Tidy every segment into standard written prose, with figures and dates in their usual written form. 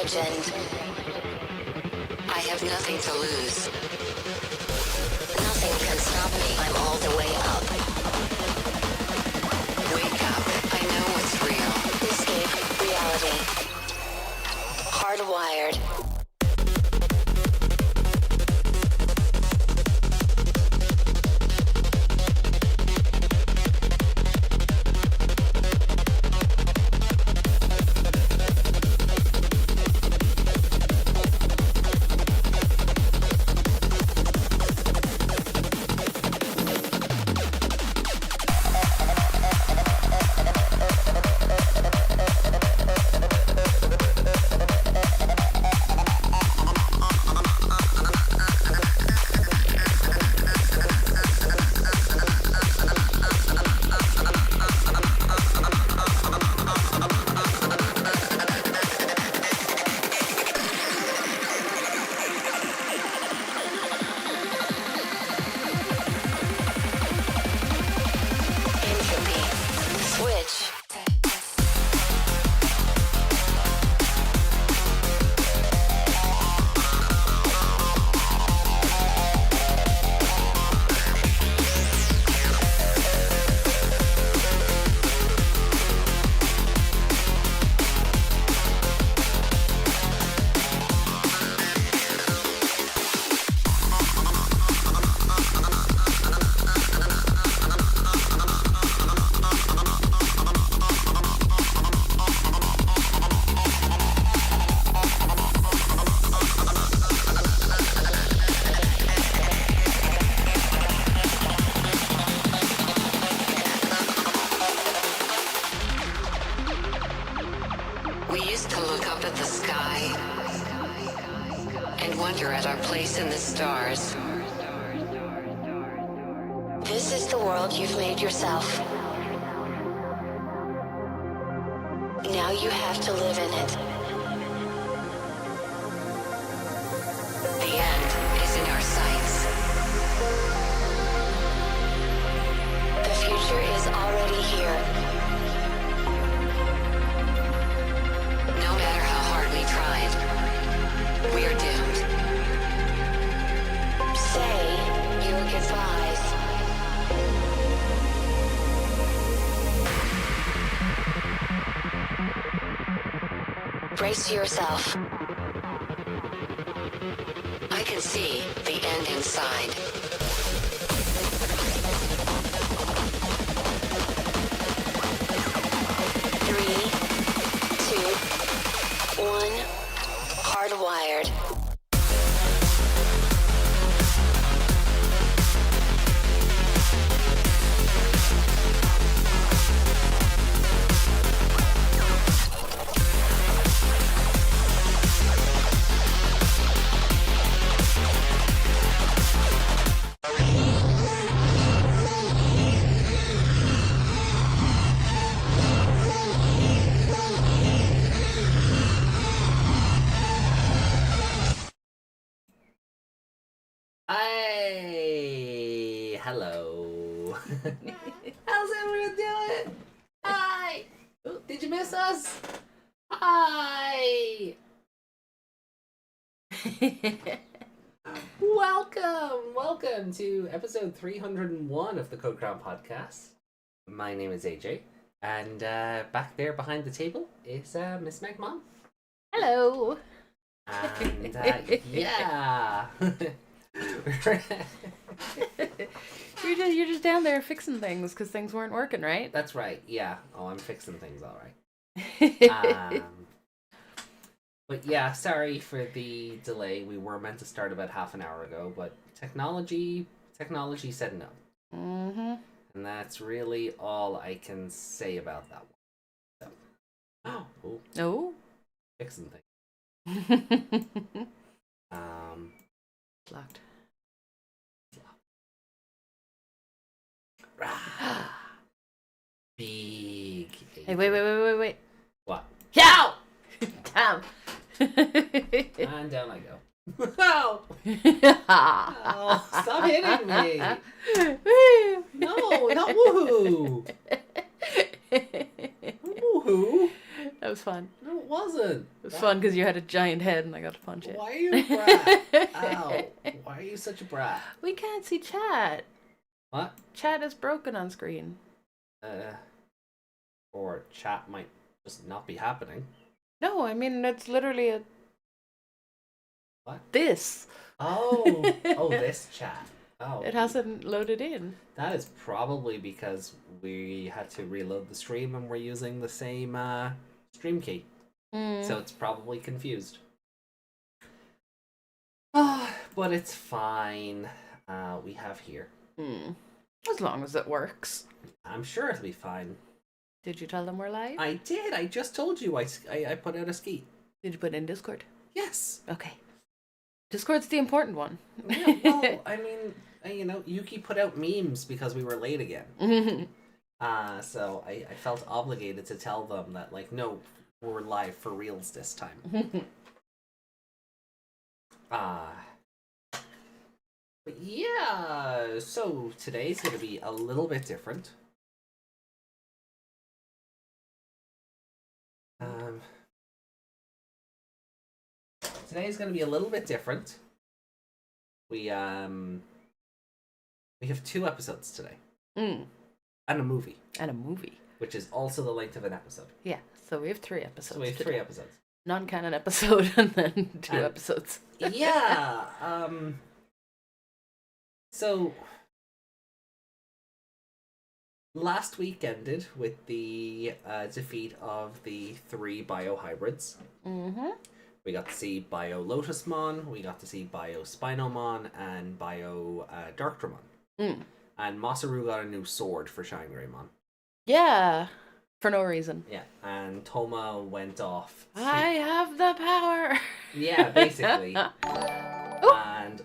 legend. I have nothing to lose. Nothing can stop me. I'm all the way up. Wake up. I know what's real. Escape reality. Hardwired. In the stars. This is the world you've made yourself. Now you have to live in it. The end is in our sights. The future is already here. No matter how hard we tried, we are doomed. Say your goodbyes. Brace yourself. I can see the end inside. Three, two, one. Hardwired. Hello. How's everyone doing? Hi. Oh, did you miss us? Hi. Welcome to episode 301 of the Code Crown podcast. My name is AJ, and back there behind the table is Miss Meg Mom. Hello. And yeah. You're just down there fixing things because things weren't working, right? That's right. Yeah. Oh, I'm fixing things all right. But yeah, sorry for the delay. We were meant to start about half an hour ago, but technology said no. Mm-hmm. And that's really all I can say about that one. So, Oh. Fixing things. Locked. Big. Hey, wait. What? Yow! Damn. And down I go. Oh, stop hitting me. No, not woohoo. Woohoo. That was fun. No, wasn't. It was fun because you had a giant head and I got to punch it. Why are you a brat? Ow. Why are you such a brat? We can't see chat. What? Chat is broken on screen. Or chat might just not be happening. No, I mean, it's literally a... What? This. Oh. Oh, this chat. Oh. It hasn't loaded in. That is probably because we had to reload the stream and we're using the same stream key. So it's probably confused. But it's fine. We have here. As long as it works. I'm sure it'll be fine. Did you tell them we're live? I did. I just told you I put out a ski. Did you put it in Discord? Yes. Okay. Discord's the important one. Yeah, well, I mean, you know, Yuki put out memes because we were late again. So I felt obligated to tell them that, like, no, we're live for reals this time. But yeah, so today's going to be a little bit different. Today's going to be a little bit different. We have 2 episodes today. And a movie. And a movie. Which is also the length of an episode. Yeah, so we have 3 episodes. So we have 3 episodes. Non-canon episode and then 2 episodes. Yeah. So last week ended with the defeat of the 3 biohybrids. We got to see Bio Lotusmon, we got to see Bio Spinomon, and Bio Darkdramon. And Masaru got a new sword for Shine Greymon. Yeah, for no reason. Yeah, and Tohma went off. I have the power! Yeah, basically. And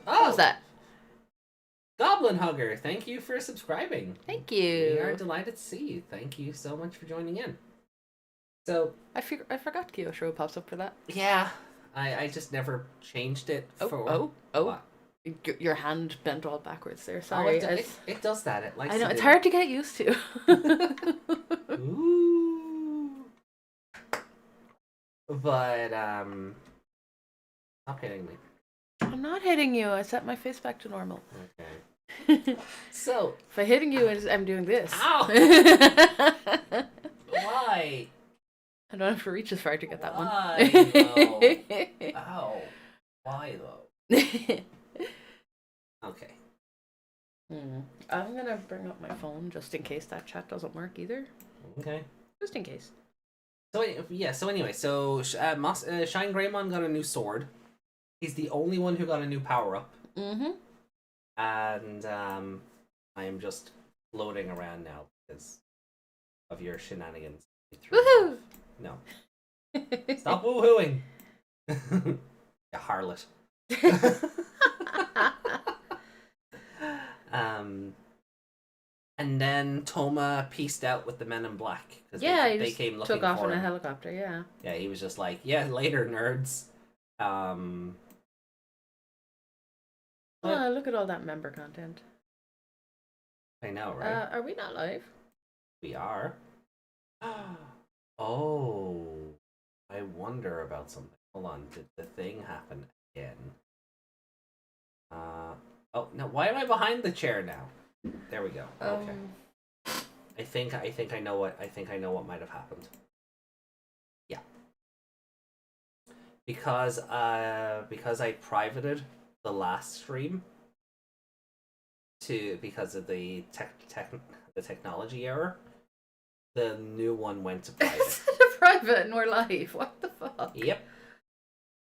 what was that? Goblin Hugger, thank you for subscribing. Thank you. We are delighted to see you. Thank you so much for joining in. So I forgot Kyosho pops up for that. Yeah, I just never changed it for. What? Your hand bent all backwards there. Sorry. It does that. It likes. I know to it's do hard to get used to. Ooh. But stop hitting me. I'm not hitting you. I set my face back to normal. Okay. So if I'm hitting you, I'm doing this. Ow! Why? I don't have to reach as far to get that one. Ow. Why though? Okay. I'm gonna bring up my phone just in case that chat doesn't work either. Okay. Just in case. So yeah. So anyway, Shine Greymon got a new sword. He's the only one who got a new power up. And I am just floating around now because of your shenanigans. Woohoo! No. Stop woohooing! You harlot. And then Tohma pieced out with the men in black. Yeah, they came looking took off for in him. a helicopter, yeah. Yeah, he was just like, yeah, later, nerds. Oh, look at all that member content. I know, right? Are we not live? We are. Oh, I wonder about something. Hold on, did the thing happen again? Oh no, why am I behind the chair now? There we go. Okay. I think I know what might have happened. Yeah. Because I privated the last stream because of the technology error. The new one went to private. Instead of private and we're live. What the fuck? Yep.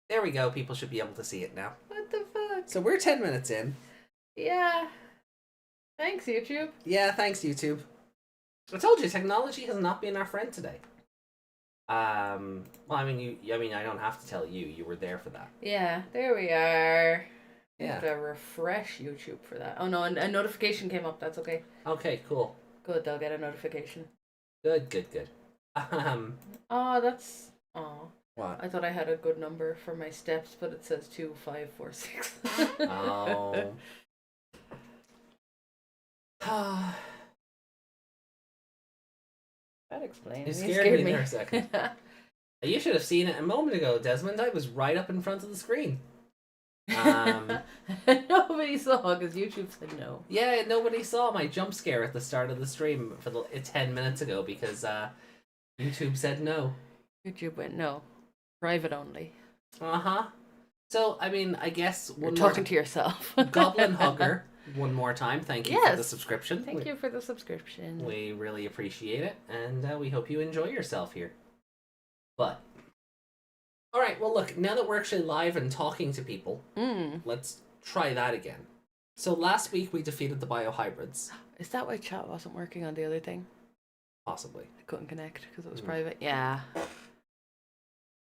There we go. People should be able to see it now. What the fuck? So we're 10 minutes in. Yeah. Thanks, YouTube. Yeah, thanks, YouTube. I told you, technology has not been our friend today. Well, I mean, I don't have to tell you. You were there for that. Yeah, there we are. Yeah. I have to refresh YouTube for that. Oh no, a notification came up. That's okay. Okay, cool. Good, they'll get a notification. Good. Oh, that's... Oh. What? I thought I had a good number for my steps, but it says 2, 5, 4, 6. Oh. That explains. You scared me there a second. You should have seen it a moment ago, Desmond. I was right up in front of the screen. Nobody saw because YouTube said no. Yeah, nobody saw my jump scare at the start of the stream 10 minutes ago because YouTube said no. YouTube went no. Private only. Uh-huh. So, I mean, I guess... You're talking to yourself. Goblin Hugger, one more time. Thank you for the subscription. Thank you for the subscription. We really appreciate it, and we hope you enjoy yourself here. But... Alright, well look, now that we're actually live and talking to people, let's try that again. So last week we defeated the biohybrids. Is that why chat wasn't working on the other thing? Possibly. I couldn't connect because it was private. Yeah.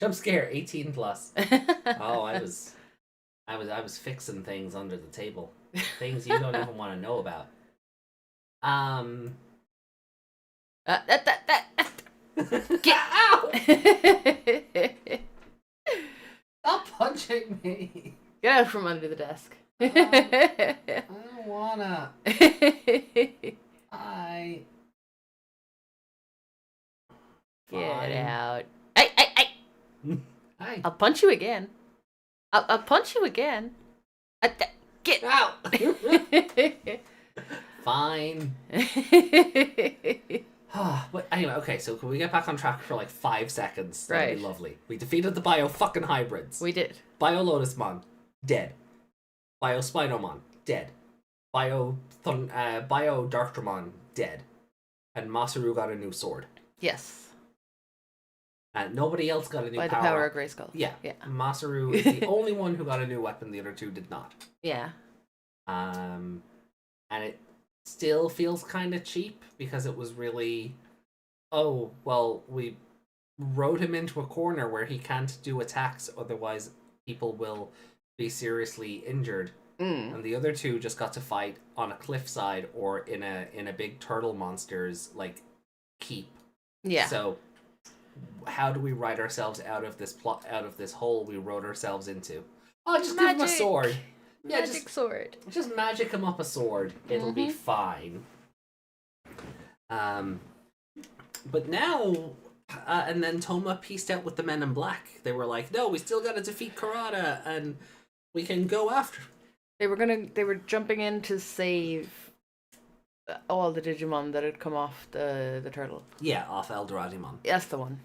Jump scare 18 plus. Oh, I was fixing things under the table. Things you don't even want to know about. Get out! Stop punching me. Get out from under the desk. I don't wanna. Get Fine. out. Hey! Hi. I'll punch you again. I'll punch you again. Get out. Fine. But anyway, okay, so can we get back on track for like 5 seconds? That'd be lovely. We defeated the bio-fucking-hybrids. We did. Bio-Lotusmon, dead. Bio-Spinomon, dead. Bio-Darktramon, dead. And Masaru got a new sword. Yes. And nobody else got a new By the power of Grayskull. Yeah. Yeah. Masaru is the only one who got a new weapon, the other two did not. Yeah. And it still feels kind of cheap because it was really, oh, well, we rode him into a corner where he can't do attacks, otherwise people will be seriously injured. And the other two just got to fight on a cliffside or in a big turtle monster's like keep. Yeah. So how do we ride ourselves out of this hole we rode ourselves into? Oh, just give him a sword. Yeah, Magic sword. Just magic him up a sword. It'll be fine. But now, and then Tohma pieced out with the Men in Black. They were like, no, we still gotta defeat Karada, and we can go after. They were jumping in to save all the Digimon that had come off the turtle. Yeah, off Eldoradimon. That's the one.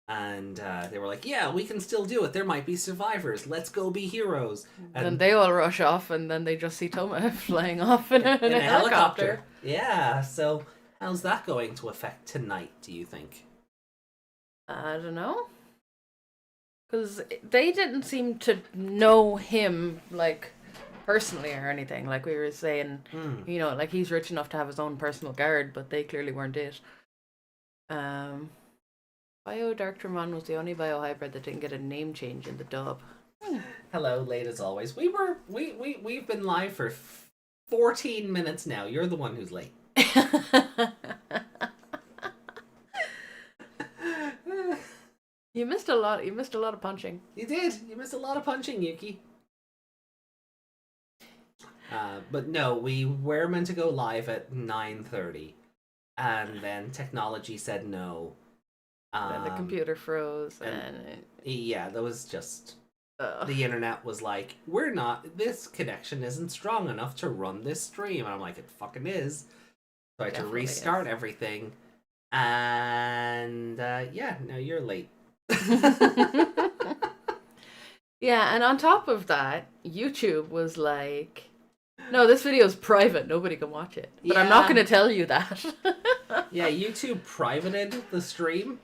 And they were like, yeah, we can still do it. There might be survivors. Let's go be heroes. And then they all rush off, and then they just see Tohma flying off in a helicopter. Yeah, so how's that going to affect tonight, do you think? I don't know. Because they didn't seem to know him, like, personally or anything. Like we were saying, you know, like he's rich enough to have his own personal guard, but they clearly weren't it. Darktramon was the only biohybrid that didn't get a name change in the dub. Hello, late as always. We've been live for 14 minutes now. You're the one who's late. You missed a lot. You missed a lot of punching. You did. You missed a lot of punching, Yuki. But no, we were meant to go live at 9:30, and then technology said no. Then the computer froze, and yeah, that was just the internet was like, this connection isn't strong enough to run this stream, and I'm like, it fucking is. So I had to restart everything, and yeah, now you're late. Yeah, and on top of that, YouTube was like, no, this video is private, nobody can watch it, but I'm not going to tell you that. Yeah, YouTube privated the stream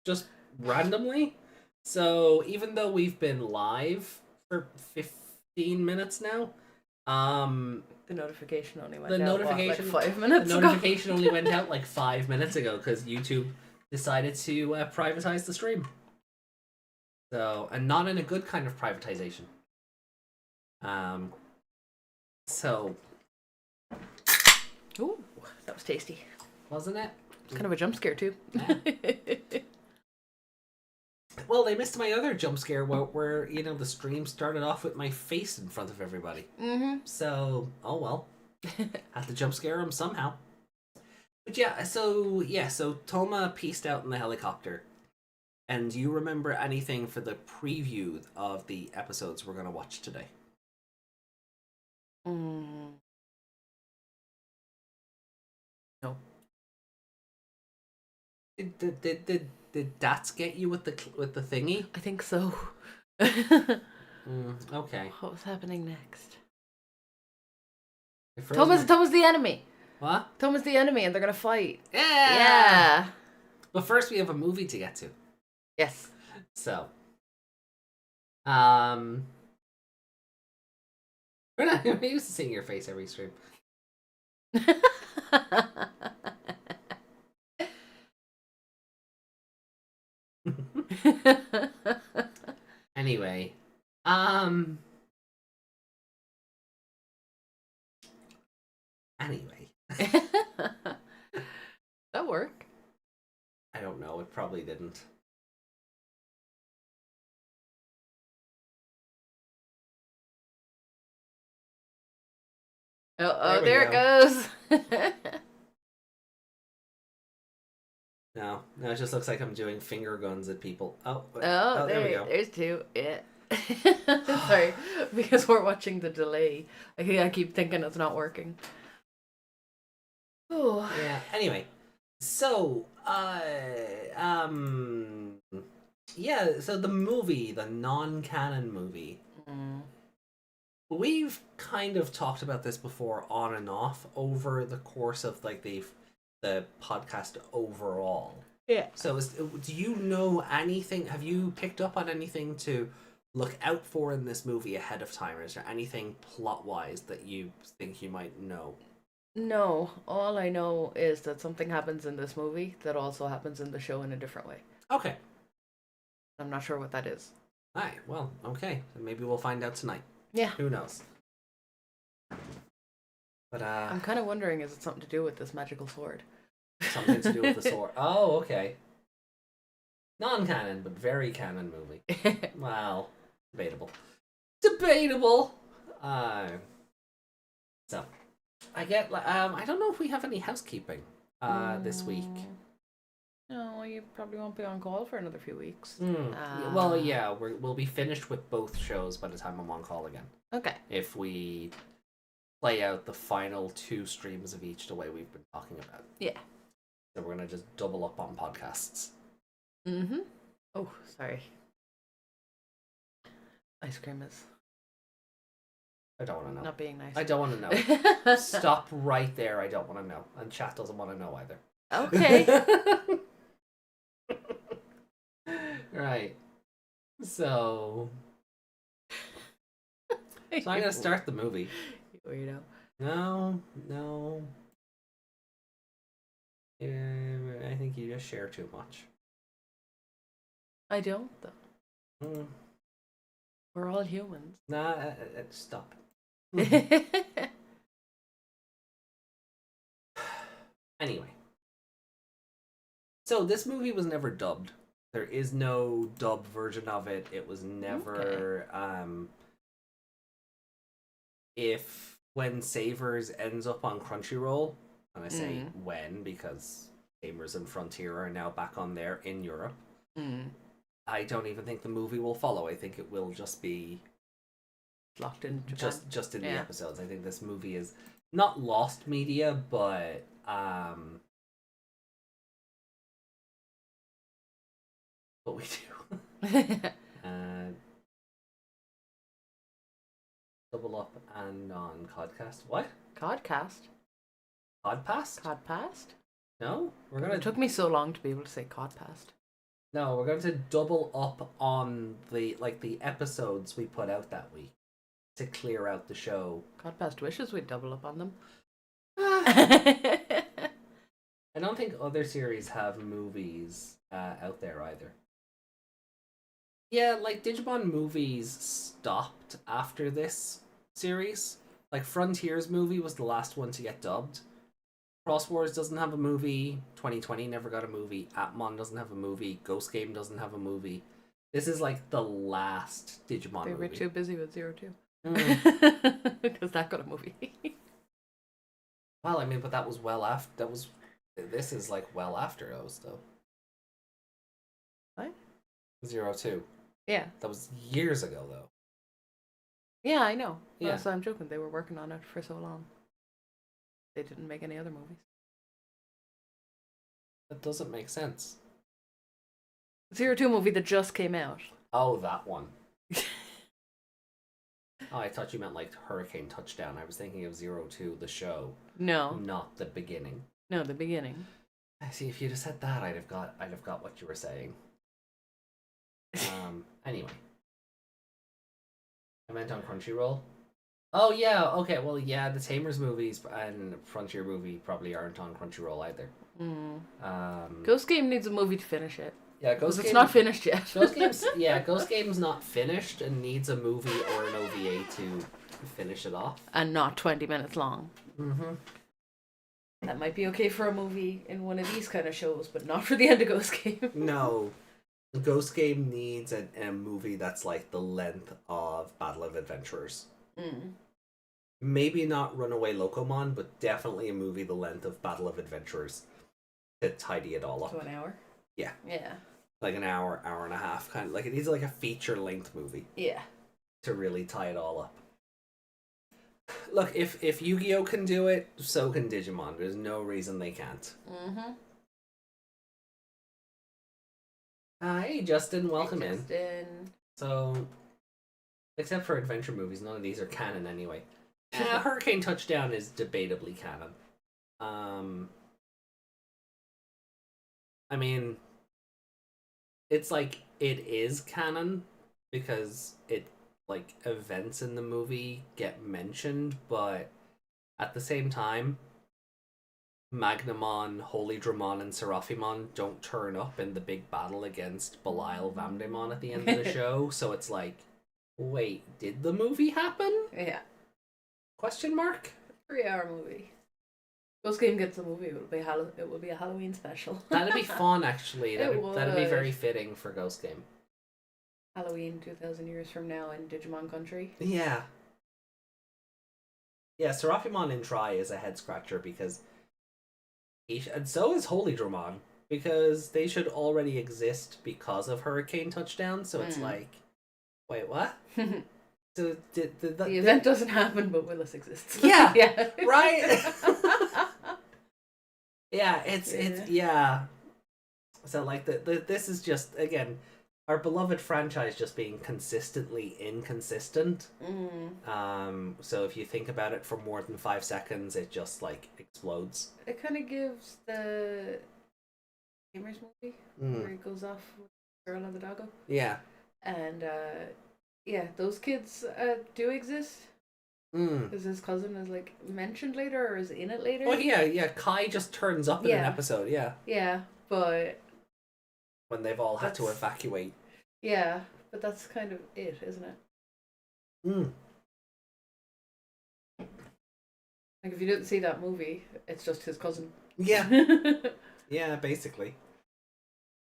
just randomly. So even though we've been live for 15 minutes now, the notification only went out like 5 The minutes ago. notification only went out like 5 minutes ago because YouTube decided to privatize the stream. So, and not in a good kind of privatization. So. Ooh, that was tasty. Wasn't it? Kind of a jump scare too. Yeah. Well, they missed my other jump scare where you know the stream started off with my face in front of everybody. So, oh well, had to jump scare him somehow. But so Tohma pieced out in the helicopter, And do you remember anything for the preview of the episodes we're going to watch today? No. Did Dats get you with the thingy? I think so. Okay. What was happening next? Tohma's the enemy. What? Tohma's the enemy, and they're gonna fight. Yeah. Yeah. But first, we have a movie to get to. Yes. So, we're used to seeing your face every stream. Anyway, anyway, That work? I don't know. It probably didn't. Oh, There there we it goes. No, it just looks like I'm doing finger guns at people. Oh, there we go. There's two. Yeah. Sorry, because we're watching the delay. I keep thinking it's not working. Oh. Yeah. Anyway, so yeah. So the movie, the non-canon movie. We've kind of talked about this before, on and off, over the course of like the podcast overall. Yeah. So, do you know anything? Have you picked up on anything to look out for in this movie ahead of time? Or is there anything plot-wise that you think you might know? No, all I know is that something happens in this movie that also happens in the show in a different way. Okay. I'm not sure what that is. Alright, well, okay. Then maybe we'll find out tonight. Yeah. Who knows? But I'm kind of wondering, is it something to do with this magical sword? something to do with the sword. Oh, okay. Non-canon, but very canon movie. Well, debatable. Debatable. So, I get. I don't know if we have any housekeeping this week. No, you probably won't be on call for another few weeks. Well, yeah, we'll be finished with both shows by the time I'm on call again. Okay. If we play out the final 2 streams of each the way we've been talking about. Yeah. So we're gonna just double up on podcasts. Oh, sorry. Ice cream is I don't want to know. not being nice. I don't want to know. Stop right there. I don't want to know. And chat doesn't want to know either. Okay. Right. So I'm gonna start the movie. Weirdo. No. I think you just share too much. I don't, though. We're all humans. Nah, stop. Anyway. So this movie was never dubbed. There is no dubbed version of it. It was never if when Savers ends up on Crunchyroll, and I say when because Gamers and Frontier are now back on there in Europe. I don't even think the movie will follow. I think it will just be locked in Japan. just in the episodes. I think this movie is not lost media, but we do. Double up and on Codcast. What? Codcast? Codpast? Codpast? No, we're gonna. It took me so long to be able to say Codpast. No, we're going to double up on the episodes we put out that week to clear out the show. Codpast wishes we'd double up on them. I don't think other series have movies out there either. Yeah, like Digimon movies stopped after this series. Like Frontier's movie was the last one to get dubbed. Cross Wars doesn't have a movie. 2020 never got a movie. Apocalymon doesn't have a movie. Ghost Game doesn't have a movie. This is like the last Digimon movie. They were too busy with 02. Because that got a movie. Well, I mean, but that was well after. This is like well after those, though. What? 02. Yeah. That was years ago, though. Yeah, I know. Yeah. So I'm joking. They were working on it for so long. They didn't make any other movies. That doesn't make sense. 02 movie that just came out. Oh, that one. Oh, I thought you meant like Hurricane Touchdown. I was thinking of 02, the show. No. Not the beginning. No, the beginning. I see. If you'd have said that, I'd have got what you were saying. Anyway, I meant on Crunchyroll. Oh yeah. Okay. Well, yeah. The Tamers movies and Frontier movie probably aren't on Crunchyroll either. Ghost Game needs a movie to finish it. Yeah, Because it's not finished yet. Ghost Game's not finished and needs a movie or an OVA to finish it off. And not 20 minutes long. Mm-hmm. That might be okay for a movie in one of these kind of shows, but not for the end of Ghost Game. No. Ghost Game needs a movie that's like the length of Battle of Adventurers. Maybe not Runaway Locomon, but definitely a movie the length of Battle of Adventurers to tidy it all up. So an hour? Yeah. Yeah. Like an hour, hour and a half, kind of like it needs like a feature-length movie. Yeah. To really tie it all up. Look, if Yu-Gi-Oh can do it, so can Digimon. There's no reason they can't. Hey, Justin, welcome in. So, except for adventure movies, none of these are canon anyway. Hurricane Touchdown is debatably canon. I mean, it's like it is canon because it like events in the movie get mentioned, but at the same time, Magnamon, Holy Dramon, and Seraphimon don't turn up in the big battle against Belial Vamdemon at the end of the show, so it's like, wait, did the movie happen? Yeah. Question mark? 3-hour movie. Ghost Game gets a movie. It will be a Halloween special. That'd be fun, actually. That'd be would. very fitting for Ghost Game. Halloween 2,000 years from now in Digimon country. Yeah. Yeah, Seraphimon in Try is a head scratcher because and so is Holy Dramon, because they should already exist because of Hurricane Touchdown, so it's like, wait, what? So the event doesn't happen, but Willis exists. Yeah, yeah, right. Yeah. So like this is just again our beloved franchise just being consistently inconsistent. So if you think about it for more than 5 seconds, it just like explodes. It kind of gives the Gamers movie where he goes off with the girl and the doggo. Yeah. And yeah, those kids do exist. Because his cousin is like mentioned later or is in it later. Oh yeah. Kai just turns up in an episode. Yeah. Yeah, but when they've all had to evacuate. Yeah, but that's kind of it, isn't it? Like if you didn't see that movie, it's just his cousin. Yeah. Yeah, basically.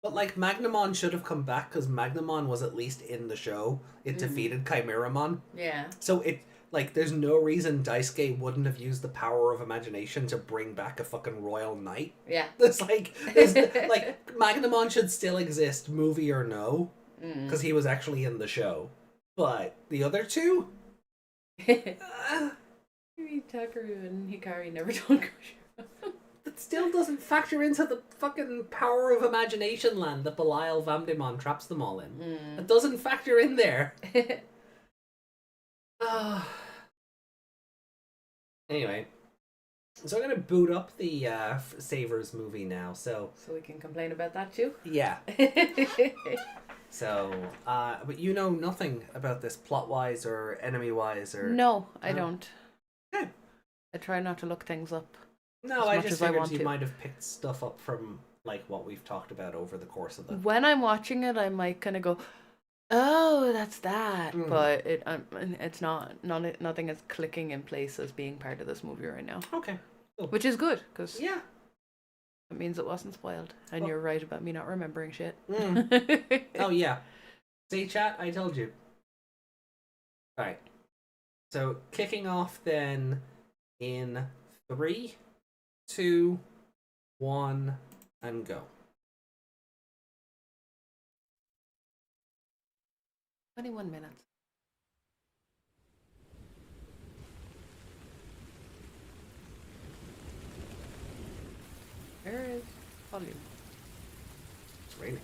But like Magnamon should have come back because Magnamon was at least in the show. It defeated Chimeramon. Yeah. So it like there's no reason Daisuke wouldn't have used the power of imagination to bring back a fucking royal knight. Yeah. There's like Magnamon should still exist, movie or no, because he was actually in the show. But the other two, Maybe Takaru and Hikari never told Koshiro. That still doesn't factor into the fucking power of imagination land that Belial Vamdemon traps them all in. It doesn't factor in there. Anyway, so I'm gonna boot up the Savers movie now. So we can complain about that too. Yeah. So, but you know nothing about this plot-wise or enemy-wise or... No, I don't. Good. I try not to look things up. No, I just figured you might have picked stuff up from like what we've talked about over the course of the... When I'm watching it, I might kind of go, oh, that's that. But it's not. Nothing is clicking in place as being part of this movie right now. Okay. Cool. Which is good, because... Yeah. It means it wasn't spoiled. And you're right about me not remembering shit. Oh, yeah. See, chat? I told you. Alright. So, kicking off then in 3, 2, 1, and go. 21 minutes. Where is volume? It's raining.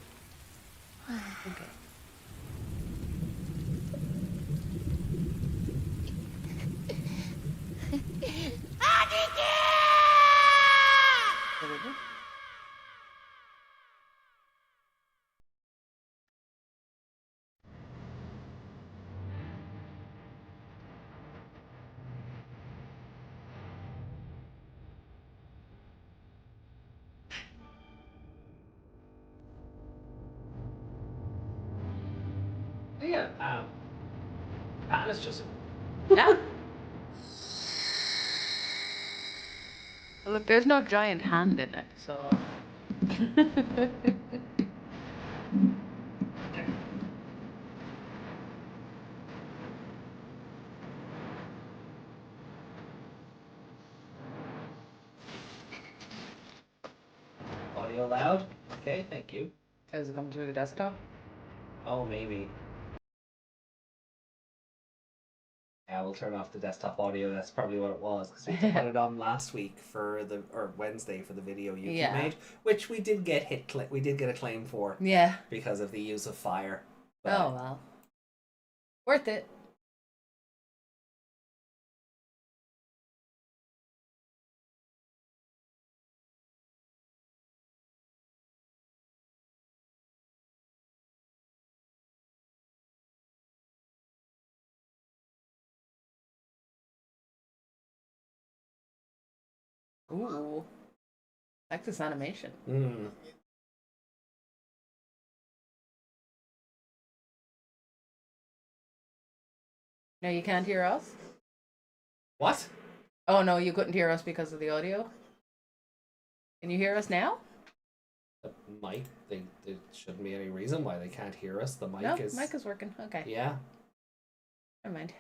Okay. There we go. Oh, yeah. It's just. Yeah. Well, look, there's no giant hand in it, so. Audio loud? Okay, thank you. Does it come through the desktop? Oh, maybe. Yeah, we'll turn off the desktop audio. That's probably what it was, because we put it on last week or Wednesday for the video you made, which we did get we did get a claim for. Yeah. Because of the use of fire. But... Oh well. Worth it. Ooh. Texas animation. No, you can't hear us? What? Oh no, you couldn't hear us because of the audio? Can you hear us now? The mic, there shouldn't be any reason why they can't hear us. The mic No, is... mic is working. Okay. Yeah. Never mind.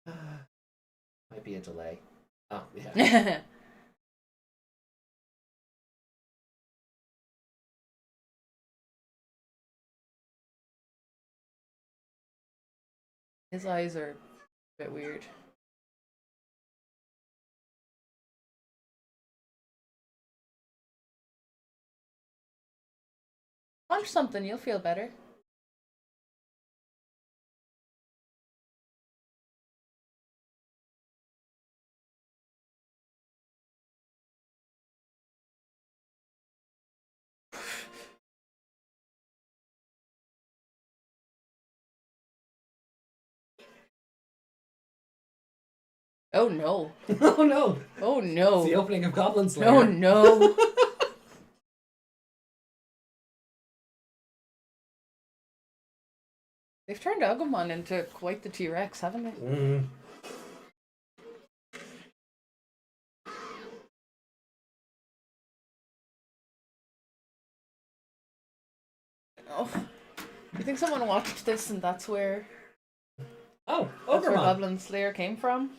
Might be a delay. Oh, yeah. His eyes are a bit weird. Punch something, you'll feel better. Oh no. Oh no. Oh no. It's the opening of Goblin Slayer. Oh no. They've turned Agumon into quite the T-Rex, haven't they? Mm. Oh. You think someone watched this and that's where Oh, that's where Ogremon. Goblin Slayer came from?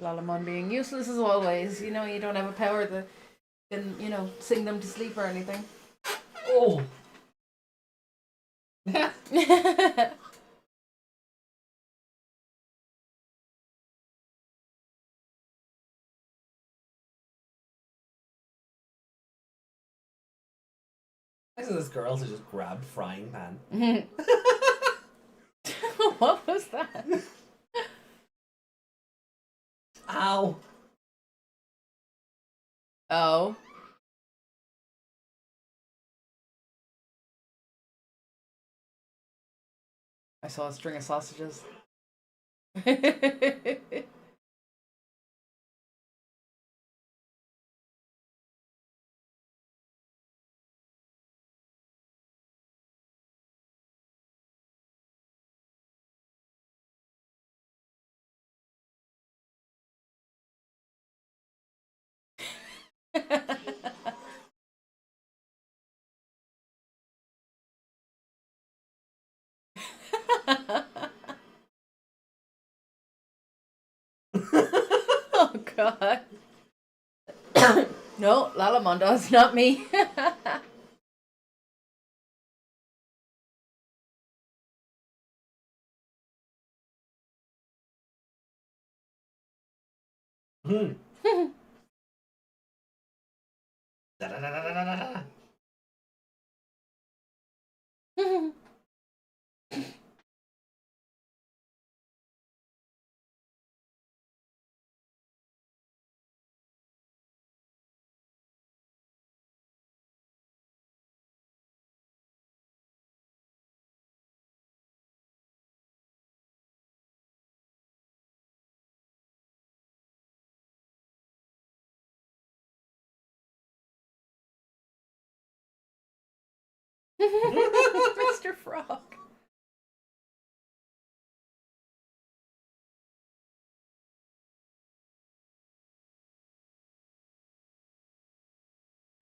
Lalamon being useless as always. You know, you don't have a power that can, you know, sing them to sleep or anything. Oh. This is this girl who just grabbed frying pan. What was that? Ow. Oh. I saw a string of sausages. Oh god. No, Lalamon does, not me. Hmm. Da-da-da-da-da-da-da. Mr. Frog.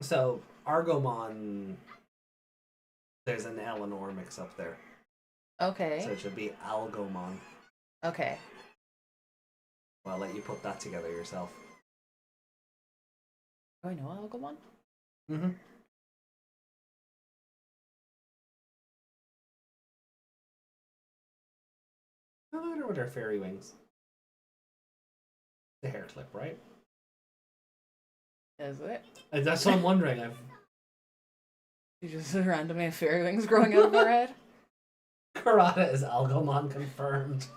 So, Argomon, there's an L and R mix up there. So Okay. it should be Algomon. Okay. Well, I'll let you put that together yourself. Do I know Algomon? Mm-hmm. Oh, look at her with her fairy wings. The hair clip, right? Is it? That's what I'm wondering. You just randomly have fairy wings growing out of her head? Karada is Algomon confirmed.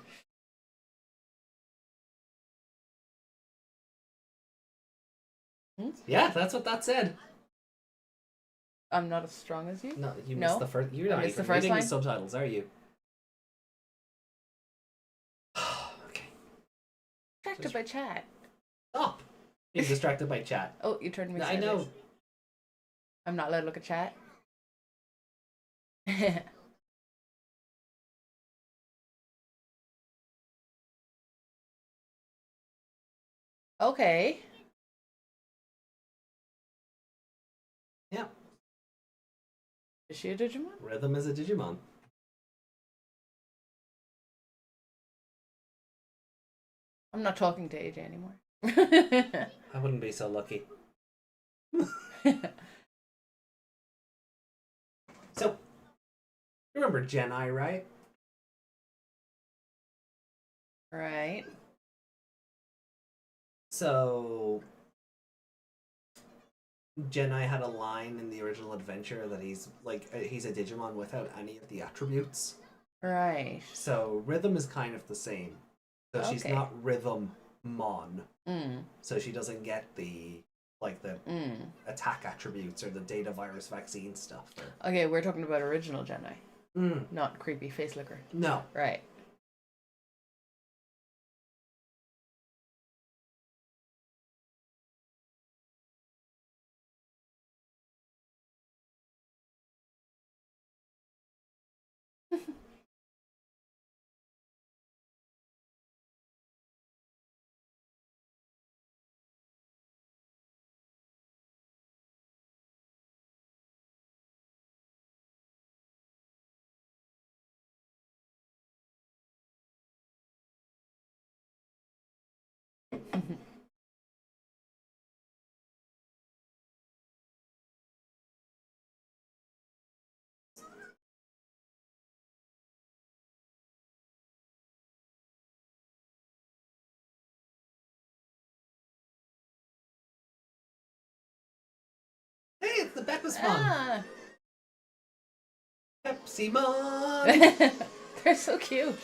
Hmm? Yeah, that's what that said. I'm not as strong as you? No, you No? missed the first. You're I not missed the even first reading the line? subtitles, are you? Okay. Distracted by chat. Stop being distracted by chat. Oh, you turned me I know. sideways. I'm not allowed to look at chat. Okay. Yeah. Is she a Digimon? Rhythm is a Digimon. I'm not talking to AJ anymore. I wouldn't be so lucky. So, you remember Genai, right? Right. So, Genai had a line in the original adventure that he's he's a Digimon without any of the attributes. Right. So Rhythm is kind of the same. So she's Okay. not Rhythm Mon. Mm. So she doesn't get the attack attributes or the data virus vaccine stuff. Okay, we're talking about original Jedi, Mm. not creepy face licker. No. Right. Hey, it's the Pepsimon. Ah. Pepsimon. They're so cute.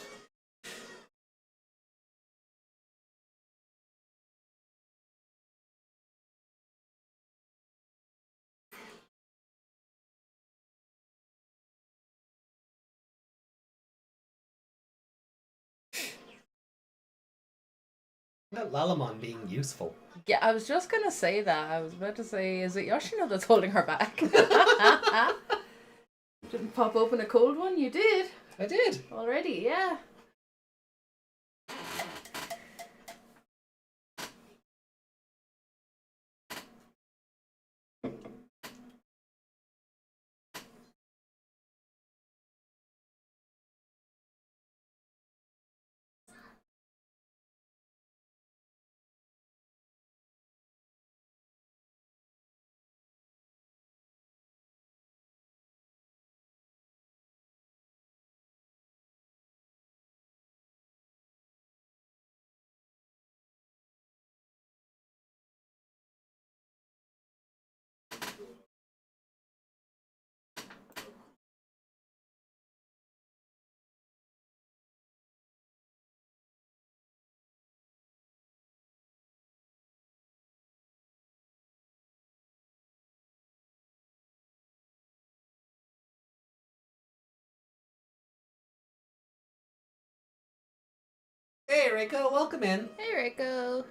Look at Lalamon being useful. Yeah, I was just gonna say that. I was about to say, is it Yoshino that's holding her back? Didn't pop open a cold one? You did. I did. Already, yeah. Hey, Rico, welcome in. Hey, Rico.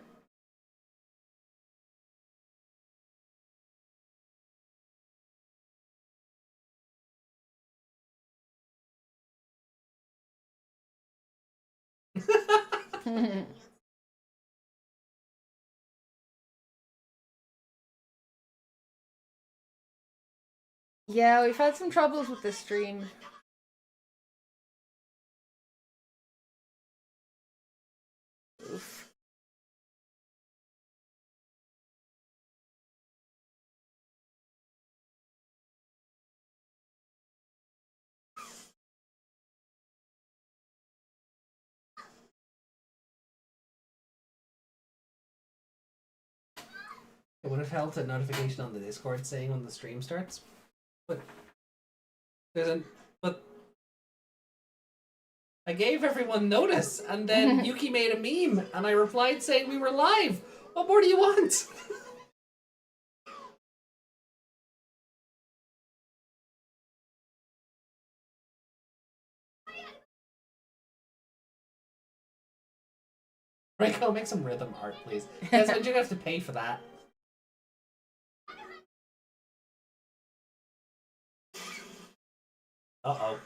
Yeah, we've had some troubles with this stream. Oof. I would have felt a notification on the Discord saying when the stream starts, but but I gave everyone notice, and then Yuki made a meme, and I replied saying we were live. What more do you want? Rico, make some rhythm art, please. Guys, when you have to pay for that? Uh-oh.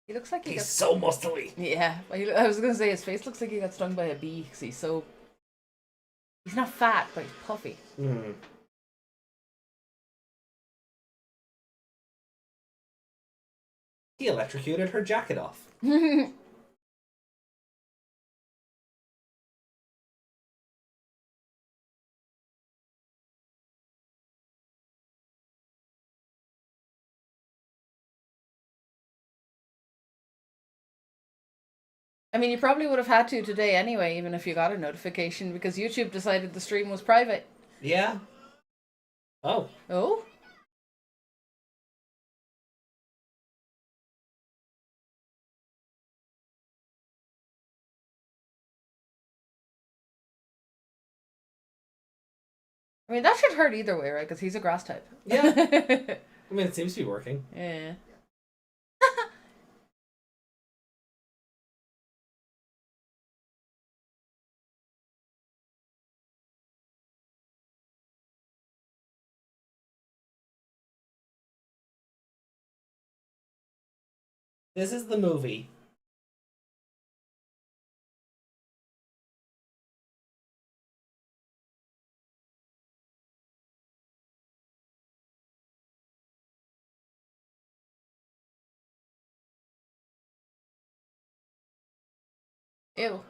He looks like he He's got... so muscly. Yeah, I was gonna say his face looks like he got stung by a bee because he's so... He's not fat, but he's puffy. Mm. He electrocuted her jacket off. I mean, you probably would have had to today anyway, even if you got a notification, because YouTube decided the stream was private. Yeah. Oh. Oh? I mean, that should hurt either way, right? Because he's a grass type. Yeah. I mean, it seems to be working. Yeah. This is the movie. Ew.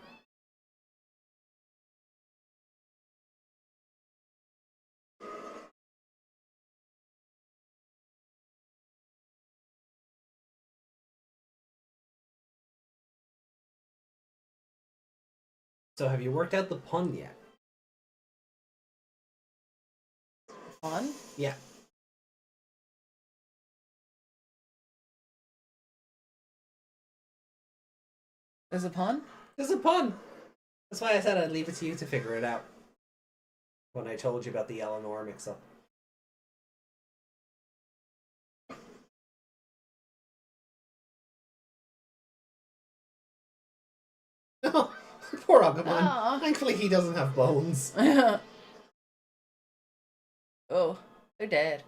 So have you worked out the pun yet? Pun? Yeah. There's a pun? There's a pun. That's why I said I'd leave it to you to figure it out. When I told you about the Eleanor mix-up. Oh, poor Agumon. Aw. Thankfully he doesn't have bones. Oh, they're dead.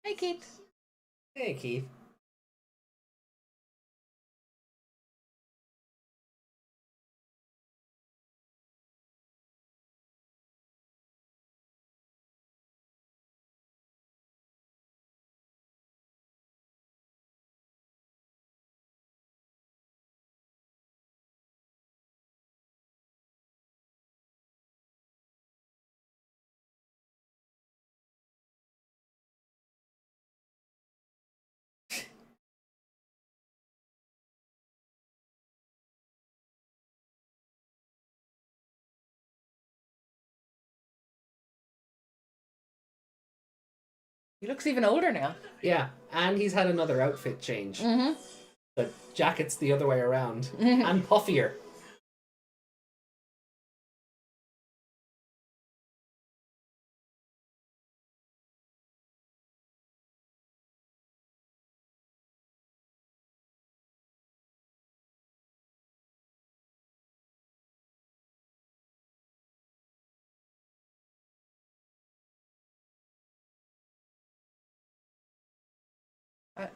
Hey, Keith. Hey, Keith. He looks even older now. Yeah, and he's had another outfit change. Mm-hmm. The jacket's the other way around. And puffier.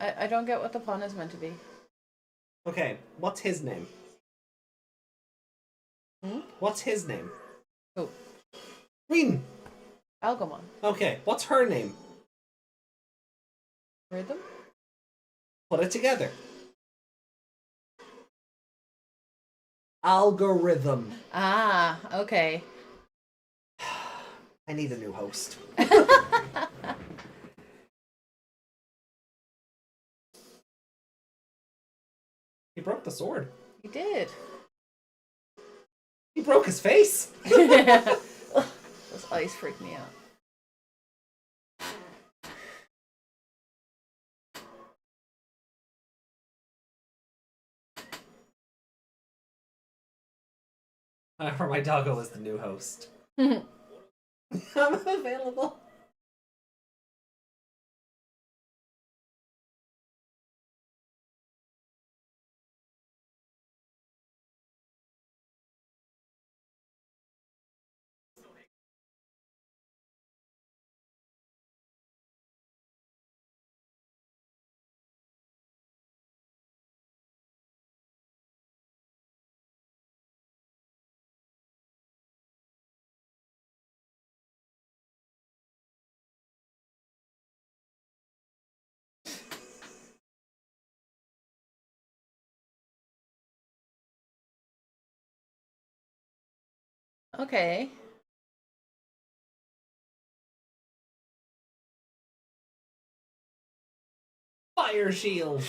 I don't get what the pun is meant to be. Okay, what's his name? Hmm? What's his name? Oh, Green. Algomon. Okay, what's her name? Rhythm? Put it together. Algorithm. Ah, okay. I need a new host. He broke the sword. He did. He broke his face. Ugh, those eyes freak me out. For my doggo is the new host. I'm available. Okay. Fire shield.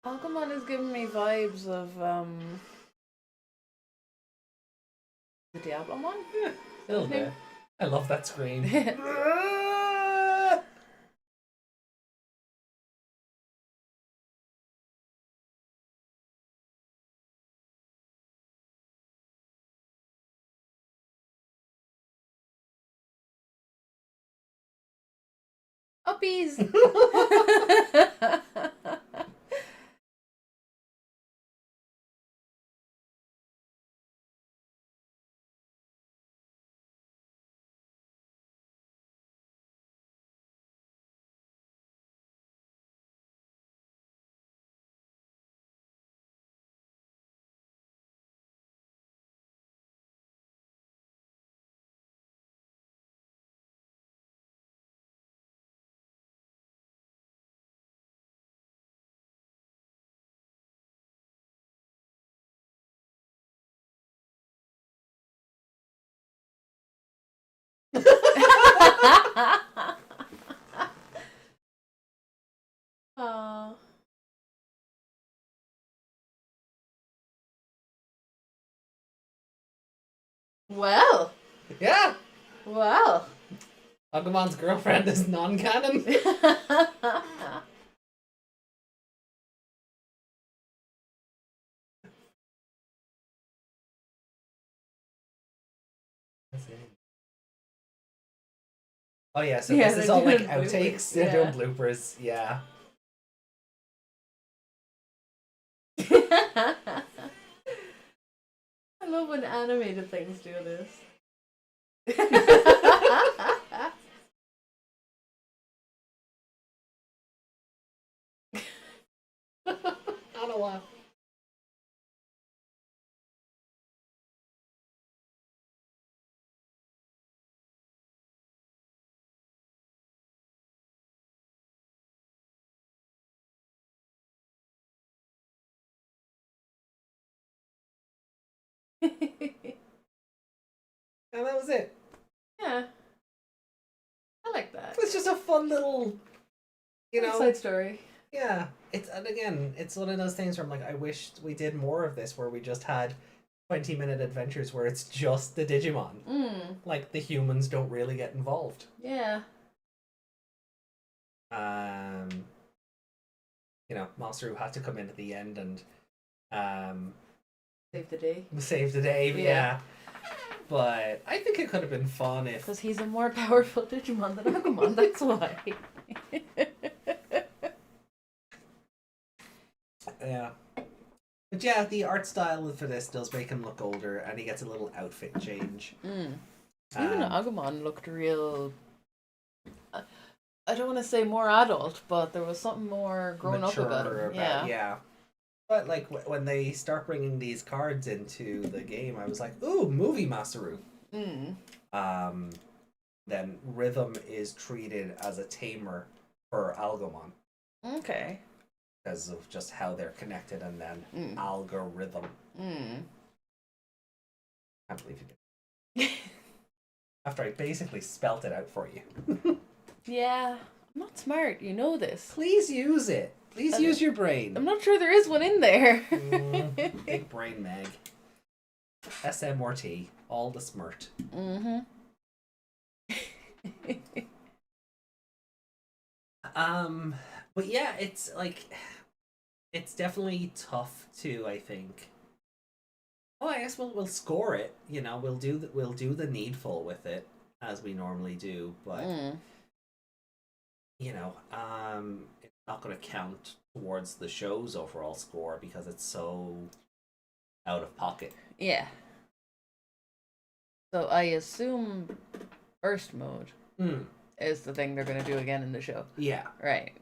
Algomon is giving me vibes of the Diablomon? Yeah, still there. I love that scream. Uppies! Oh. Well. Yeah. Well. Agumon's girlfriend is non-canon. Oh yeah, so Yeah, this is they're all like doing outtakes. bloopers, They're yeah. doing bloopers. Yeah. I love when animated things do this. I don't know. And that was it. Yeah. I like that. It's just a fun little, you know. Side story. Yeah. And again, it's one of those things where I'm like, I wish we did more of this, where we just had 20-minute adventures where it's just the Digimon. Like the humans don't really get involved. Yeah. You know, Masaru had to come in at the end and Save the day. save the day. Yeah. But I think it could have been fun if... Because he's a more powerful Digimon than Agumon, that's why. Yeah. But yeah, the art style for this does make him look older, and he gets a little outfit change. Even Agumon looked real... I don't want to say more adult, but there was something more grown up about him. Yeah. But like when they start bringing these cards into the game, I was like, "Ooh, movie Masaru." Then Rhythm is treated as a tamer for Algomon. Okay. Because of just how they're connected, and then algorithm. Can't believe you did. After I basically spelt it out for you. Yeah, I'm not smart. You know this. Please use it. Please use your brain. I'm not sure there is one in there. Big brain, Meg. SM or T, all the smirt. But yeah, it's like, it's definitely tough to, I think. Oh, I guess we'll score it. You know, we'll do the needful with it as we normally do, but you know, it's not going to count towards the show's overall score because it's so out of pocket. Yeah. So I assume burst mode is the thing they're going to do again in the show. Yeah. Right.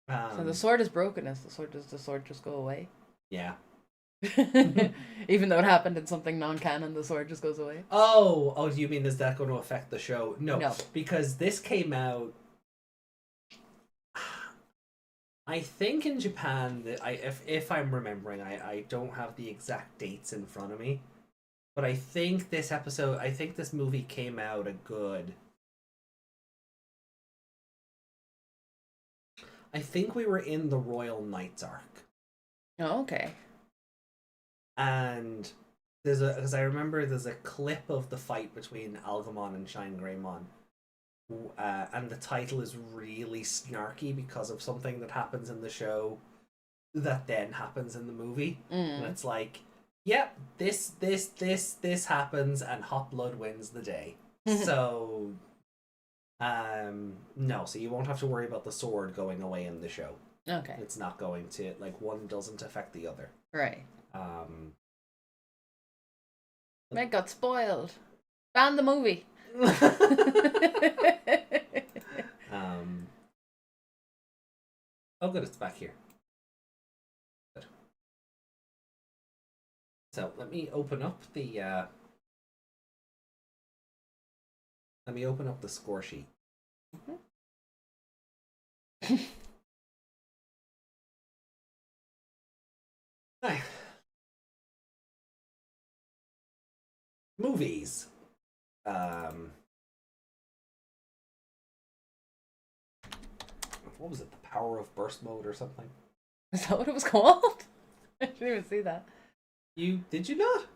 So the sword is broken. Does the sword just go away? Yeah. Even though it happened in something non-canon, the sword just goes away. Oh, you mean is that going to affect the show? No. Because this came out, I think in Japan, if I'm remembering, I don't have the exact dates in front of me, but I think this movie came out I think we were in the Royal Knights arc. Oh, okay. And because I remember there's a clip of the fight between Algamon and Shine Greymon. And the title is really snarky because of something that happens in the show that then happens in the movie. And it's like, yep, this happens and Hot Blood wins the day. So, no, so you won't have to worry about the sword going away in the show. Okay. It's not going to, like, one doesn't affect the other. Right. Meg got spoiled. Ban the movie. Oh good, it's back here. Good. So let me open up the score sheet. Hi. Movies. what was it? The power of burst mode or something? Is that what it was called? I didn't even see that. Did you not?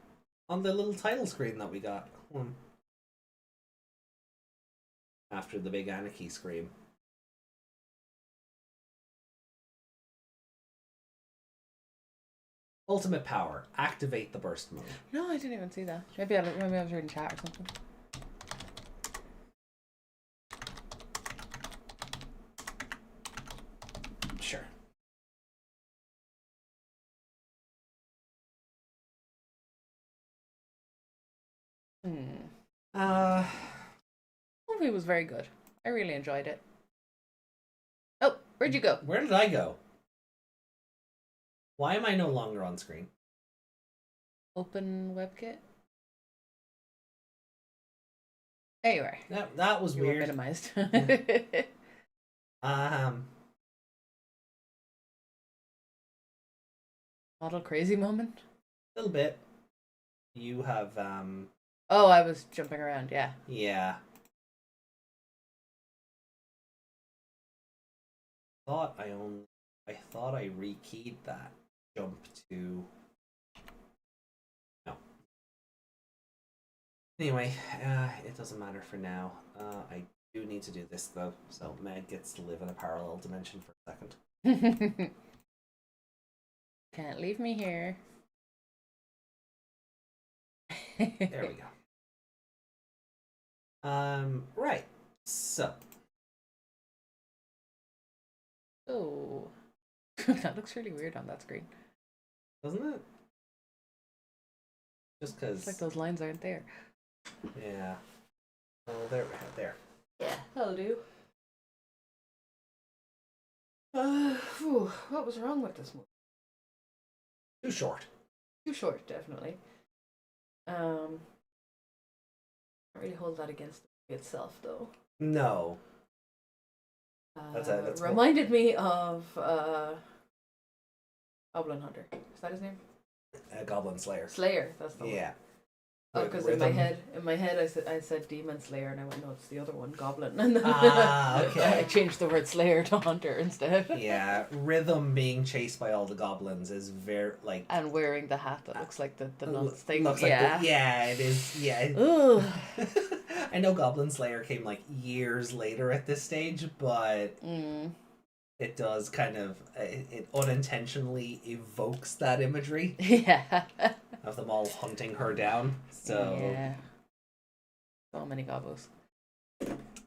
On the little title screen that we got. After the big Anarchy scream. Ultimate power. Activate the burst mode. No, I didn't even see that. Maybe I was reading chat or something. Sure. Movie was very good. I really enjoyed it. Oh, where'd you go? Where did I go? Why am I no longer on screen? Open WebKit. There you are. That was You weird. were minimized. Model crazy moment. A little bit. You have Oh, I was jumping around. Yeah. yeah. I thought I rekeyed that jump to. No. Anyway, it doesn't matter for now. I do need to do this though, so Meg gets to live in a parallel dimension for a second. Can't leave me here. There we go. Right. So. Oh. That looks really weird on that screen. Doesn't it? Just because. It's like those lines aren't there. Yeah. Oh, there. Yeah, that'll do. What was wrong with this movie? Too short. Too short, definitely. Can't really hold that against the movie itself, though. No. That's reminded me of Goblin Hunter. Is that his name? Goblin Slayer. Slayer. That's the one. Yeah. Oh, because in my head, I said Demon Slayer, and I went, no, it's the other one, Goblin. And then okay. I changed the word Slayer to Hunter instead. Yeah, Rhythm being chased by all the goblins is very like. And wearing the hat that looks like the nuts thing. Looks like it is. Yeah. Ugh. I know Goblin Slayer came like years later at this stage, but it does kind of it unintentionally evokes that imagery. Yeah. Of them all hunting her down. So yeah. So many gobos.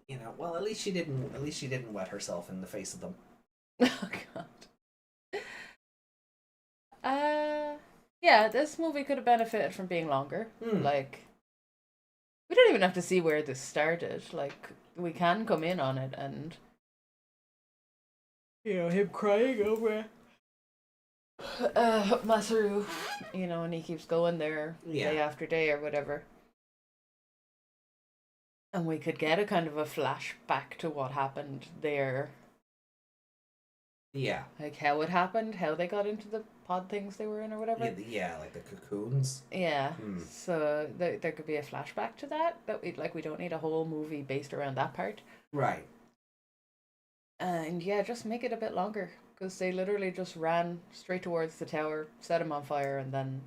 You know, well, at least she didn't wet herself in the face of them. Oh god. Yeah, this movie could have benefited from being longer. Like, we don't even have to see where this started. Like, we can come in on it and, you know, him crying over Masaru, you know, and he keeps going there day after day or whatever. And we could get a kind of a flashback to what happened there. Yeah. Like how it happened, how they got into the pod things they were in or whatever. Yeah, like the cocoons. Yeah. So there could be a flashback to that. We don't need a whole movie based around that part. Right. And yeah, just make it a bit longer. Because they literally just ran straight towards the tower, set him on fire, and then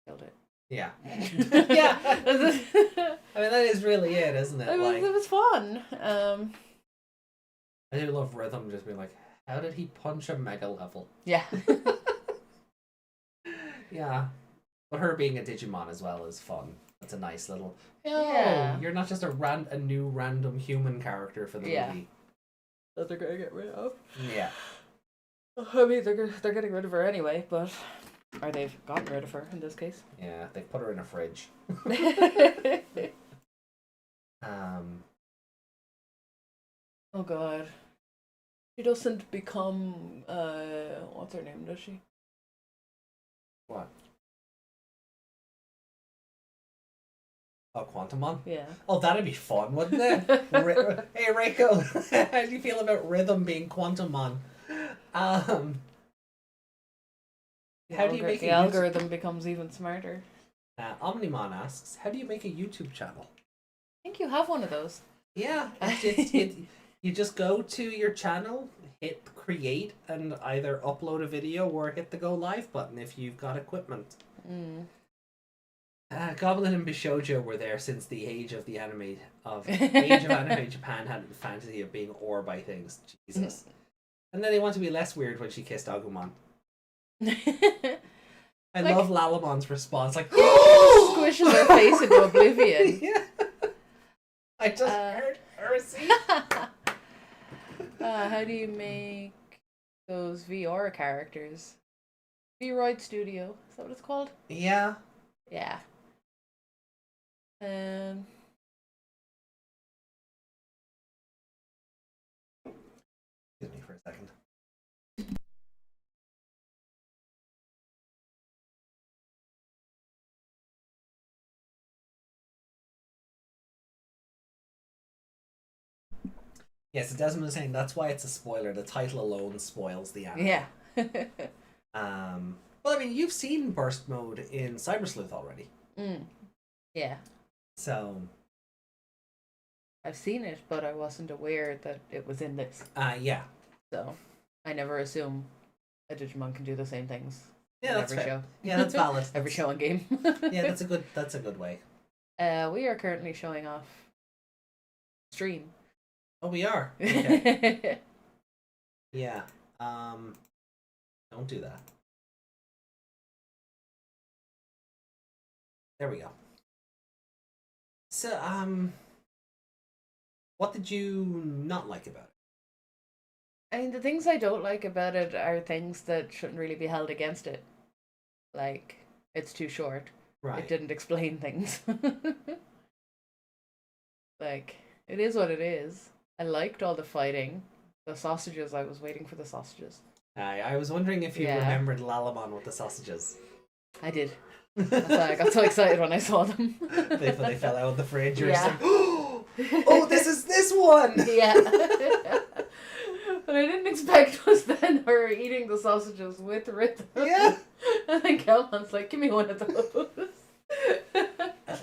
killed it. Yeah. Yeah. I mean, that is really it, isn't it? It was fun. I do love Rhythm just being like, how did he punch a mega level? Yeah. Yeah. But her being a Digimon as well is fun. That's a nice little. Yeah. You're not just a new random human character for the movie. That they're gonna get rid of. Yeah. I mean, they're getting rid of her anyway, or they've gotten rid of her in this case. Yeah, they put her in a fridge. Oh god. She doesn't become what's her name, does she? What? Oh, Quantumon? Yeah. Oh, that'd be fun, wouldn't it? Hey, Reiko, how do you feel about Rhythm being Quantumon? How do you make the algorithm becomes even smarter? Omnimon asks, how do you make a YouTube channel? think you have one of those. Yeah, you just go to your channel, hit create, and either upload a video or hit the go live button if you've got equipment. Goblin and Bishojo were there since the age of anime Japan had the fantasy of being awed by things. Jesus. And then they want to be less weird when she kissed Agumon. I love Lalamon's response, like squishing their face into oblivion. Yeah. I just heard her see. How do you make those VR characters? V-Ride Studio. Is that what it's called? Yeah. Yeah. Excuse me for a second. Yes, Desmond is saying that's why it's a spoiler. The title alone spoils the anime. Yeah. Well, I mean, you've seen burst mode in Cyber Sleuth already. Yeah. So. I've seen it, but I wasn't aware that it was in this. Yeah. So, I never assume a Digimon can do the same things. Yeah, in that's every fair. show. Yeah, that's valid. Every show and game. Yeah, that's a good way. We are currently showing off stream. Oh, we are. Okay. Yeah. Don't do that. There we go. So, what did you not like about it? I mean, the things I don't like about it are things that shouldn't really be held against it. Like, it's too short. Right. It didn't explain things. Like, it is what it is. I liked all the fighting. The sausages, I was waiting for the sausages. I was wondering if you remembered Lalamon with the sausages. I did. That's why I got so excited when I saw them. they fell out of the fridge. You Yeah. were just like, oh, this is this one! Yeah. What I didn't expect was then her eating the sausages with rhythm. Yeah. And then Kelman's like, give me one of those.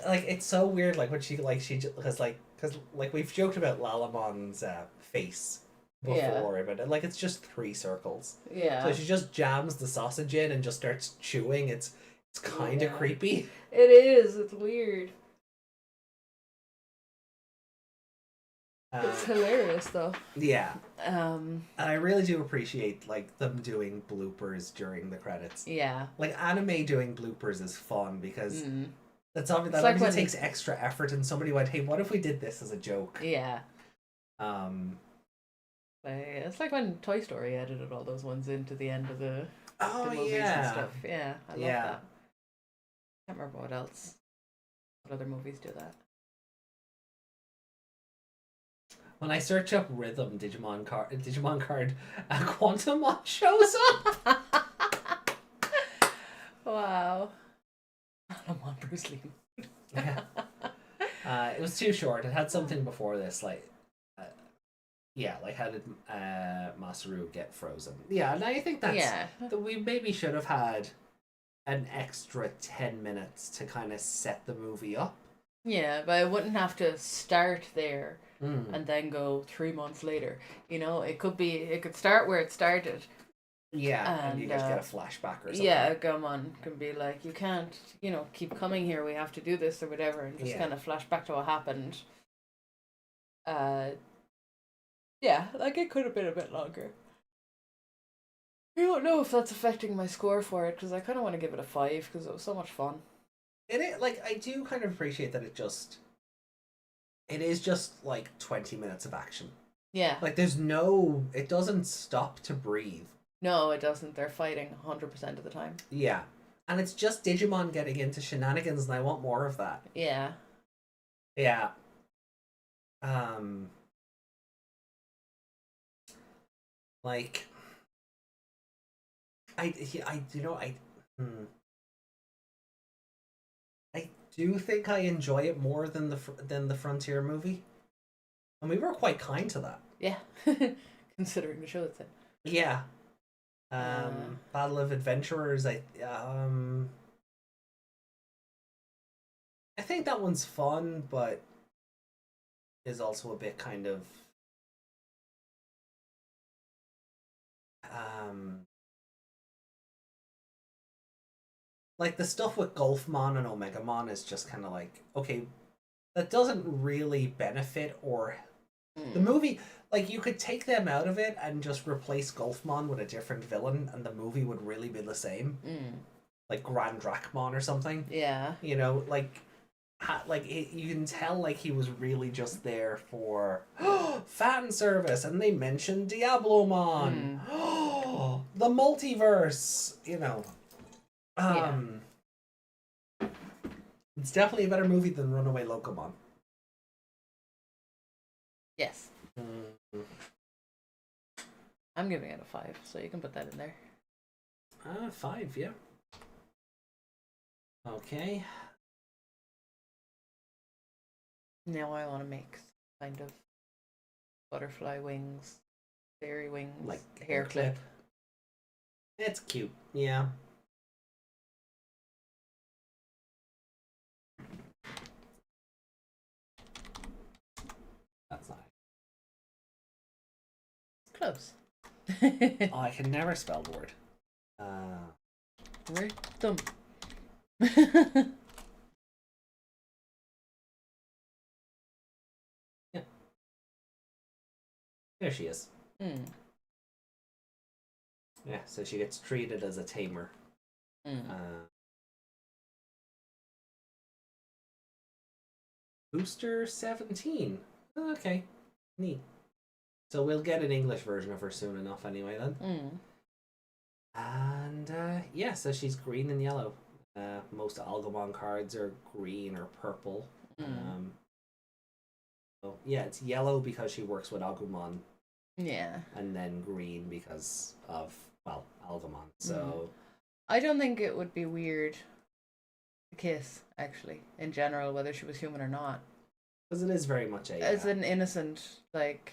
Like, it's so weird, like, when because we've joked about Lalamon's face before, but like, it's just 3 circles. Yeah. So she just jams the sausage in and just starts chewing. It's kind of creepy. It is. It's weird. It's hilarious, though. Yeah. And I really do appreciate, like, them doing bloopers during the credits. Yeah. Like, anime doing bloopers is fun because that like obviously takes extra effort, and somebody went, hey, what if we did this as a joke? Yeah. Like, It's like when Toy Story edited all those ones into the end of the movies and stuff. Yeah, I love that. Can't remember what else. What other movies do that? When I search up Rhythm Digimon card, Quantumon shows up. Wow. I'm on Bruce Lee. Yeah. It was too short. It had something before this, like, how did Masaru get frozen? Yeah, and I think that we maybe should have had an extra 10 minutes to kind of set the movie up. Yeah, but I wouldn't have to start there and then go 3 months later. You know, it could start where it started. Yeah, and you just get a flashback or something. Yeah, Gomon can be like, you can't, keep coming here, we have to do this or whatever, and just kind of flash back to what happened. Yeah, like, it could have been a bit longer. I don't know if that's affecting my score for it, because I kind of want to give it a 5, because it was so much fun. Like, I do kind of appreciate that it is just, like, 20 minutes of action. Yeah. Like, it doesn't stop to breathe. No, it doesn't. They're fighting 100% of the time. Yeah. And it's just Digimon getting into shenanigans, and I want more of that. Yeah. Yeah. Like, I do think I enjoy it more than the Frontier movie, and we were quite kind to that. Yeah, considering the show it's in. Yeah. Battle of Adventurers. I think that one's fun, but is also a bit kind of like the stuff with Golfmon and Omegamon is just kind of like, okay, that doesn't really benefit or the movie. Like, you could take them out of it and just replace Golfmon with a different villain, and the movie would really be the same. Like Grand Drachmon or something. Yeah. You know, like, you can tell like he was really just there for fan service, and they mentioned Diablomon, the multiverse. You know, it's definitely a better movie than Runaway Locomon. Yes. I'm giving it a 5, so you can put that in there. 5, yeah. Okay. Now I want to make kind of butterfly wings, fairy wings, Like hair clip. It's cute, yeah. That's nice. Close. Oh, I can never spell the word. Rhythm. Yeah. There she is. Yeah, so she gets treated as a tamer. Booster 17. Okay, neat. So we'll get an English version of her soon enough anyway then. And yeah, so she's green and yellow. Most Algamon cards are green or purple. So yeah, it's yellow because she works with Agumon. Yeah. And then green because of, well, Algamon. So I don't think it would be weird to kiss, actually, in general, whether she was human or not. Because it is very much a... As an innocent, like,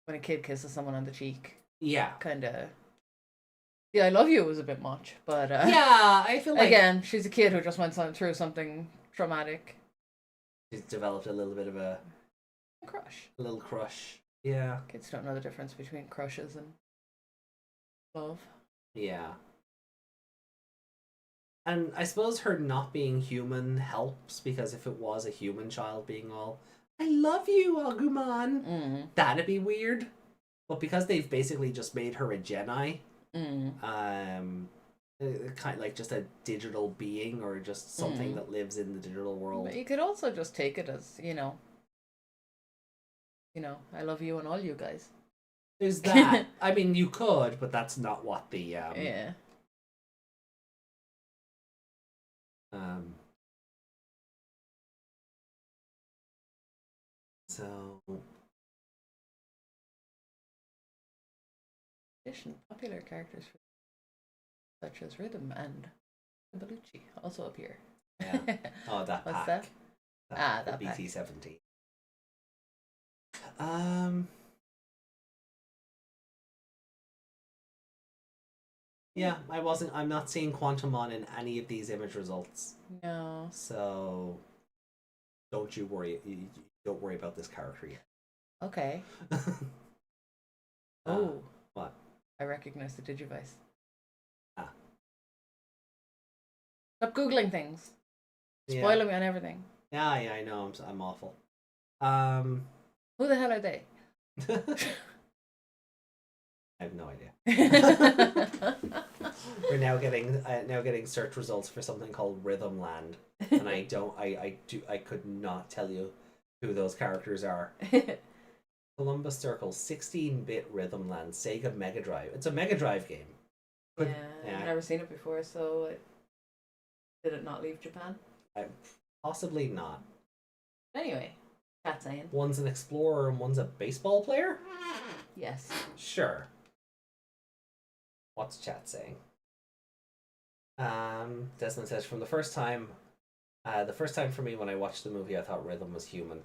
when a kid kisses someone on the cheek. Yeah. Kind of... Yeah, I love you was a bit much, but... yeah, I feel like... Again, she's a kid who just went through something traumatic. She's developed a little bit of a... Crush. A little crush. Yeah. Kids don't know the difference between crushes and love. Yeah. And I suppose her not being human helps, because if it was a human child being all, I love you, Agumon, that'd be weird. But because they've basically just made her a Jedi, kind of like just a digital being or just something that lives in the digital world. But you could also just take it as, you know, I love you and all you guys. There's that. I mean, you could, but that's not what the yeah. So addition popular characters such as Rhythm and Belucci also appear. Yeah. Oh, that What's pack. that? That BT-17. Yeah, I'm not seeing Quantumon in any of these image results. No. So don't you worry. Don't worry about this character yet. Okay. Oh. What? I recognize the Digivice. Ah. Stop Googling things. Spoiling me on everything. Yeah, I know. I'm awful. Who the hell are they? I have no idea. We're now getting search results for something called Rhythm Land, and I could not tell you who those characters are. Columbus Circle, 16-bit Rhythm Land, Sega Mega Drive. It's a Mega Drive game. Yeah, I've never seen it before, so did it not leave Japan? Possibly not. Anyway, chat saying. One's an explorer and one's a baseball player? Yes. Sure. What's chat saying? Desmond says, from the first time for me when I watched the movie, I thought Rhythm was human.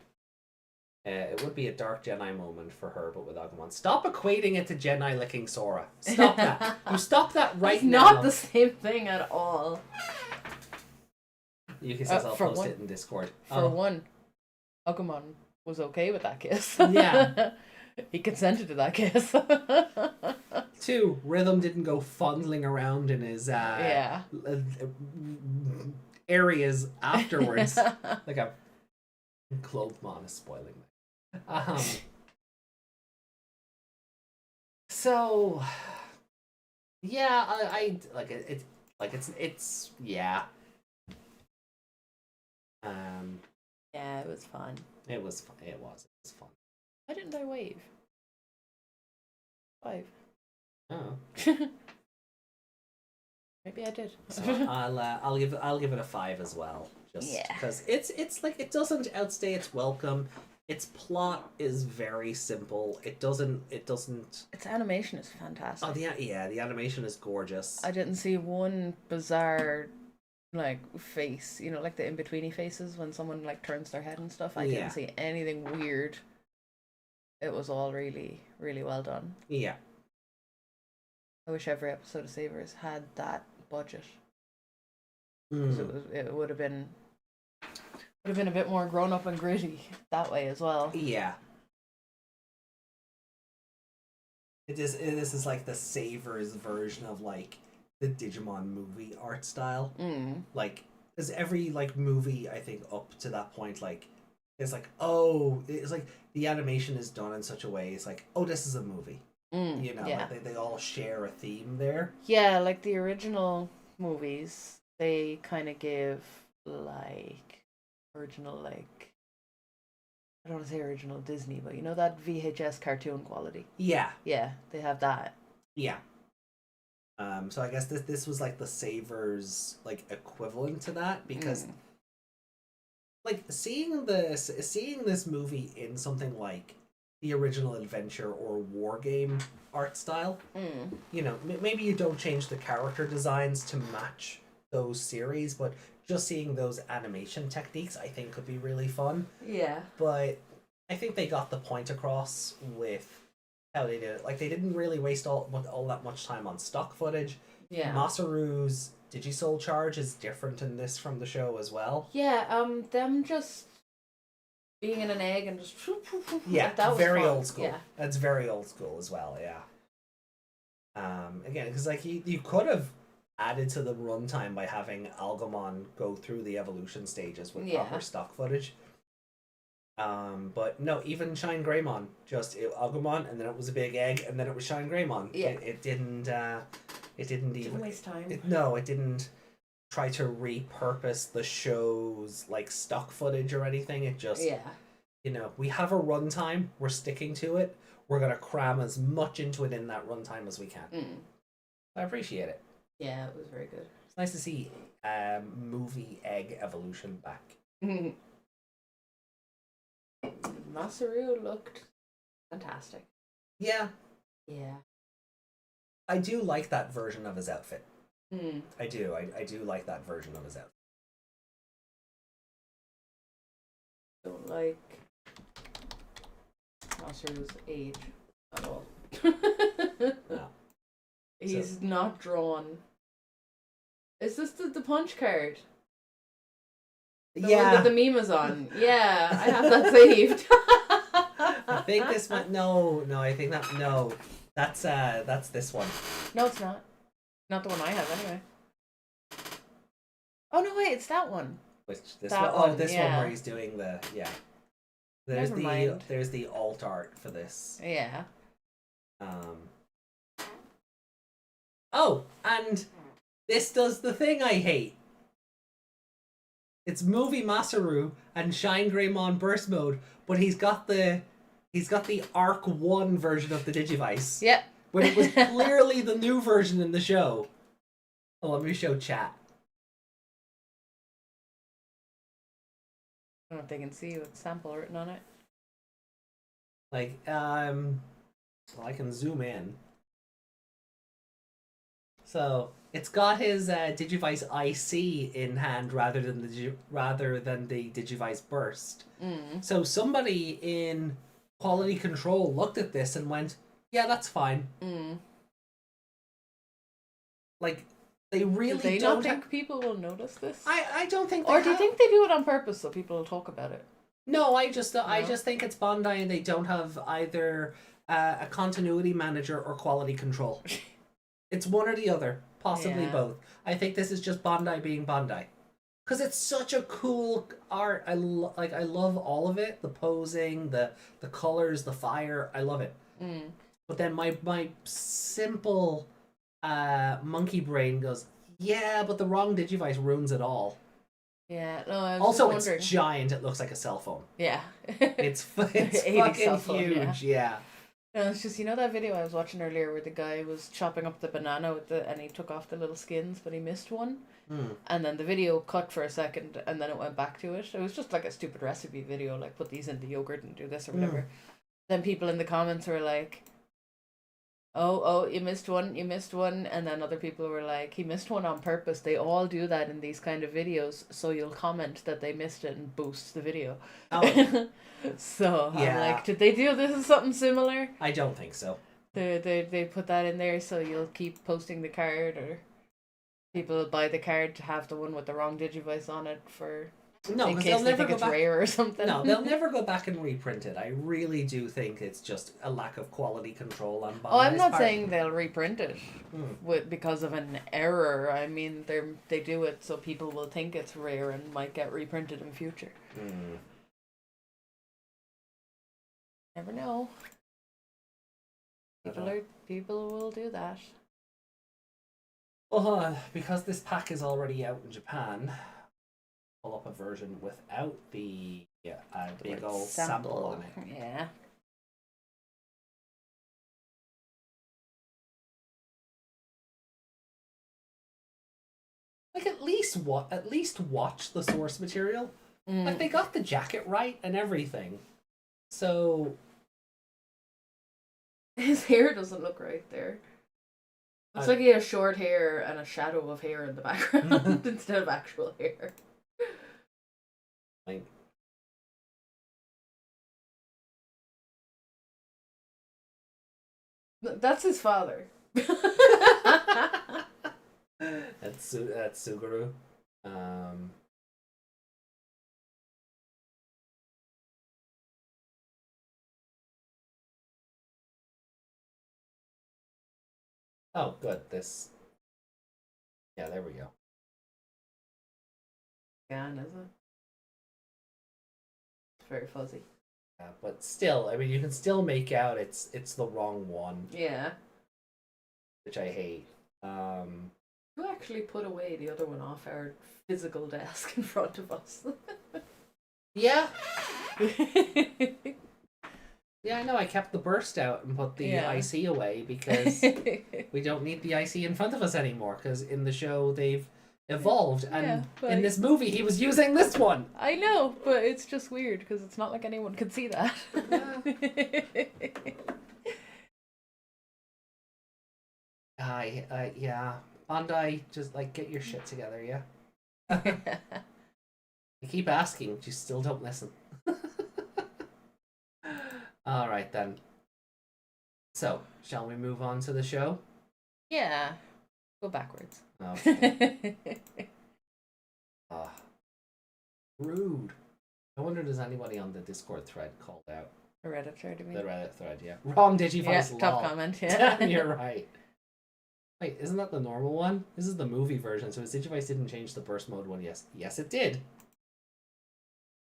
It would be a dark Jedi moment for her, but with Agumon. Stop equating it to Jedi licking Sora. Stop that. You stop that right now. It's not the same thing at all. Yuki says I'll post it in Discord. For one, Agumon was okay with that kiss. Yeah. He consented to that kiss. 2, Rhythm didn't go fondling around in his areas afterwards. Like a Clothemon is spoiling me. So yeah, I like it. It's yeah. Yeah, it was fun. It was fun. It was fun. Why didn't I wave? 5. Oh. Maybe I did. So I'll give it a 5 as well. Just because it's like it doesn't outstay its welcome. Its plot is very simple. It doesn't. Its animation is fantastic. Oh, the animation is gorgeous. I didn't see one bizarre, like, face. You know, like the in-betweeny faces when someone like turns their head and stuff. I didn't see anything weird. It was all really, really well done. Yeah. I wish every episode of Savers had that budget. It would have been a bit more grown up and gritty that way as well. Yeah. This is like the Savers version of like the Digimon movie art style. Like, because every like movie I think up to that point, like, it's like, oh, it's like the animation is done in such a way. It's like, oh, this is a movie. You know, like they all share a theme there. Yeah, like the original movies, they kind of give like original, like, I don't want to say original Disney, but you know that VHS cartoon quality. Yeah, they have that. Yeah. So I guess this was like the Savers like equivalent to that, because like seeing this movie in something like the original adventure or war game art style, you know, maybe you don't change the character designs to match those series, but just seeing those animation techniques I think could be really fun. Yeah. But I think they got the point across with how they did it. Like, they didn't really waste all that much time on stock footage. Yeah. Masaru's Digisoul charge is different in this from the show as well. Yeah, them just being in an egg and just yeah, that was very fun. old school. Yeah. That's very old school as well. Yeah. Again, because like you could have added to the runtime by having Algamon go through the evolution stages with proper stock footage. But no, even Shine Greymon, Algamon, and then it was a big egg, and then it was Shine Greymon. Yeah. It didn't even waste time. It didn't try to repurpose the show's like stock footage or anything. It just you know, we have a runtime, we're sticking to it. We're gonna cram as much into it in that runtime as we can. I appreciate it. Yeah, it was very good. It's nice to see movie egg evolution back. Masaru looked fantastic. Yeah. Yeah. I do like that version of his outfit. I do like that version of his outfit. Don't like Masaru's age at all. No. He's not drawn. Is this the punch card? The one that the meme is on. Yeah, I have that saved. I think this one. No, I think that no. That's this one. No, it's not. Not the one I have anyway. Oh no, wait, it's that one. Which this that one? one, This yeah. one where he's doing the There's Never mind. There's the alt art for this. Yeah. Oh, and this does the thing I hate. It's movie Masaru and Shine Greymon burst mode, but he's got the Arc 1 version of the Digivice. Yep. When it was clearly the new version in the show. Oh, let me show chat. I don't know if they can see with sample written on it. Like, well, I can zoom in. So it's got his Digivice IC in hand rather than the Digivice Burst. So somebody in quality control looked at this and went, "Yeah, that's fine." Like, they really do they don't not think people will notice this? I don't think. Or do you think they do it on purpose so people will talk about it? No, I just think it's Bandai and they don't have either a continuity manager or quality control. It's one or the other, possibly both. I think this is just Bandai being Bandai. Because it's such a cool art. I love all of it. The posing, the colors, the fire. I love it. But then my simple monkey brain goes, yeah, but the wrong Digivice ruins it all. Yeah, no, I was also, just wondering. It's giant. It looks like a cell phone. Yeah. It's fucking phone, huge. Yeah. No, it's just, that video I was watching earlier where the guy was chopping up the banana and he took off the little skins, but he missed one. And then the video cut for a second and then it went back to it. It was just like a stupid recipe video, like put these in the yogurt and do this or whatever. Then people in the comments were like, oh, you missed one, and then other people were like, he missed one on purpose. They all do that in these kind of videos, so you'll comment that they missed it and boost the video. Oh. So I'm like, did they do this is something similar? I don't think so. They put that in there so you'll keep posting the card, or people will buy the card to have the one with the wrong Digivice on it in case they think it's rare or something. No, they'll never go back and reprint it. I really do think it's just a lack of quality control on Bandai's part. I'm not saying they'll reprint it because of an error. I mean, they do it so people will think it's rare and might get reprinted in future. Never know. People will do that. Well, because this pack is already out in Japan, pull up a version without the big old sample on it. Yeah. Like at least watch the source material. Like they got the jacket right and everything. So his hair doesn't look right there. Looks like he has short hair and a shadow of hair in the background instead of actual hair. Like, that's his father. That's Suguru. Oh, good. Yeah, there we go. Yeah, is it? It's very fuzzy. Yeah, but still, I mean, you can still make out it's the wrong one. Yeah. Which I hate. Who actually put away the other one off our physical desk in front of us? Yeah. Yeah, I know. I kept the burst out and put the IC away because we don't need the IC in front of us anymore. Because in the show they've evolved, and in this movie he was using this one. I know, but it's just weird because it's not like anyone could see that. Yeah. Bandai, just like get your shit together, yeah. You keep asking, you still don't listen. All right then. So, shall we move on to the show? Yeah. Go backwards. Okay. Rude. I wonder does anybody on the Discord thread called out? The Reddit thread, you mean? The Reddit thread, yeah. Wrong Digivice yeah, law. top comment, yeah. You're right. Wait, isn't that the normal one? This is the movie version, so his Digivice didn't change the burst mode one. Yes, it did.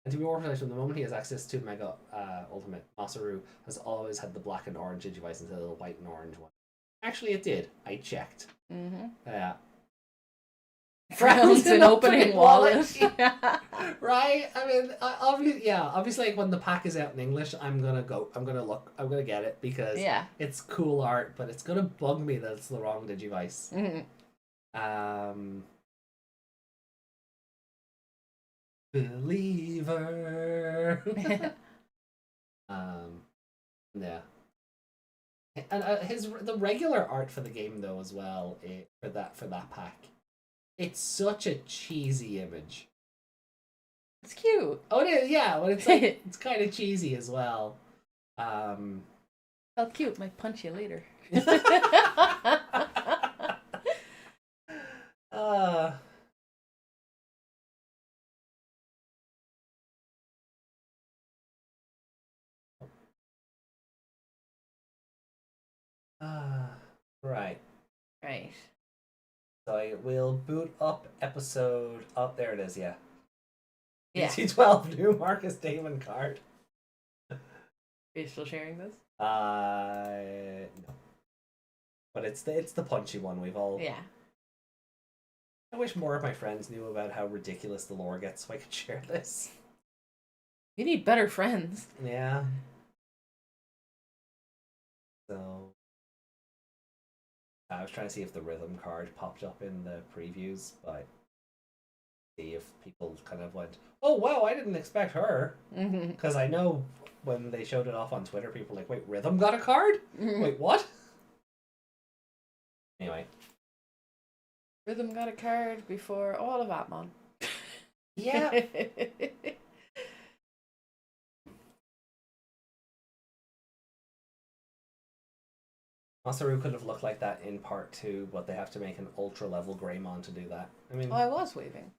And to be more precise, from the moment he has access to Mega Ultimate, Masaru has always had the black and orange Digivice instead of the white and orange one. Actually, it did. I checked. Yeah. Frowns in opening wallet. Yeah. Right? I mean, obviously, like, when the pack is out in English, I'm gonna look, I'm gonna get it because it's cool art, but it's gonna bug me that it's the wrong Digivice. Believer. Yeah. And the regular art for the game though as well for that pack, it's such a cheesy image. It's cute. Oh, it is, yeah. But it's like it's kind of cheesy as well. Felt cute. Might punch you later. Right. Right. So I will boot up episode. Oh, there it is. Yeah. Yeah. BT12 new Marcus Damon card. Are you still sharing this? No. But it's the punchy one. We've all. Yeah. I wish more of my friends knew about how ridiculous the lore gets, so I could share this. You need better friends. Yeah. So. I was trying to see if the rhythm card popped up in the previews, but see if people kind of went, "Oh wow, I didn't expect her," because I know when they showed it off on Twitter, people were like, "Wait, Rhythm got a card? Wait, what?" Anyway, Rhythm got a card before all of Atmon. yeah. Masaru could have looked like that in part 2, but they have to make an ultra level Greymon to do that. I mean, Oh, I was waving.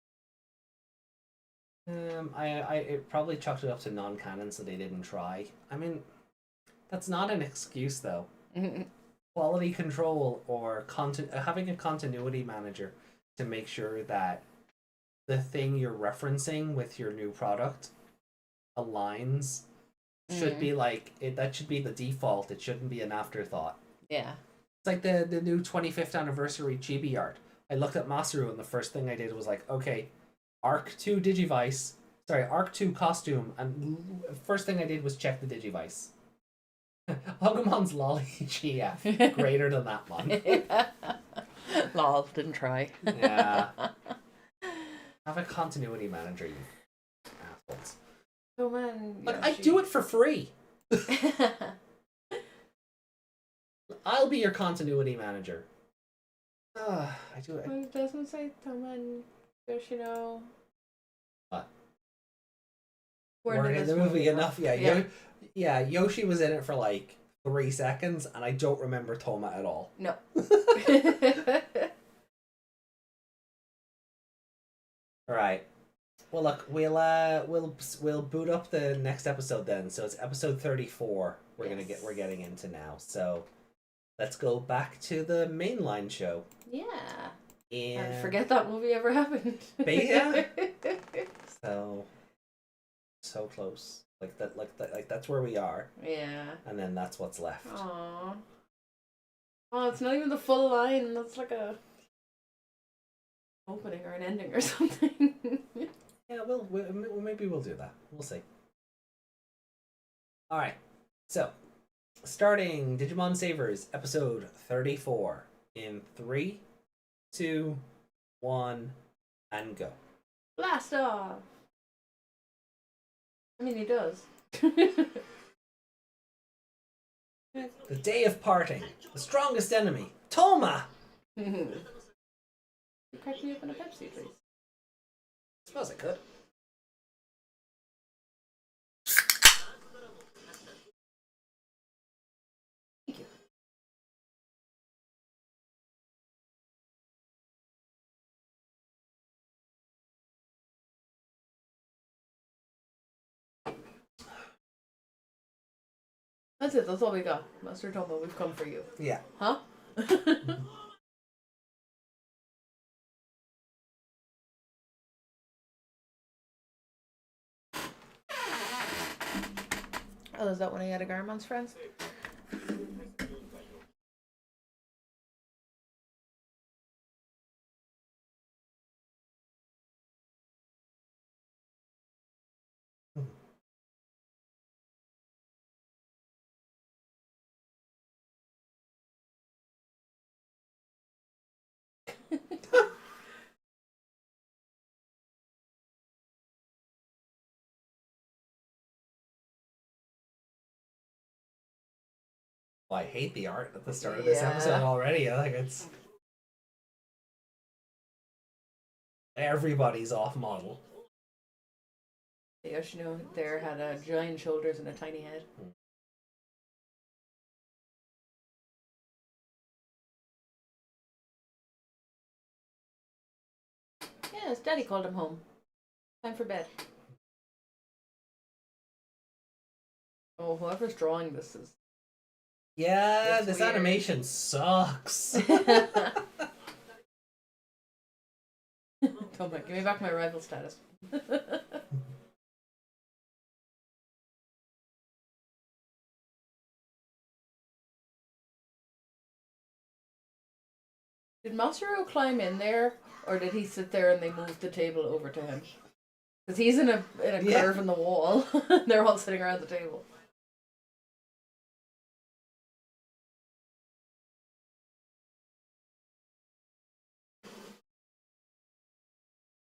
I it probably chalked it up to non-canon, so they didn't try. I mean, that's not an excuse though. Quality control or having a continuity manager to make sure that the thing you're referencing with your new product aligns should be like it. That should be the default. It shouldn't be an afterthought. Yeah. It's like the new 25th anniversary chibi art. I looked at Masaru and the first thing I did was like, okay, Arc 2 Digivice. Sorry, Arc 2 costume, and first thing I did was check the Digivice. Pokemon's Lolly GF greater than that one. Lol, didn't try. Yeah. Have a continuity manager, you assholes. Oh man. Look, I do it for free. I'll be your continuity manager. I do it. It doesn't say Tohma and Yoshino. What? We're in the movie enough. Yeah, Yoshi was in it for like 3 seconds, and I don't remember Tohma at all. No. All right. Well, look, we'll boot up the next episode then. So it's episode 34. We're getting into now. So let's go back to the mainline show. Yeah. And forget that movie ever happened. Yeah. So close. Like that's where we are. Yeah. And then that's what's left. Aww. Oh, it's not even the full line. That's like a opening or an ending or something. Yeah, maybe we'll do that. We'll see. All right. So, starting Digimon Savers, episode 34 in 3, 2, 1, and go. Blast off. I mean, he does. The day of parting. The strongest enemy. Tohma! You cracked me up in a Pepsi, please. I suppose I could. Thank you. That's it. That's all we got. Master Tohma, we've come for you. Yeah. Huh? Oh, is that one of Yadagaramon's friends? Well, I hate the art at the start of this episode already. I think it's... Everybody's off model. Yoshino there had giant shoulders and a tiny head. Yeah, his daddy called him home. Time for bed. Oh, whoever's drawing this is Yeah, It's this weird. animation sucks. Tohma, give me back my rival status. Did Masaru climb in there, or did he sit there and they moved the table over to him? Because he's in a Yeah. curve in the wall. They're all sitting around the table.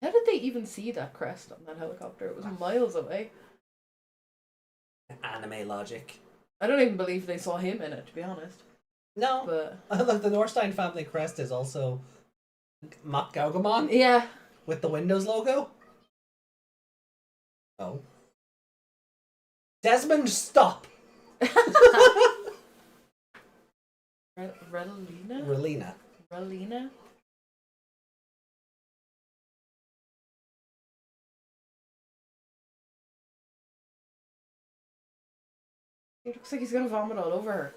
How did they even see that crest on that helicopter? It was miles away. Anime logic. I don't even believe they saw him in it, to be honest. No. But Look, the Norstein family crest is also Mock Gaugamon yeah. with the Windows logo. Oh. Desmond, stop! Relina? Relina. Relina? He looks like he's gonna vomit all over her.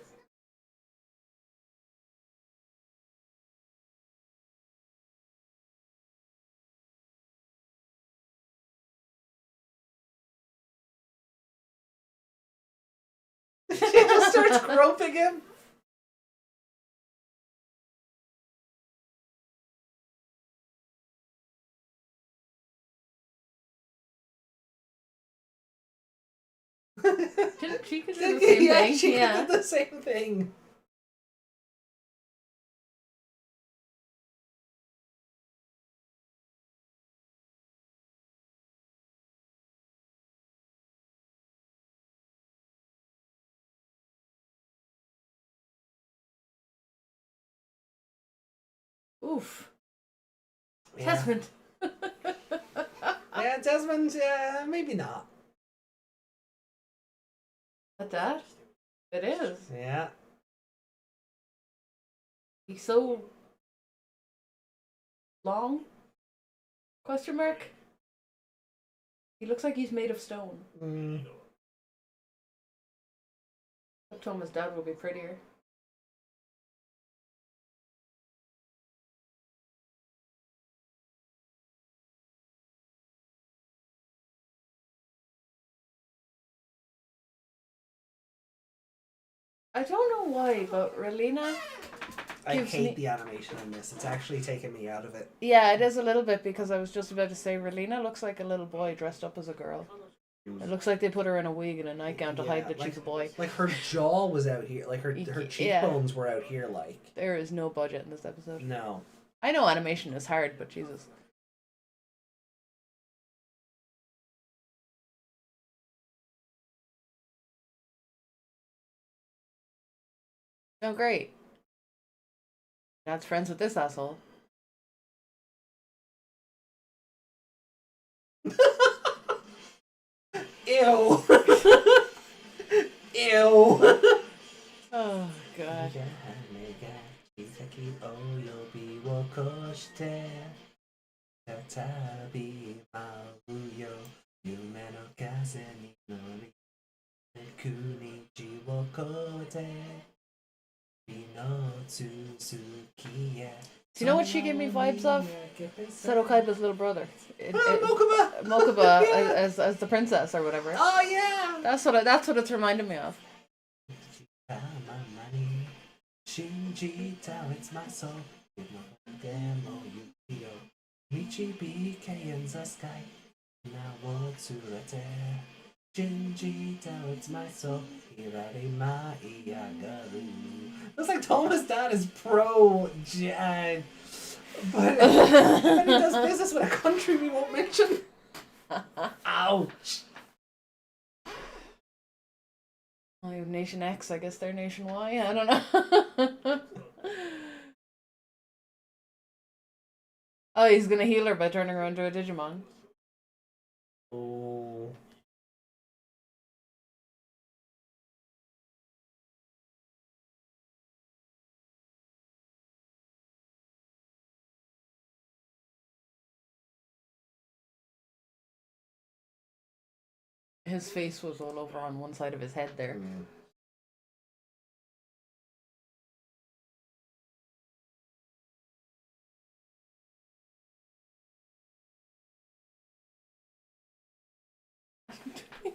She just starts groping him. Didn't she could do the same Yeah, thing? she Yeah. did the same thing. Oof. Yeah. Desmond. Yeah, Desmond, maybe not. At that? It is. Yeah. He's so long? Question mark? He looks like he's made of stone. Mm. Tohma's dad would be prettier. I don't know why, but Relina. I Gives hate me- the animation in this. It's actually taken me out of it. Yeah, it is a little bit because I was just about to say Relina looks like a little boy dressed up as a girl. It looks like they put her in a wig and a nightgown to hide that she's a boy. Like her jaw was out here. Like her Yeah. cheekbones were out here. Like There is no budget in this episode. no. I know animation is hard, but Jesus. Oh, great. Dad's friends with this asshole. Ew. Ew. Oh, God. 再び舞うよ夢の風に乗り国地を越えて日の続きへ Do you know what she gave me vibes of? Seto Kaiba's little brother. Mokuba! Mokuba Yeah. as the princess or whatever. Oh yeah! That's what it's reminding me of. 信じた It's my soul でも雪を導け in the sky 名を連れて信じた It's my soul ひらり舞い上がる Looks like Tohma's dad is pro but when he does business with a country we won't mention. Ouch. Oh, you have Nation X, I guess they're Nation Y. I don't know. Oh, he's gonna heal her by turning her into a Digimon. Oh. His face was all over on one side of his head there.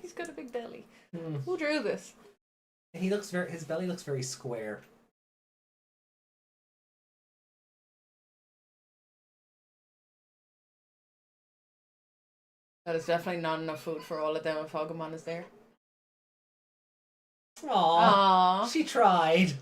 He's got a big belly. Hmm. Who drew this? His belly looks very square. That is definitely not enough food for all of them if Agumon is there. Aww. Aww. She tried.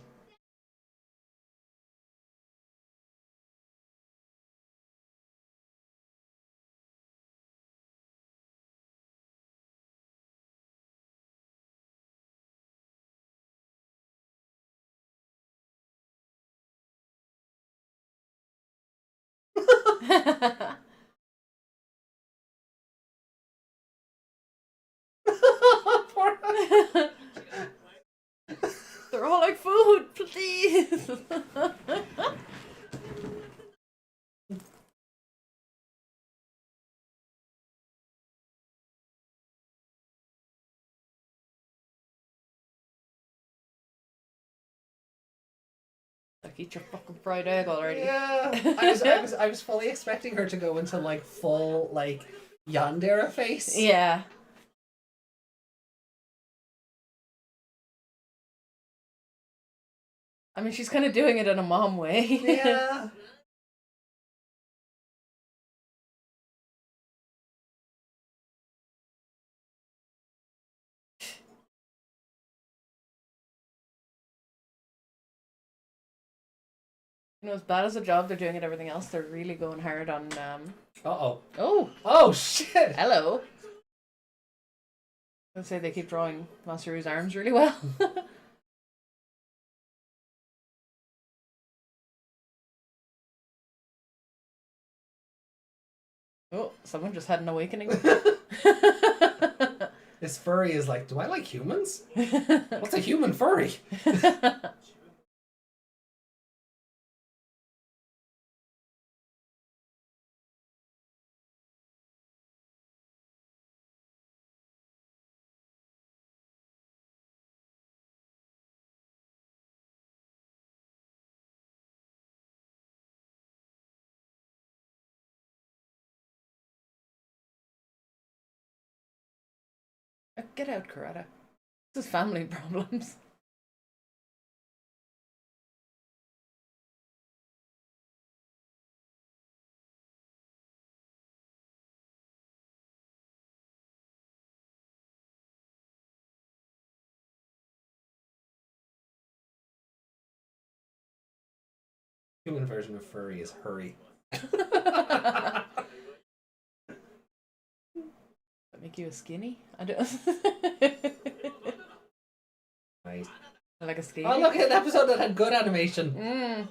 Poor- They're all like, food, please. Like, eat your fucking fried egg already. Yeah. I was fully expecting her to go into like full like yandere face. Yeah. I mean, she's kind of doing it in a mom way. Yeah. You know, as bad as a job they're doing at everything else, they're really going hard on, Uh-oh. Oh! Oh, shit! Hello! I'd say they keep drawing Masaru's arms really well. Oh, someone just had an awakening. This furry is like, do I like humans? What's a human furry? Get out, Kurata. This is family problems. Human version of furry is hurry. That make you a skinny? I don't. Right. Like a skinny. Oh, look at an episode that had good animation. Mm.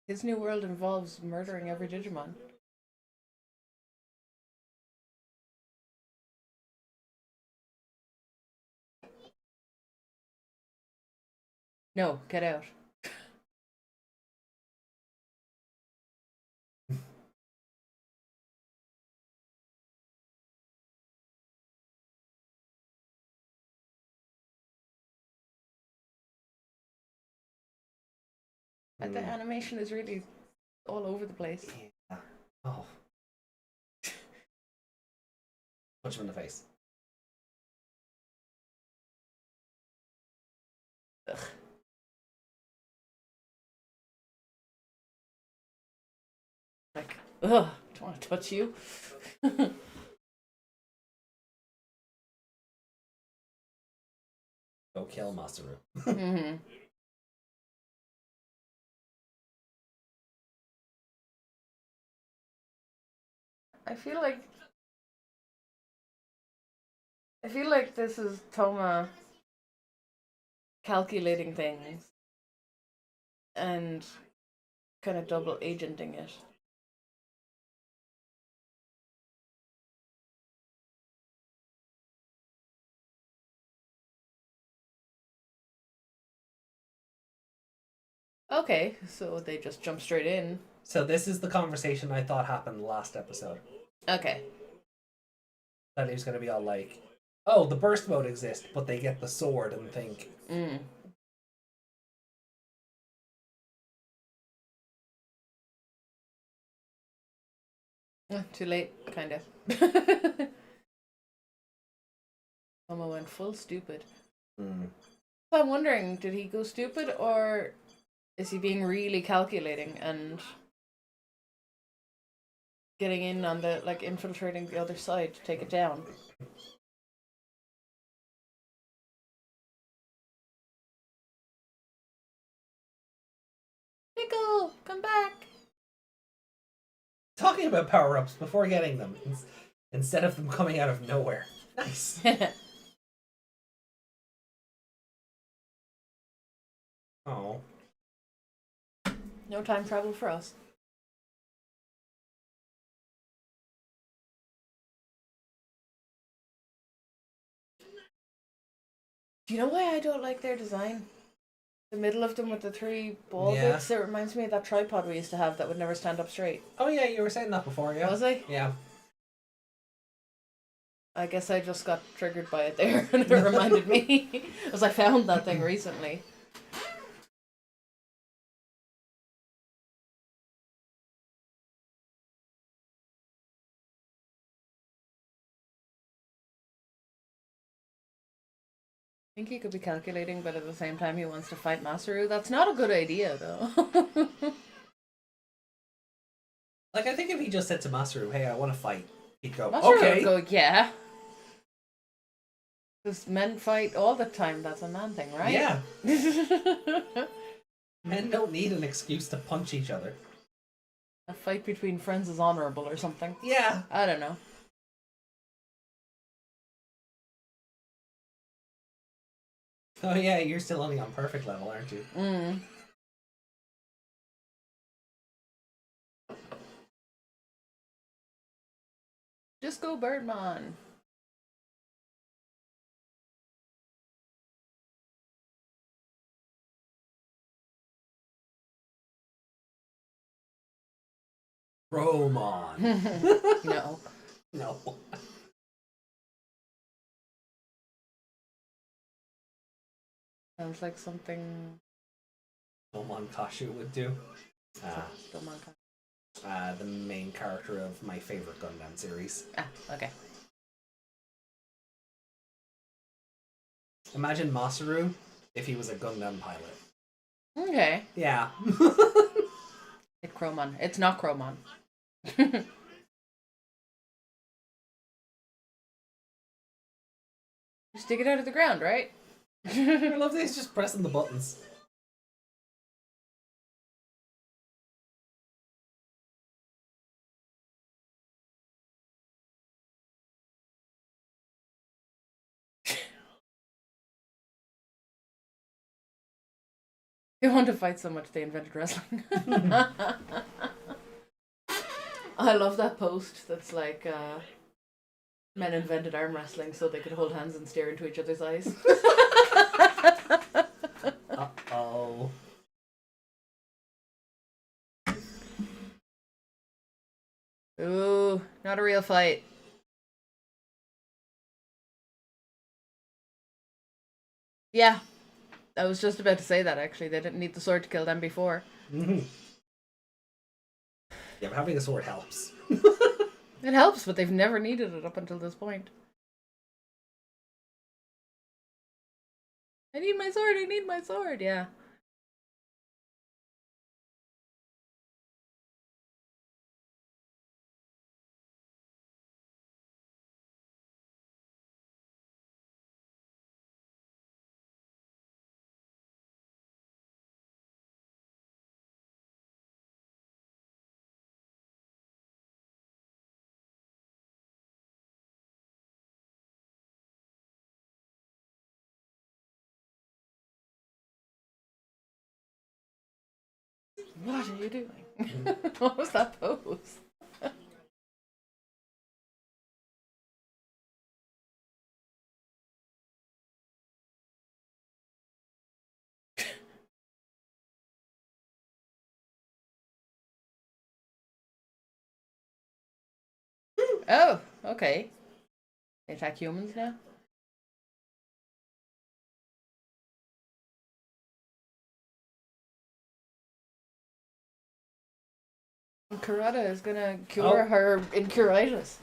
His new world involves murdering every Digimon. No, get out. But the animation is really all over the place. Yeah. Oh. Punch him in the face. Ugh. Like, ugh, don't want to touch you. Go kill Masaru. Mm-hmm. I feel like this is Tohma calculating things and kind of double agenting it. Okay, so they just jump straight in. So this is the conversation I thought happened last episode. Okay. That he was going to be all like, oh, the burst mode exists, but they get the sword and think... Mm. Too late, kind of. Tohma went full stupid. Mm. So I'm wondering, did he go stupid, or is he being really calculating and getting in on the, like, infiltrating the other side to take it down? Pickle, come back! Talking about power-ups before getting them, instead of them coming out of nowhere. Nice. Oh. No time travel for us. Do you know why I don't like their design? The middle of them with the three ball bits, it reminds me of that tripod we used to have that would never stand up straight. Oh yeah, you were saying that before, yeah. Was I? Yeah. I guess I just got triggered by it there and it reminded me. Because I found that thing recently. I think he could be calculating, but at the same time he wants to fight Masaru. That's not a good idea, though. Like, I think if he just said to Masaru, hey, I want to fight, he'd go, Masaru okay. would go, yeah. Because men fight all the time. That's a man thing, right? Yeah. Men don't need an excuse to punch each other. A fight between friends is honorable or something. Yeah. I don't know. Oh yeah, you're still only on perfect level, aren't you? Mm. Just go Birdman. Romon. No. No. Sounds like something Romon Kashu would do. Digimon. The main character of my favorite Gundam series. Ah, okay. Imagine Masaru if he was a Gundam pilot. Okay. Yeah. It's Chromon. It's not Chromon. Just dig it out of the ground, right? I love that he's just pressing the buttons. They want to fight so much they invented wrestling. I love that post that's like, men invented arm wrestling so they could hold hands and stare into each other's eyes. Uh-oh. Ooh, not a real fight. Yeah, I was just about to say that, actually. They didn't need the sword to kill them before. Mm-hmm. Yeah, but having a sword helps. It helps, but they've never needed it up until this point. I need my sword, I need my sword, yeah. What are you doing? What was that pose? Oh, okay. They attack humans now? Kurata is gonna cure her incuritis.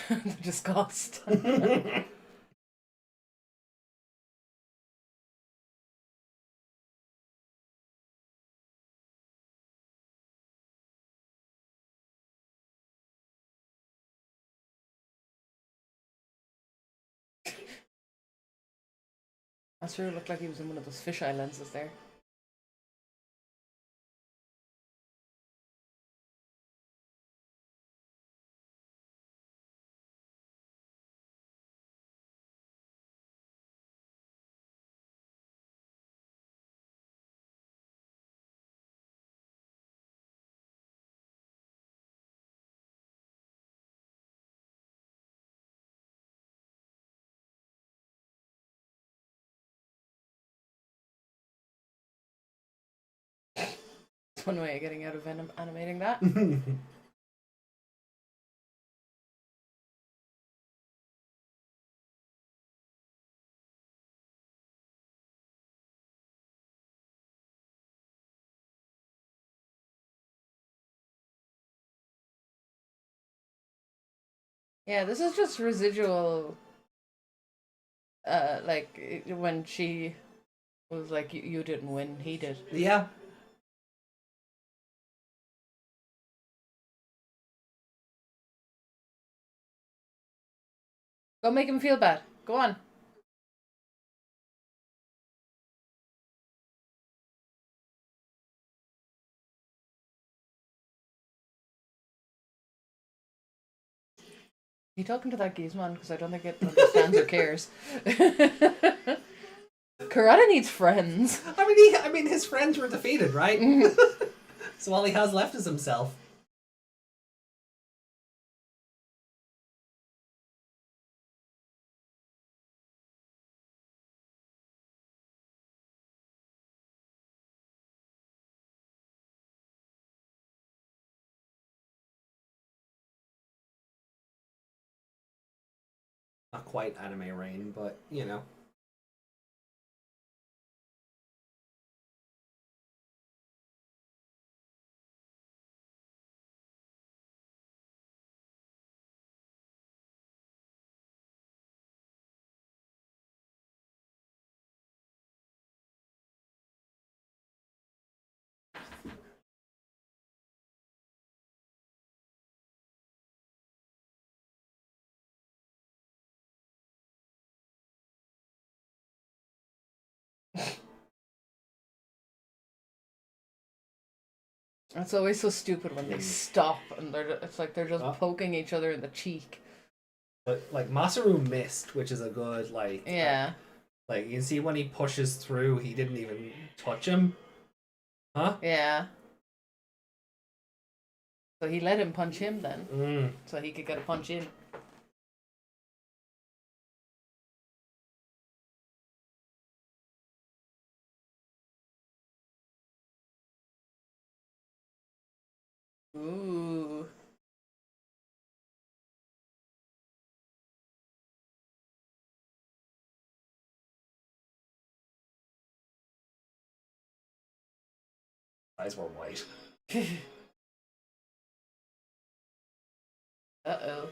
The disgust. Masaru looked like he was in one of those fisheye lenses there. It's one way of getting out of animating that. Yeah, this is just residual. Like when she was like, "You didn't win, he did." Yeah. Go make him feel bad. Go on. You talking to that Gizmon? Because I don't think it understands or cares. Kurata needs friends. I mean, his friends were defeated, right? So all he has left is himself. Not quite anime rain, but you know. It's always so stupid when they stop and it's like they're just poking each other in the cheek. But like Masaru missed, which is a good like. Yeah. Like you can see when he pushes through, he didn't even touch him. Huh? Yeah. So he let him punch him then, so he could get a punch in. Ooh. Eyes were white. Uh-oh.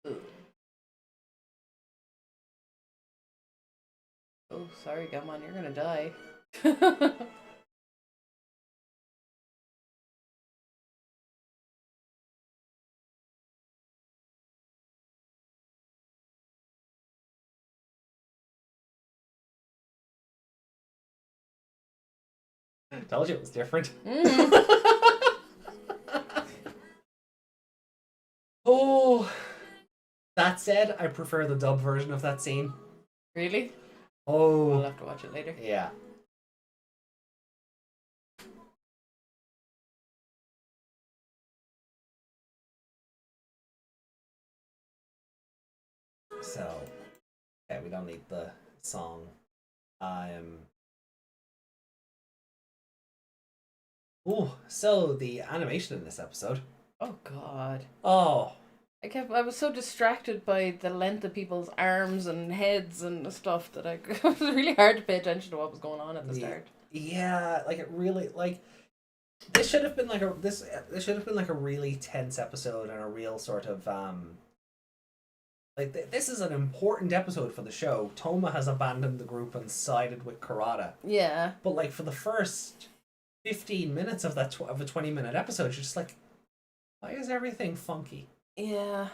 Ooh. Oh, sorry, Gamon, you're gonna die. Told you it was different. Oh, that said, I prefer the dub version of that scene. Really? Oh, We'll have to watch it later. yeah. So, yeah, we don't need the song. Oh, so the animation in this episode. Oh God. Oh, I was so distracted by the length of people's arms and heads and stuff that it was really hard to pay attention to what was going on at the start. Yeah, like it really like this should have been like this should have been like a really tense episode and a real sort of this is an important episode for the show. Tohma has abandoned the group and sided with Karada. Yeah. But like for the first 15 minutes of that of a 20-minute episode, you're just like, why is everything funky? Yeah.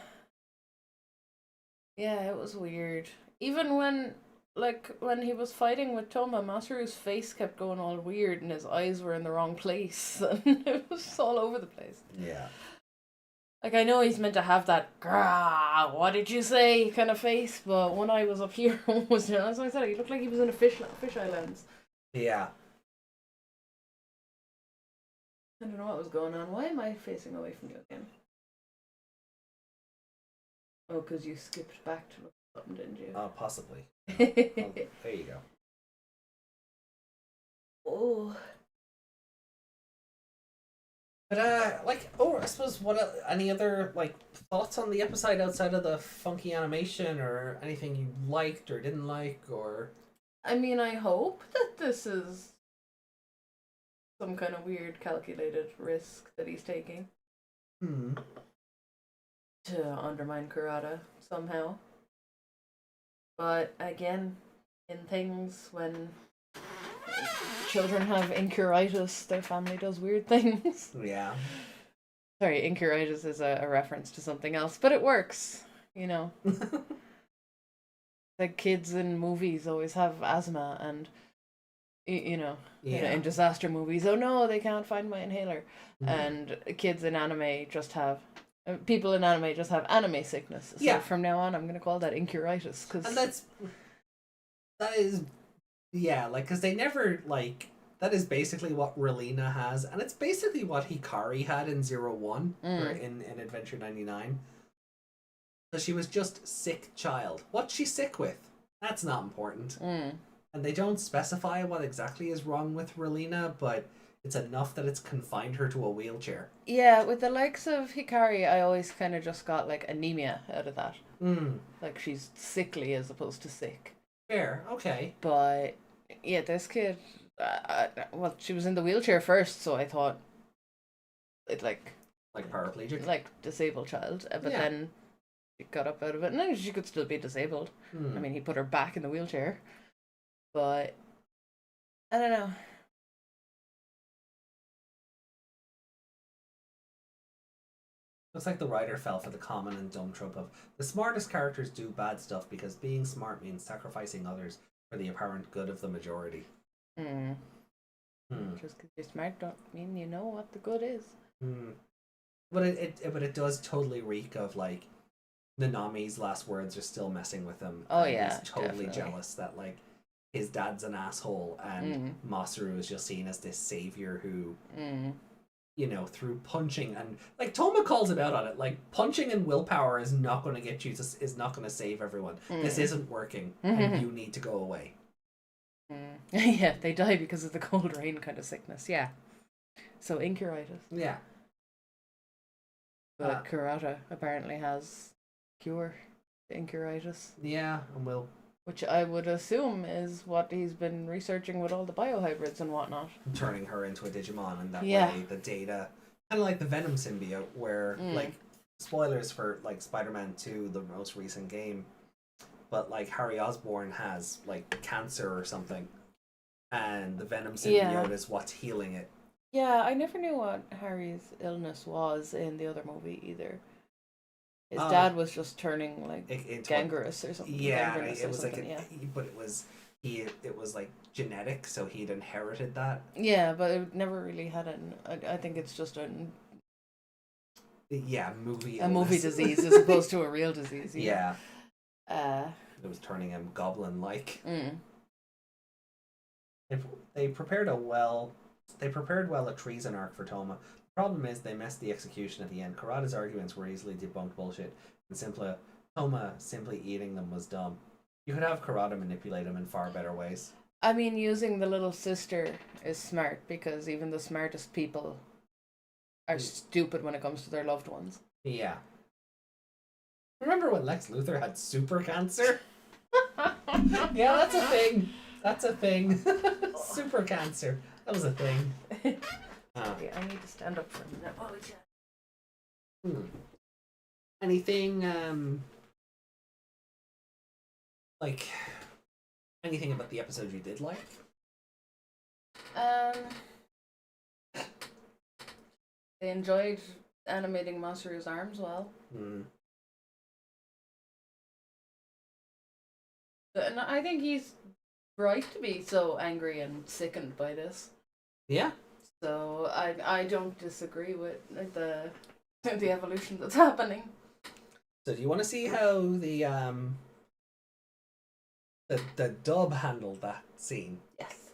Yeah, it was weird. Even when he was fighting with Tohma, Masaru's face kept going all weird and his eyes were in the wrong place. And it was all over the place. Yeah. Like, I know he's meant to have that, what did you say, kind of face, but one eye was up here, one was down. As I said, he looked like he was in a fisheye lens. Yeah. I don't know what was going on. Why am I facing away from you again? Oh, because you skipped back to look at something, didn't you? Possibly. Oh, there you go. Oh. But I suppose any other thoughts on the episode outside of the funky animation or anything you liked or didn't like or? I mean, I hope that this is some kind of weird calculated risk that he's taking. To undermine Kurata somehow. But again, in things when children have incuritis, their family does weird things. Yeah. Sorry, incuritis is a reference to something else, but it works, you know. Like kids in movies always have asthma and, you know, in disaster movies, oh no, they can't find my inhaler. And kids in anime just have, people in anime just have anime sickness. So from now on, I'm going to call that incuritis. And that is, because they never, that is basically what Relina has, and it's basically what Hikari had in 01, or in Adventure 99. So she was just sick child. What's she sick with? That's not important. And they don't specify what exactly is wrong with Relina, but it's enough that it's confined her to a wheelchair. Yeah, with the likes of Hikari, I always kind of just got, anemia out of that. Like, she's sickly as opposed to sick. Fair, okay. But, yeah, this kid, she was in the wheelchair first, so I thought it, like paraplegic? Like, disabled child. But then she got up out of it, and then she could still be disabled. I mean, he put her back in the wheelchair. But, I don't know. Looks like the writer fell for the common and dumb trope of the smartest characters do bad stuff because being smart means sacrificing others for the apparent good of the majority. Just because you're smart don't mean you know what the good is. But it does totally reek of Nanami's last words are still messing with him. Oh, and yeah, he's totally definitely. jealous that his dad's an asshole and Masaru is just seen as this savior who through punching and Tohma calls him out on it, punching and willpower is not going to get you is not going to save everyone. This isn't working and you need to go away. Yeah, they die because of the cold rain kind of sickness. Yeah, so incuritis. Yeah, but Kurata apparently has cure to incuritis. Yeah, and which I would assume is what he's been researching with all the biohybrids and whatnot. Turning her into a Digimon, and that way the data, kind of like the Venom symbiote, where spoilers for Spider-Man 2, the most recent game, but Harry Osborn has cancer or something, and the Venom symbiote is what's healing it. Yeah, I never knew what Harry's illness was in the other movie either. His dad was just turning gangrenous or something. Yeah, it was but it was genetic, so he'd inherited that. Yeah, but it never really had I think it's just a movie disease as opposed to a real disease. Yeah. It was turning him goblin-like. They prepared well a treason arc for Tohma. The problem is they messed the execution at the end. Karada's arguments were easily debunked bullshit, and Tohma simply eating them was dumb. You could have Karada manipulate them in far better ways. I mean, using the little sister is smart because even the smartest people are stupid when it comes to their loved ones. Yeah. Remember when Lex Luthor had super cancer? Yeah, that's a thing. That's a thing. Super cancer. That was a thing. Yeah, I need to stand up for a minute. Oh, yeah. Anything, like, anything about the episode you did like? They enjoyed animating Masaru's arms well. And I think he's right to be so angry and sickened by this. Yeah. So I don't disagree with the evolution that's happening. So do you want to see how the dub handled that scene? Yes.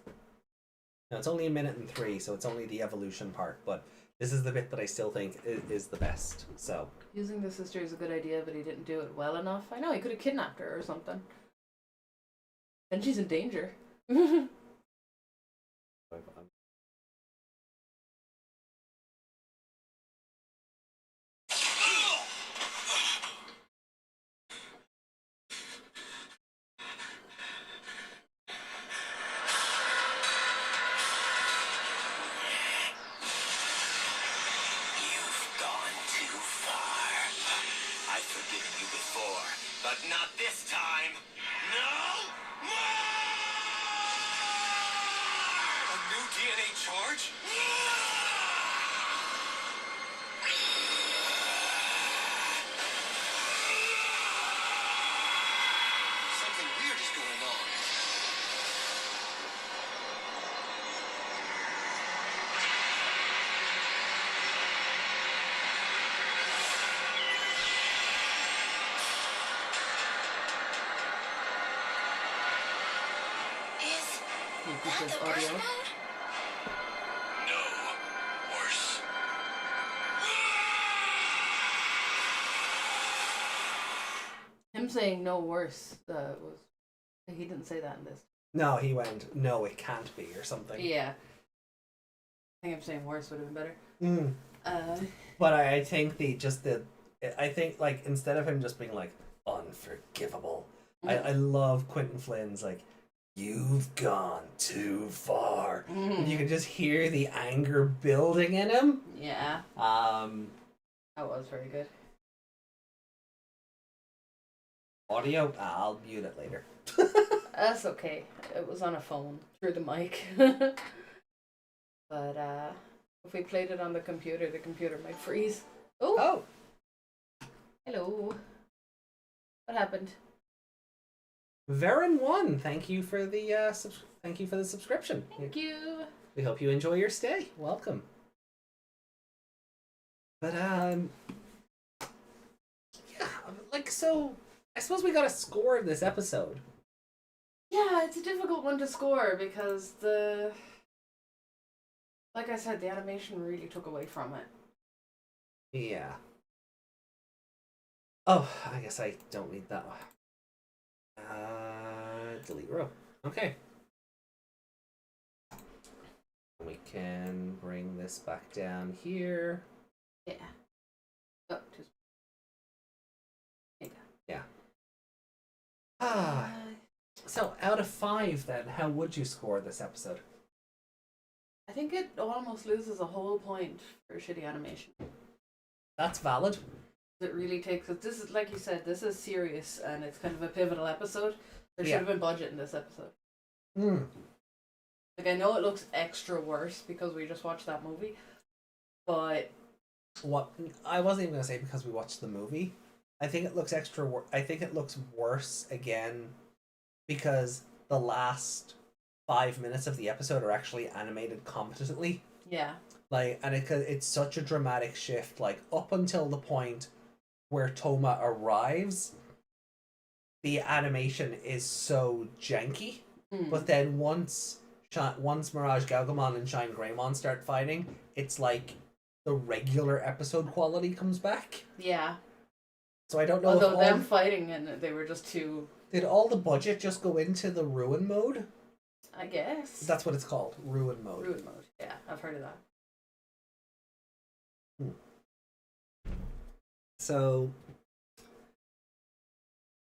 Now it's only 1:03, so it's only the evolution part, but this is the bit that I still think is the best. So using the sister is a good idea, but he didn't do it well enough. I know he could have kidnapped her or something. Then she's in danger. But not this time. No more! A new DNA charge? Something weird is going on. That the worst mode? No. Worse. Him saying no worse was he didn't say that in this. No, he went, no, it can't be, or something. Yeah. I think him saying worse would have been better. But I think I think, like, instead of him just being like unforgivable, I love Quentin Flynn's like, you've gone too far. And you can just hear the anger building in him. Yeah. That was very good. Audio? I'll mute it later. That's okay. It was on a phone through the mic. But if we played it on the computer might freeze. Oh. Hello. What happened? Varen1, thank you for the subscription. Thank you. We hope you enjoy your stay. Welcome. But yeah, like, so I suppose we got a score of this episode. Yeah, it's a difficult one to score because like I said, the animation really took away from it. Yeah. Oh, I guess I don't need that one. Delete row. Okay. We can bring this back down here. Yeah. Oh, just... Yeah. So out of 5 then, how would you score this episode? I think it almost loses a whole point for shitty animation. That's valid. It really takes it. This is, like you said, this is serious and it's kind of a pivotal episode. There should have been budget in this episode. Like, I know it looks extra worse because we just watched that movie, but what I wasn't even gonna say because we watched the movie. I think it looks I think it looks worse again because the last 5 minutes of the episode are actually animated competently. Yeah. Like, and it's such a dramatic shift. Like, up until the point where Tohma arrives, the animation is so janky. But then once Mirage Galgamon and Shine Greymon start fighting, it's like the regular episode quality comes back. Yeah. So I don't know Although if them fighting and they were just too... did all the budget just go into the ruin mode? I guess. That's what it's called, ruin mode. Ruin mode, yeah, I've heard of that. So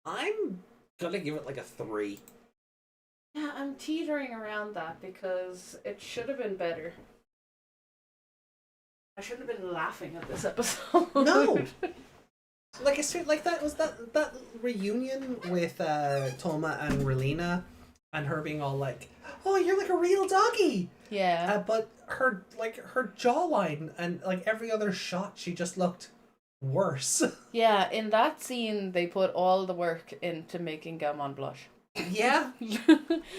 I'm gonna give it like a 3. Yeah, I'm teetering around that because it should have been better. I shouldn't have been laughing at this episode. No! Like I said, like that was that reunion with Tohma and Relina, and her being all like, "Oh, you're like a real doggy." Yeah. But her jawline and like every other shot, she just looked worse. Yeah, in that scene, they put all the work into making Gaumon blush. Yeah.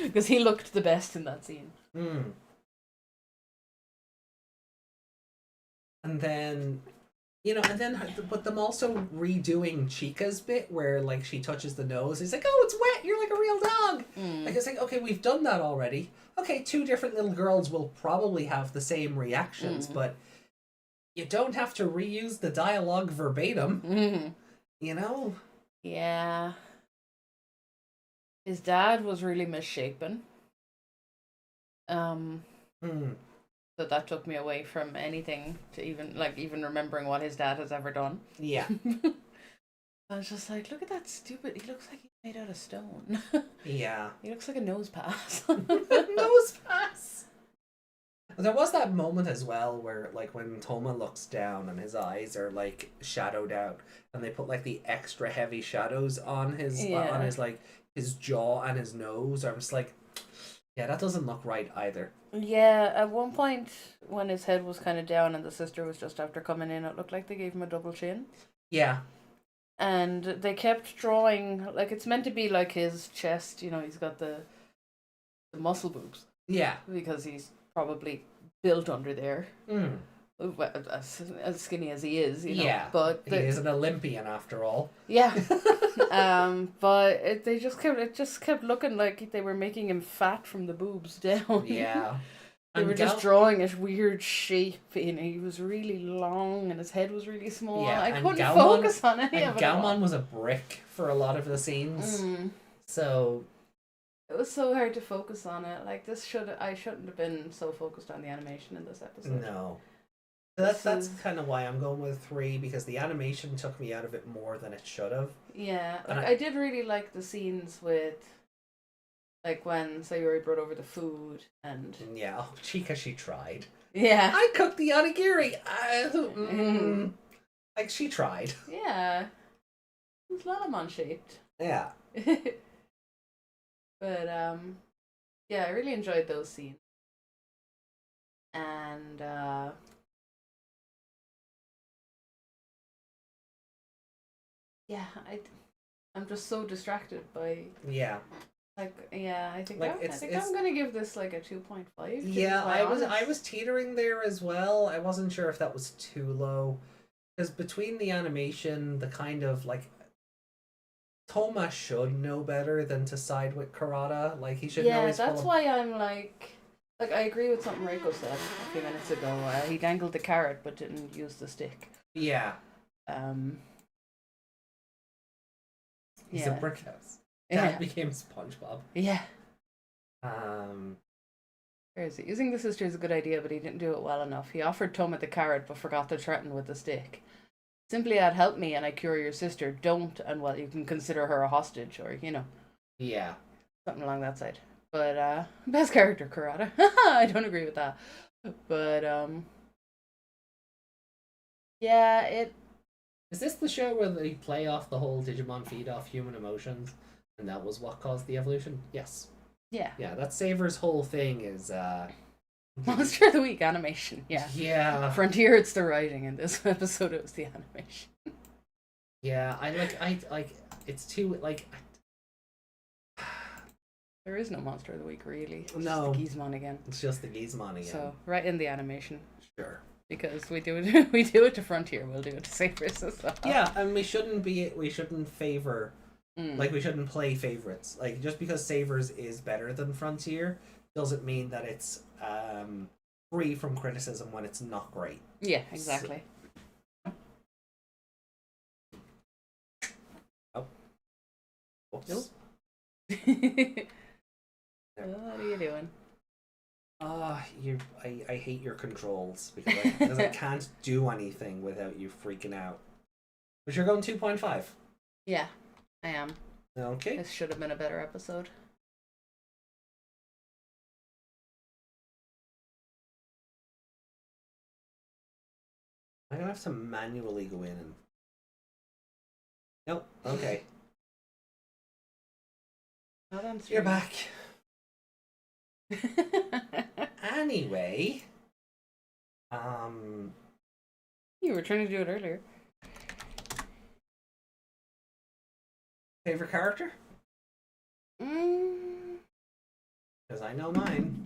Because he looked the best in that scene. Mm. And then, but them also redoing Chica's bit where like she touches the nose. It's like, oh, it's wet. You're like a real dog. Like it's like, okay, we've done that already. Okay, 2 different little girls will probably have the same reactions, but you don't have to reuse the dialogue verbatim. You know? Yeah. His dad was really misshapen. So that took me away from anything to even remembering what his dad has ever done. Yeah. I was just like, look at that stupid... He looks like he's made out of stone. Yeah. He looks like a nose pass. Nose pass. There was that moment as well where, like, when Tohma looks down and his eyes are like shadowed out, and they put like the extra heavy shadows on his like his jaw and his nose. I was like, yeah, that doesn't look right either. Yeah, at one point when his head was kind of down and the sister was just after coming in, it looked like they gave him a double chin. Yeah. And they kept drawing, like, it's meant to be like his chest, he's got the muscle boobs. Yeah. Because he's probably built under there. As skinny as he is, Yeah. But he is an Olympian after all. Yeah. But it just kept looking like they were making him fat from the boobs down. Yeah. They were just drawing a weird shape, he was really long and his head was really small. Yeah, I and couldn't Gaumon, focus on any and of it. Gaumon was a brick for a lot of the scenes. So it was so hard to focus on it. Like I shouldn't have been so focused on the animation in this episode. No. That's kind of why I'm going with 3, because the animation took me out of it more than it should have. Yeah, And I did really like the scenes with, like, when Sayori brought over the food and... Yeah, oh, Chica, she tried. Yeah. I cooked the onigiri! Like, she tried. Yeah. It was Lalamon shaped. Yeah. But, yeah, I really enjoyed those scenes. And, yeah, I'm just so distracted by... Yeah. Like, yeah, I think, Like, I'm gonna give this like a 2.5. Yeah, I was teetering there as well. I wasn't sure if that was too low, because between the animation, the kind of like, Tohma should know better than to side with Karada. Like, he should know. Yeah, that's why I'm like I agree with something Reiko said a few minutes ago. He dangled the carrot but didn't use the stick. Yeah. He's a brick house. Dad became SpongeBob. Yeah. Where is it? Using the sister is a good idea, but he didn't do it well enough. He offered Tohma the carrot, but forgot to threaten with the stick. Simply add, help me and I cure your sister. Don't, and well, you can consider her a hostage, or, Yeah. something along that side. But, best character, Karada. I don't agree with that. But, yeah, Is this the show where they play off the whole Digimon feed off human emotions? And that was what caused the evolution? Yes. Yeah. Yeah, that's Saver's whole thing is, Monster of the Week animation, yeah. Yeah. Frontier, it's the writing. In this episode, it was the animation. Yeah, I like, it's too, like... There is no Monster of the Week, really. It's No. just the Gizmon again. It's just the Gizmon again. So, right in the animation. Sure. Because we do it to Frontier, we'll do it to Saver's as well. Yeah, and we shouldn't favor, like, we shouldn't play favorites. Like, just because Savers is better than Frontier doesn't mean that it's free from criticism when it's not great. Yeah, exactly. Oops. What are you doing? I hate your controls because I can't do anything without you freaking out. But you're going 2.5. Yeah, I am. Okay. This should have been a better episode. I'm gonna have to manually go in and. Nope. Okay. Not on You're stream. back. Anyway. You were trying to do it earlier. Favorite character? Mm. Because I know mine.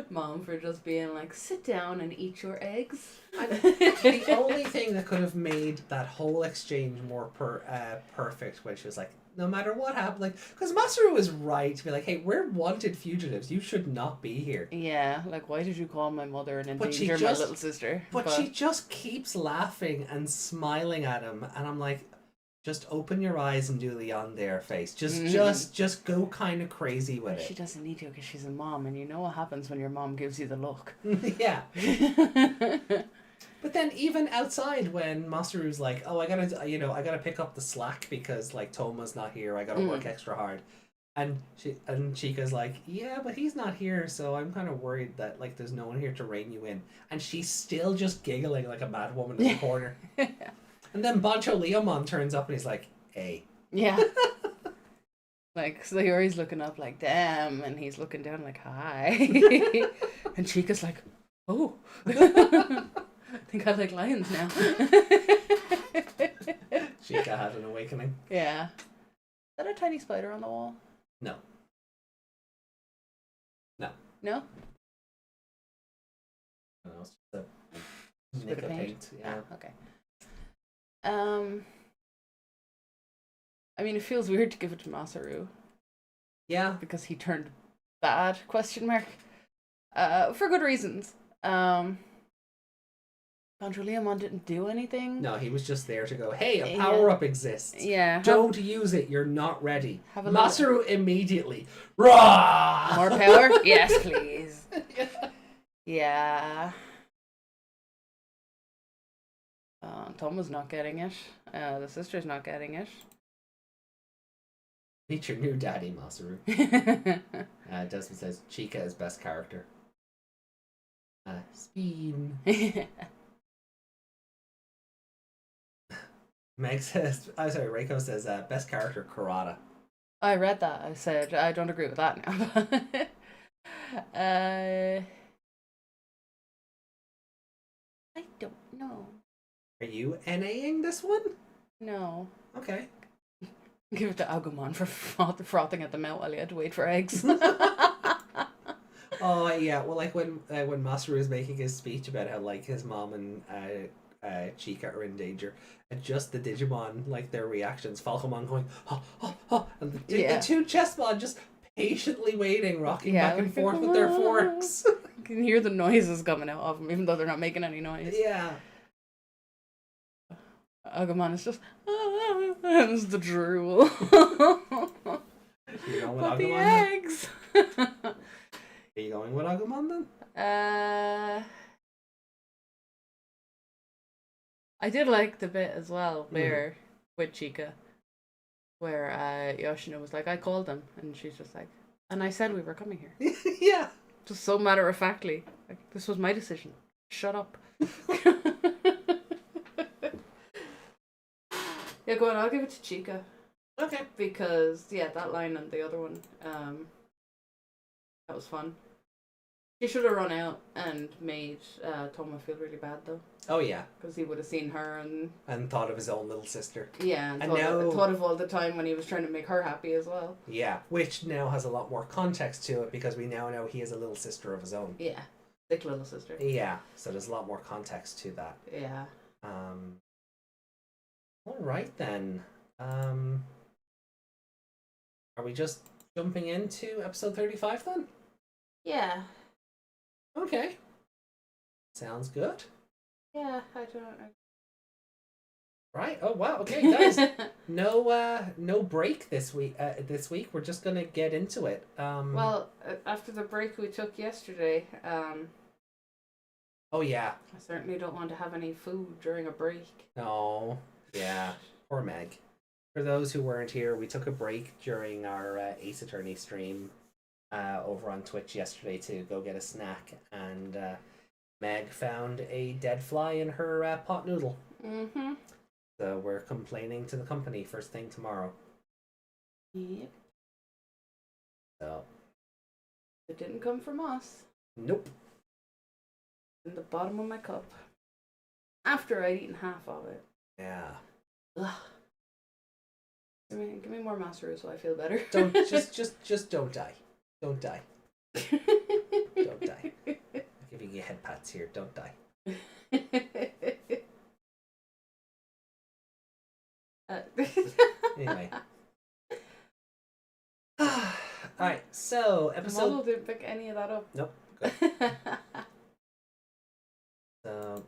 Mom for just being like, sit down and eat your eggs. The only thing that could have made that whole exchange more perfect when she was like, no matter what happened, like, because Masaru was right to be like, hey, we're wanted fugitives. You should not be here. Yeah, like, why did you call my mother and But she endanger my just- little sister? But she just keeps laughing and smiling at him, and I'm like, just open your eyes and do the yandere face. Just go kind of crazy with She it. doesn't need to because she's a mom, and you know what happens when your mom gives you the look. Yeah. But then even outside when Masaru's like, oh, I gotta pick up the slack because like Tohma's not here. I gotta work extra hard. And Chica's like, yeah, but he's not here, so I'm kind of worried that like there's no one here to rein you in. And she's still just giggling like a mad woman in the corner. And then Bancho Leomon turns up and he's like, hey. Yeah. Like, so Sayori's looking up like, damn, and he's looking down like, hi. And Chica's like, oh. I think I like lions now. Chica had an awakening. Yeah. Is that a tiny spider on the wall? No. No? No, it's just a nick bit of of paint. paint? Yeah. Ah, okay. I mean, it feels weird to give it to Masaru Yeah. because he turned bad, ? For good reasons. Bancho Leomon didn't do anything. No, he was just there to go, hey, a power-up exists. Yeah. Don't use it, you're not ready. Have a Masaru immediately. Rah! More power? Yes, please. Yeah. Tohma's not getting it. The sister's not getting it. Meet your new daddy, Masaru. Desmond says, Chica is best character. Spin. Meg says, Reiko says, best character, Karada. I read that. I said, I don't agree with that now. I don't know. Are you NAing this one? No. Okay. Give it to Agumon for frothing at the mouth while he had to wait for eggs. Oh yeah, well, like when Masaru is making his speech about how like his mom and Chica are in danger, and just the Digimon, like their reactions, Falcomon going and the two Chessmon just patiently waiting, rocking back and forth with their forks. You can hear the noises coming out of them, even though they're not making any noise. Yeah. Agumon is just and it's the drool. You going with But the Agumon? eggs. Are you going with Agumon then? I did like the bit as well where with Chica, where Yoshino was like, I called them, and she's just like, and I said we were coming here. Yeah. Just so matter of factly, like, this was my decision. Shut up. Yeah, go on. I'll give it to Chica Okay. because that line and the other one, that was fun. She should have run out and made Tohma feel really bad though, Oh yeah. because he would have seen her And thought of his own little sister. and And thought of all the time when he was trying to make her happy as well. Yeah, which now has a lot more context to it because we now know he has a little sister of his own. Yeah, thick little sister. Yeah, so there's a lot more context to that. Yeah. All right then. Are we just jumping into episode 35 then? Yeah. Okay. Sounds good. Yeah, I don't. Right. Oh wow. Okay, guys. No break this week. We're just gonna get into it. Well, after the break we took yesterday, Oh yeah. I certainly don't want to have any food during a break. Oh yeah. Poor Meg. For those who weren't here, we took a break during our Ace Attorney stream over on Twitch yesterday to go get a snack, and Meg found a dead fly in her pot noodle. Mm-hmm. So we're complaining to the company first thing tomorrow. Yep. So. It didn't come from us. Nope. In the bottom of my cup. After I'd eaten half of it. Yeah. Ugh. Give me more Masaru so I feel better. Don't just don't die. Don't die. Don't die. I'm giving you head pats here. Don't die. Anyway. Alright, so episode. Model didn't pick any of that up. Nope. Good. So.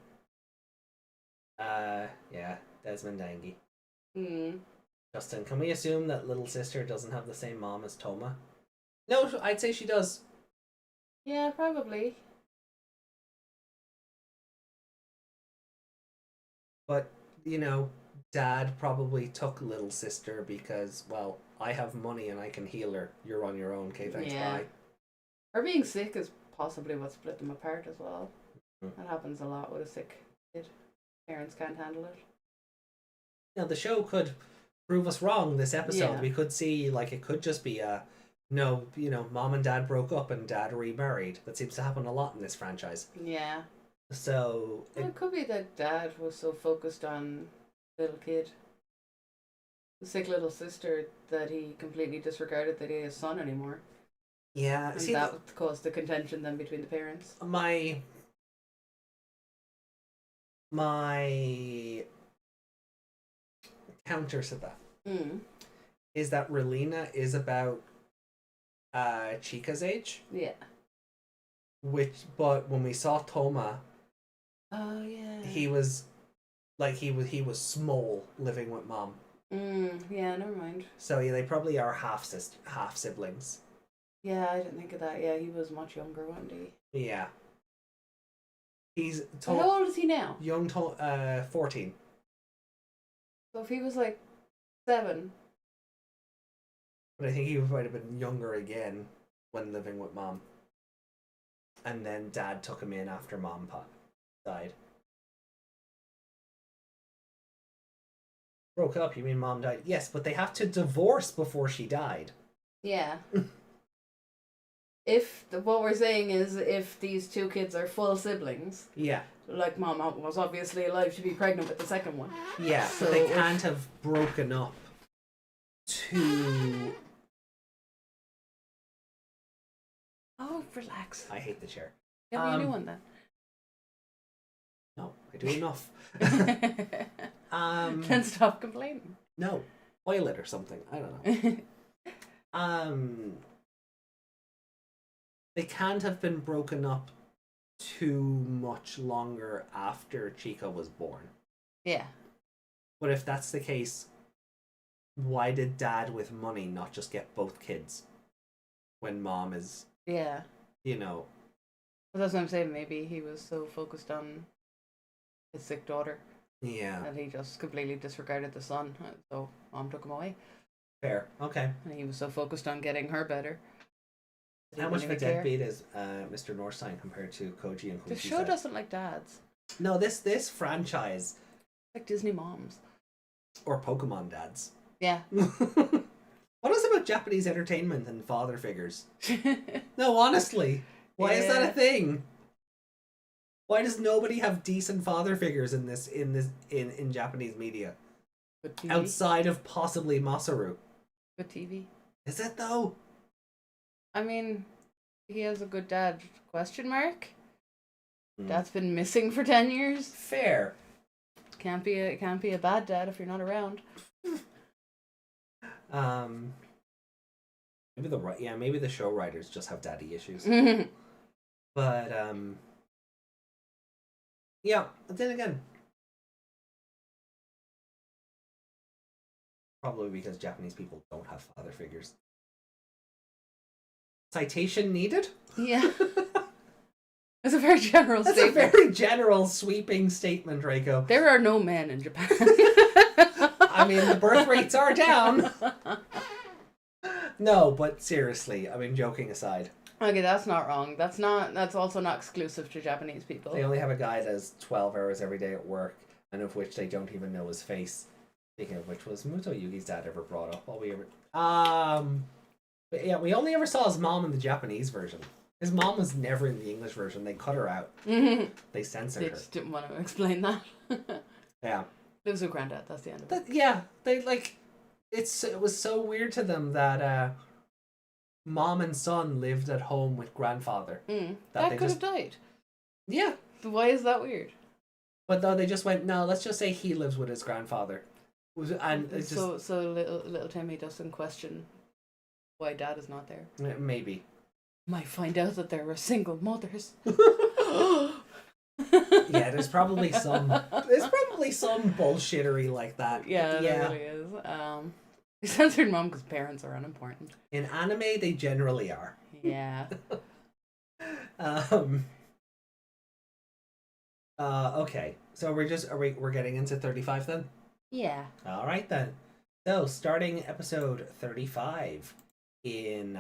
Yeah, Desmond Angie. Justin, can we assume that little sister doesn't have the same mom as Tohma? No, I'd say she does. Yeah, probably. But, you know, Dad probably took little sister because, well, I have money and I can heal her. You're on your own. Okay, thanks, bye. Her being sick is possibly what split them apart as well. Mm-hmm. That happens a lot with a sick kid. Parents can't handle it. Now, the show could prove us wrong this episode. Yeah. We could see, like, it could just be no, you know, mom and dad broke up and dad remarried. That seems to happen a lot in this franchise. Yeah. So It could be that dad was so focused on little kid, the sick little sister, that he completely disregarded that he had a son anymore. yeah, And see, that caused the contention then between the parents. my counter to that is that Relina is about Chica's age. Yeah. But when we saw Tohma, Oh yeah. he was small, living with mom. Yeah, never mind. So yeah, they probably are half siblings. Yeah, I didn't think of that. Yeah, he was much younger, wasn't he? Yeah. He's So how old is he now? 14. So if he was like 7. But I think he might have been younger again when living with mom. And then dad took him in after mom died. Broke up, you mean mom died? Yes, but they have to divorce before she died. Yeah. What we're saying is if these two kids are full siblings, Yeah. like mom was obviously alive to be pregnant with the second one. Yeah, So but they can't have broken up to... Oh, relax. I hate the chair. Give me a new one then. No, I do enough. Then stop complaining. No, oil it or something. I don't know. They can't have been broken up too much longer after Chica was born. Yeah. But if that's the case, why did dad with money not just get both kids when mom is, Yeah. you know... Well, that's what I'm saying. Maybe he was so focused on his sick daughter Yeah. that he just completely disregarded the son. So mom took him away. Fair. Okay. And he was so focused on getting her better. How much of a Didn't even care. deadbeat is Mr. Norstein compared to Koji and Koji? The show doesn't like dads. No, this franchise... Like Disney moms. Or Pokemon dads. Yeah. What is it about Japanese entertainment and father figures? No, honestly. Why is that a thing? Why does nobody have decent father figures in Japanese media? Good TV. Outside of possibly Masaru. Good TV. Is it though? I mean, he has a good dad, question mark. Dad's been missing for 10 years. Fair. Can't be a bad dad if you're not around. Maybe the show writers just have daddy issues. But Yeah, but then again, probably because Japanese people don't have father figures. Citation needed? Yeah. It's a very general That's statement. a very general, sweeping statement, Reiko. There are no men in Japan. I mean, the birth rates are down. No, but seriously, I mean, joking aside. Okay, that's not wrong. That's also not exclusive to Japanese people. They only have a guy that does 12 hours every day at work, and of which they don't even know his face. Speaking of which, was Muto Yugi's dad ever brought up? But yeah, we only ever saw his mom in the Japanese version. His mom was never in the English version. They cut her out. They censored They her. just didn't want to explain that. Yeah. Lives with granddad. That's the end of it. Yeah, they like. It was so weird to them that mom and son lived at home with grandfather. That could have died. Yeah. Why is that weird? But though they just went, no, let's just say he lives with his grandfather. And it's just, So little Timmy doesn't question why dad is not there. maybe. Might find out that there were single mothers. Yeah, there's probably some bullshittery like that. Yeah, there really is. They censored mom because parents are unimportant. In anime, they generally are. Yeah. Okay. So we're getting into 35 then? Yeah. All right then. So starting episode 35 in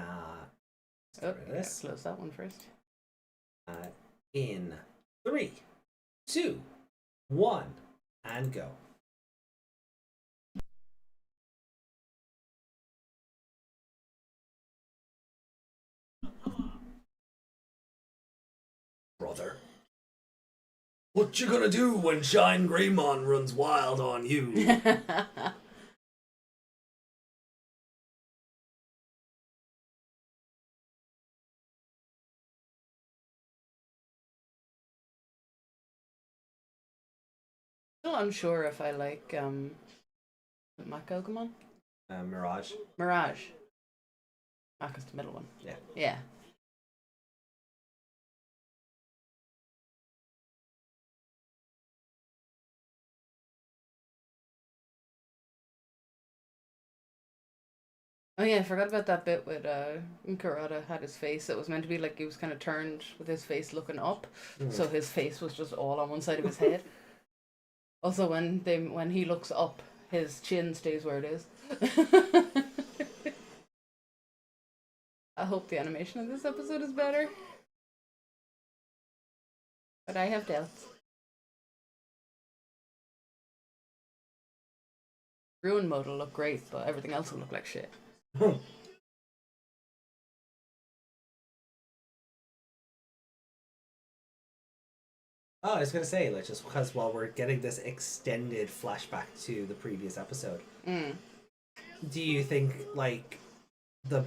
Close that one first. In 3, 2, 1, and go. Brother, what you gonna do when Shine Greymon runs wild on you? Still unsure if I like Pokemon. Mirage. Mirage. Mac is the middle one. Yeah. Yeah. Oh yeah, I forgot about that bit with Kurata had his face. It was meant to be like he was kind of turned with his face looking up, so his face was just all on one side of his head. Also, when he looks up, his chin stays where it is. I hope the animation of this episode is better, but I have doubts. Ruin mode will look great, but everything else will look like shit. Oh, I was gonna say, like, just because while we're getting this extended flashback to the previous episode, do you think like the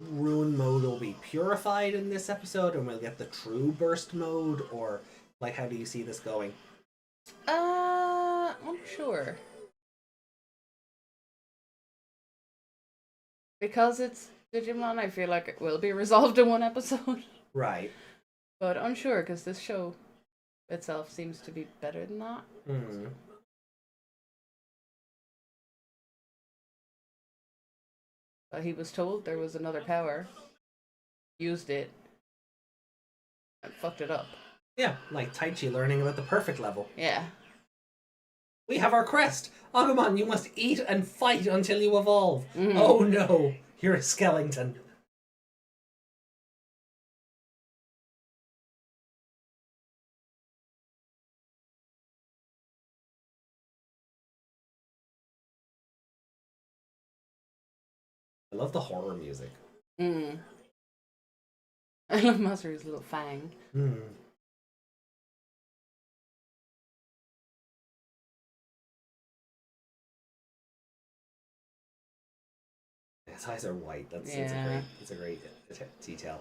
ruin mode will be purified in this episode, and we'll get the true burst mode, or like how do you see this going? I'm sure. Because it's Digimon, I feel like it will be resolved in one episode. Right. But unsure, because this show itself seems to be better than that. But he was told there was another power, used it, and fucked it up. Yeah, like Taichi learning about the perfect level. Yeah. We have our crest! Agumon, you must eat and fight until you evolve! Oh no, you're a skeleton. I love the horror music. I love Masaru's little fang. His eyes are white. It's a great detail.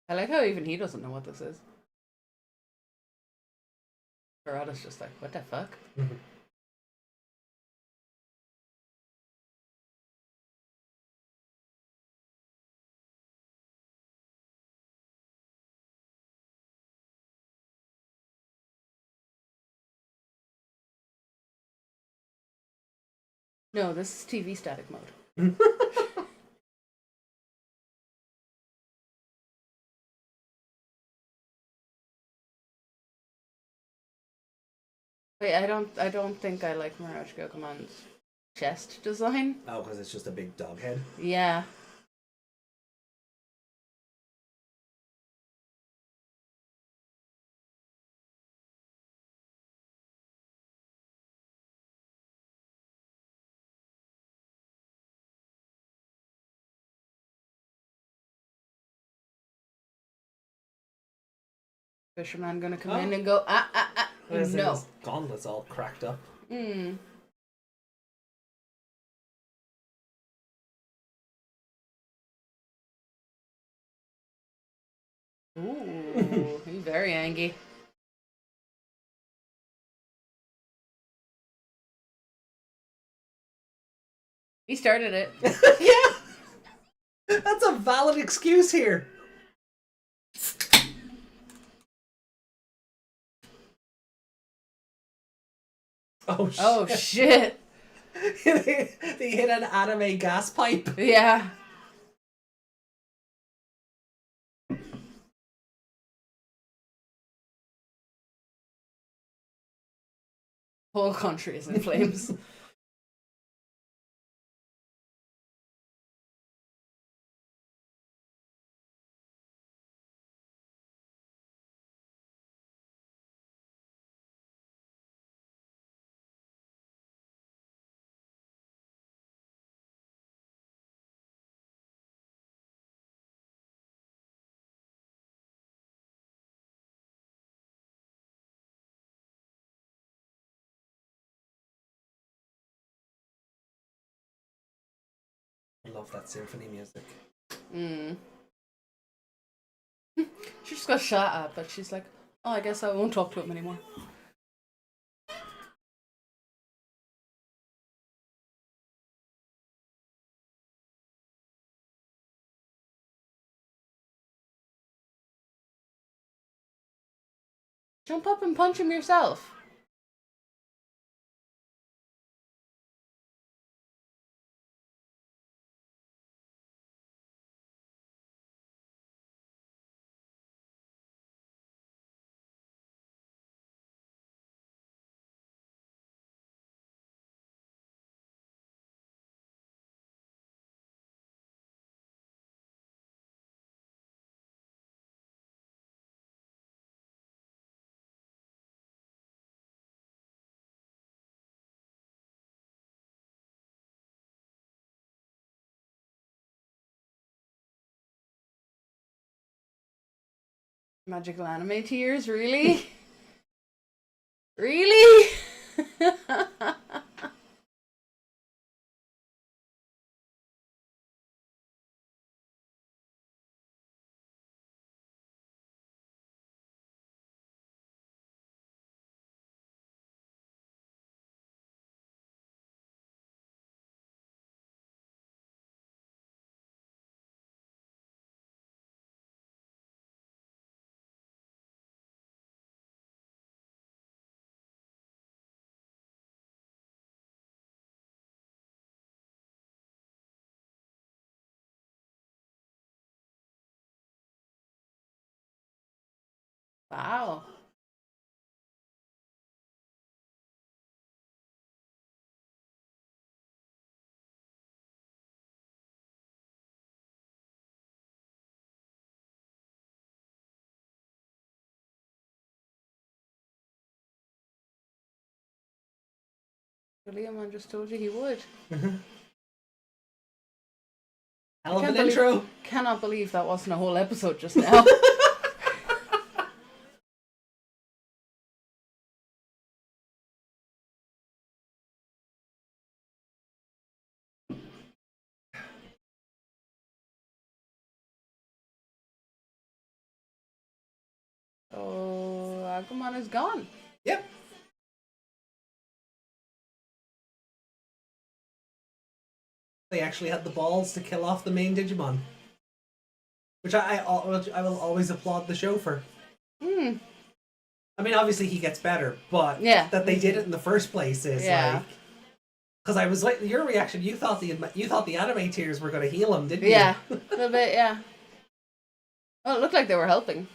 I like how even he doesn't know what this is. Kurata's just like, what the fuck? No, this is TV static mode. Wait, I don't think I like Mirage Gokumon's chest design. Oh, because it's just a big dog head. Yeah. Fisherman gonna come in and go, no. His gauntlets all cracked up. Mm. Ooh, he's very angry. He started it. Yeah! That's a valid excuse here. Oh, shit. Oh, shit. They hit an anime gas pipe. Yeah. Whole country is in flames. I love that symphony music. Mm. She just got shot at, but she's like, oh, I guess I won't talk to him anymore. Jump up and punch him yourself. Magical anime tears, really? Really? Wow. Liam just told you he would. Hell of an intro. Cannot believe that wasn't a whole episode just now. Oh, Agumon is gone. Yep. They actually had the balls to kill off the main Digimon, which I will always applaud the show for. Hmm. I mean, obviously he gets better, but Yeah. that they did it in the first place is Yeah. like Because I was like, your reaction, you thought the anime tears were going to heal him, didn't you? Yeah, a little bit, yeah. Well, it looked like they were helping.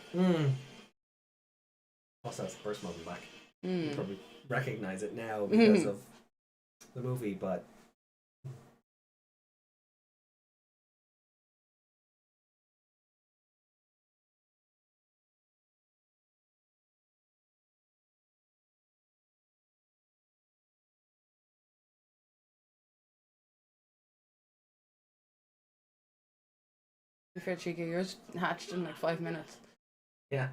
Also, it's the first movie back. Mm. You probably recognize it now because of the movie, but... Be fair, Chica, yours hatched in like 5 minutes. Yeah.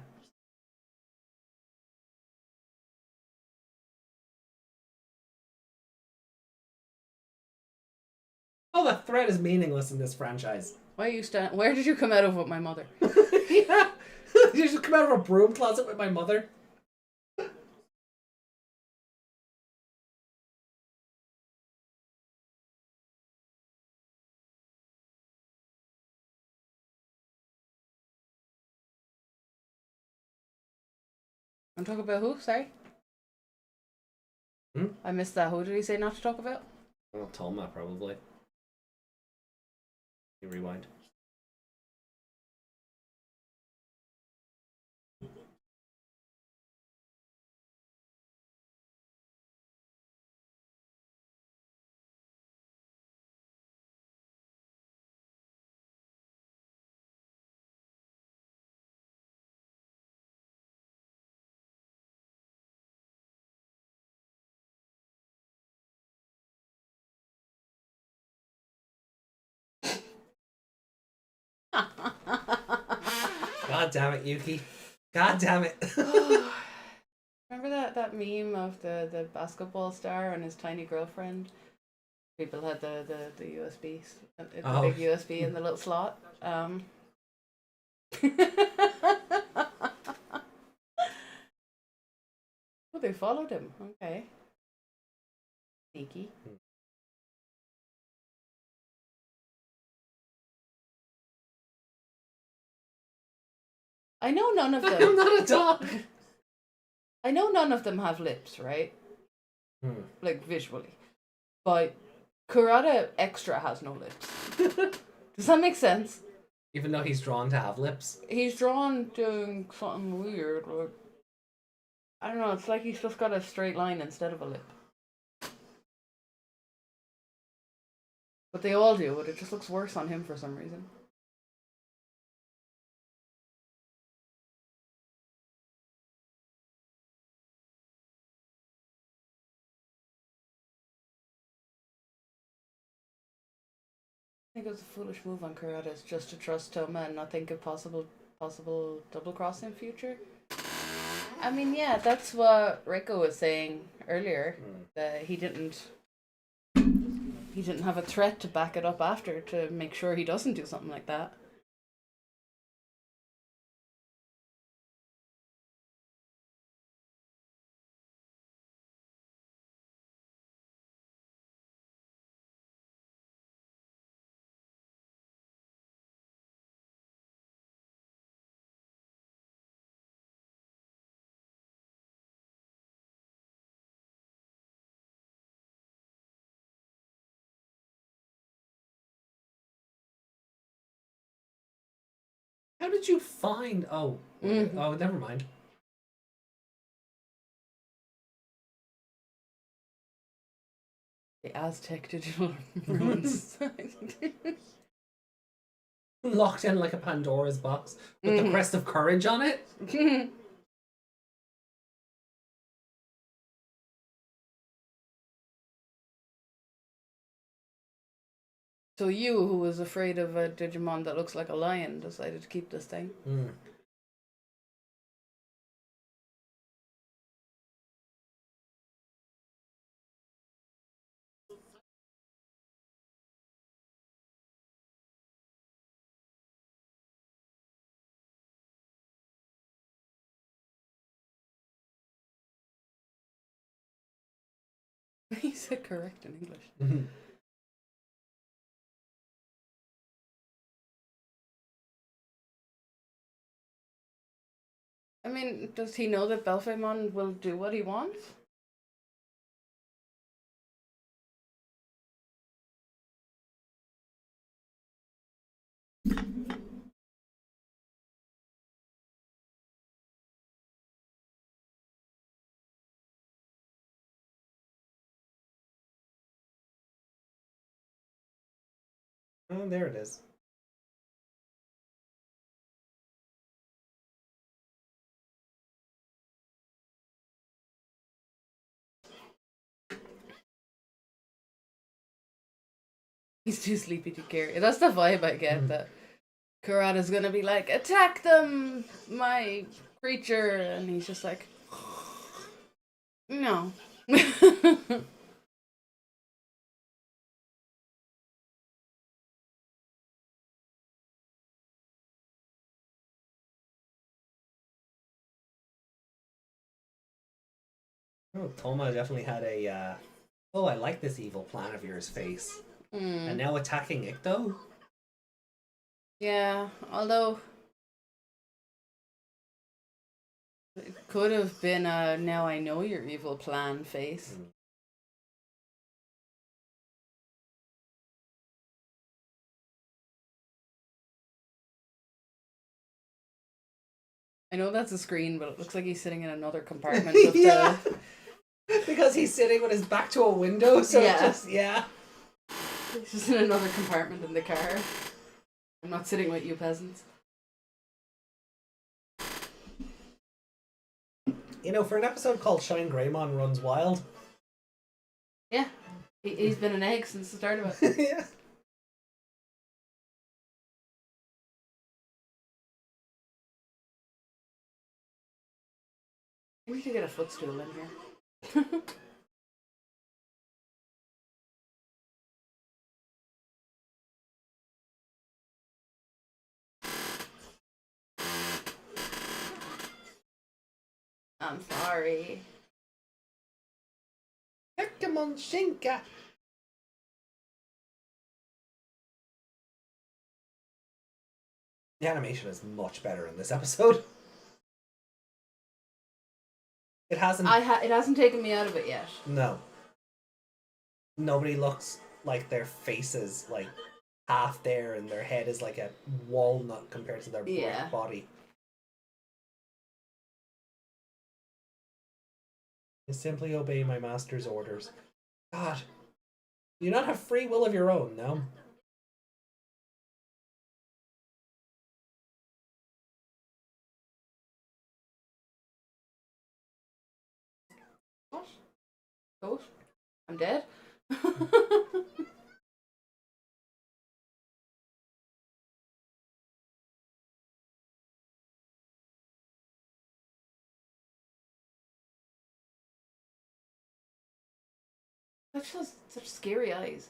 Oh, the threat is meaningless in this franchise. Why are you Where did you come out of with my mother? Yeah. Did you just come out of a broom closet with my mother? I'm talking about who? Sorry? I missed that. Who did he say not to talk about? Well, Tohma, probably. You rewind. God damn it, Yuki. God damn it. Remember that meme of the basketball star and his tiny girlfriend? People had the USB, the big USB in the little slot. Oh, they followed him. Okay. Sneaky. I know none of them. I'm not a dog. I know none of them have lips, right? Like visually. But Kurata Extra has no lips. Does that make sense? Even though he's drawn to have lips. He's drawn doing something weird. Like, I don't know, it's like he's just got a straight line instead of a lip. But they all do, but it just looks worse on him for some reason. I think it was a foolish move on Kurata's just to trust Tohma and not think of possible double cross in future. I mean, yeah, that's what Rico was saying earlier, that he didn't have a threat to back it up after to make sure he doesn't do something like that. How did you find... Oh, never mind. The Aztec digital ruins. Locked in like a Pandora's box with the crest of courage on it. So you, who was afraid of a Digimon that looks like a lion, decided to keep this thing. He said correct in English. I mean, does he know that Belphemon will do what he wants? Oh, there it is. He's too sleepy to care. That's the vibe I get, that Kurata's gonna be like, attack them, my creature, and he's just like, no. Oh, Tohma definitely had a, oh, I like this evil plan of yours face. And now attacking Ikto? Yeah, although it could have been a now I know your evil plan face. I know that's a screen, but it looks like he's sitting in another compartment of Yeah. the... Because he's sitting with his back to a window, so Yeah. just, yeah. He's just in another compartment in the car. I'm not sitting with you peasants. You know, for an episode called Shine Greymon Runs Wild. Yeah, he's been an egg since the start of it. Yeah. We should get a footstool in here. I'm sorry. Pokemon Shinka. The animation is much better in this episode. It hasn't. It hasn't taken me out of it yet. No. Nobody looks like their faces like half there, and their head is like a walnut compared to their Yeah. body. I simply obey my master's orders. God, do you not have free will of your own, no? What? Ghost? I'm dead? Such has such scary eyes.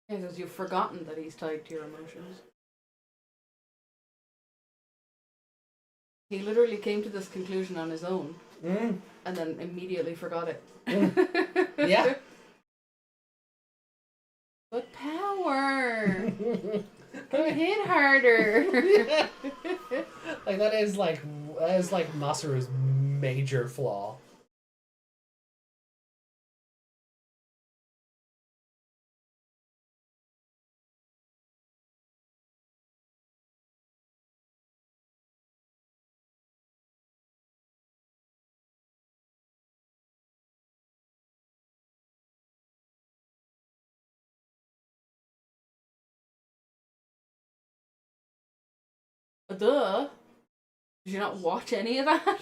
Yeah, because you've forgotten that he's tied to your emotions. He literally came to this conclusion on his own, and then immediately forgot it. Yeah. But power! Can hit harder! Like that is like Masaru's major flaw. Duh! Did you not watch any of that?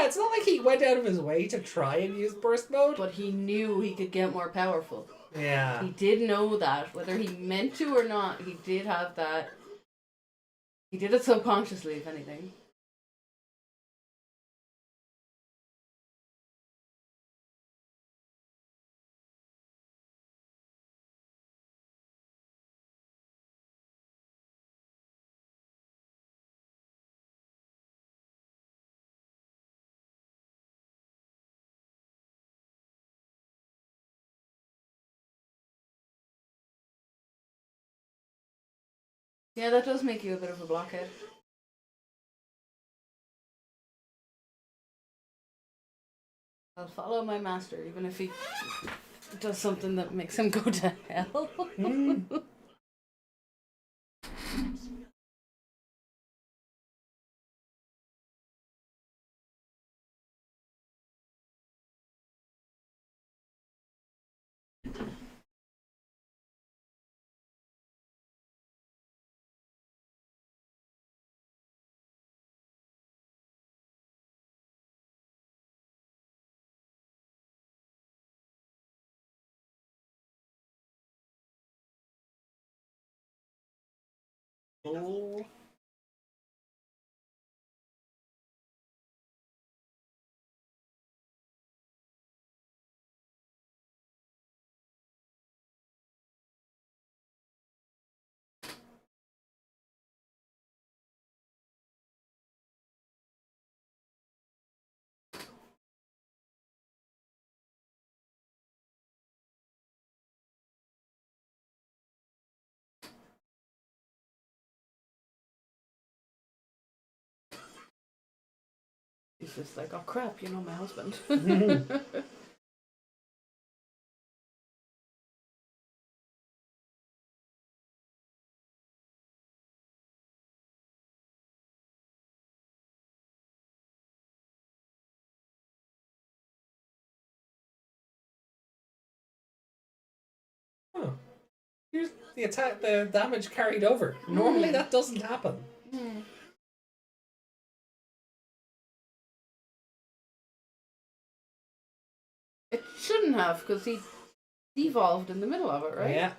It's not like he went out of his way to try and use burst mode. But he knew he could get more powerful. Yeah. He did know that. Whether he meant to or not, he did have that. He did it subconsciously, if anything. Yeah, that does make you a bit of a blockhead. I'll follow my master, even if he does something that makes him go to hell. Oh. He's just like, oh crap, you know my husband. Oh. Here's the attack, the damage carried over. Normally that doesn't happen. It shouldn't have, because he devolved in the middle of it, right? Yeah.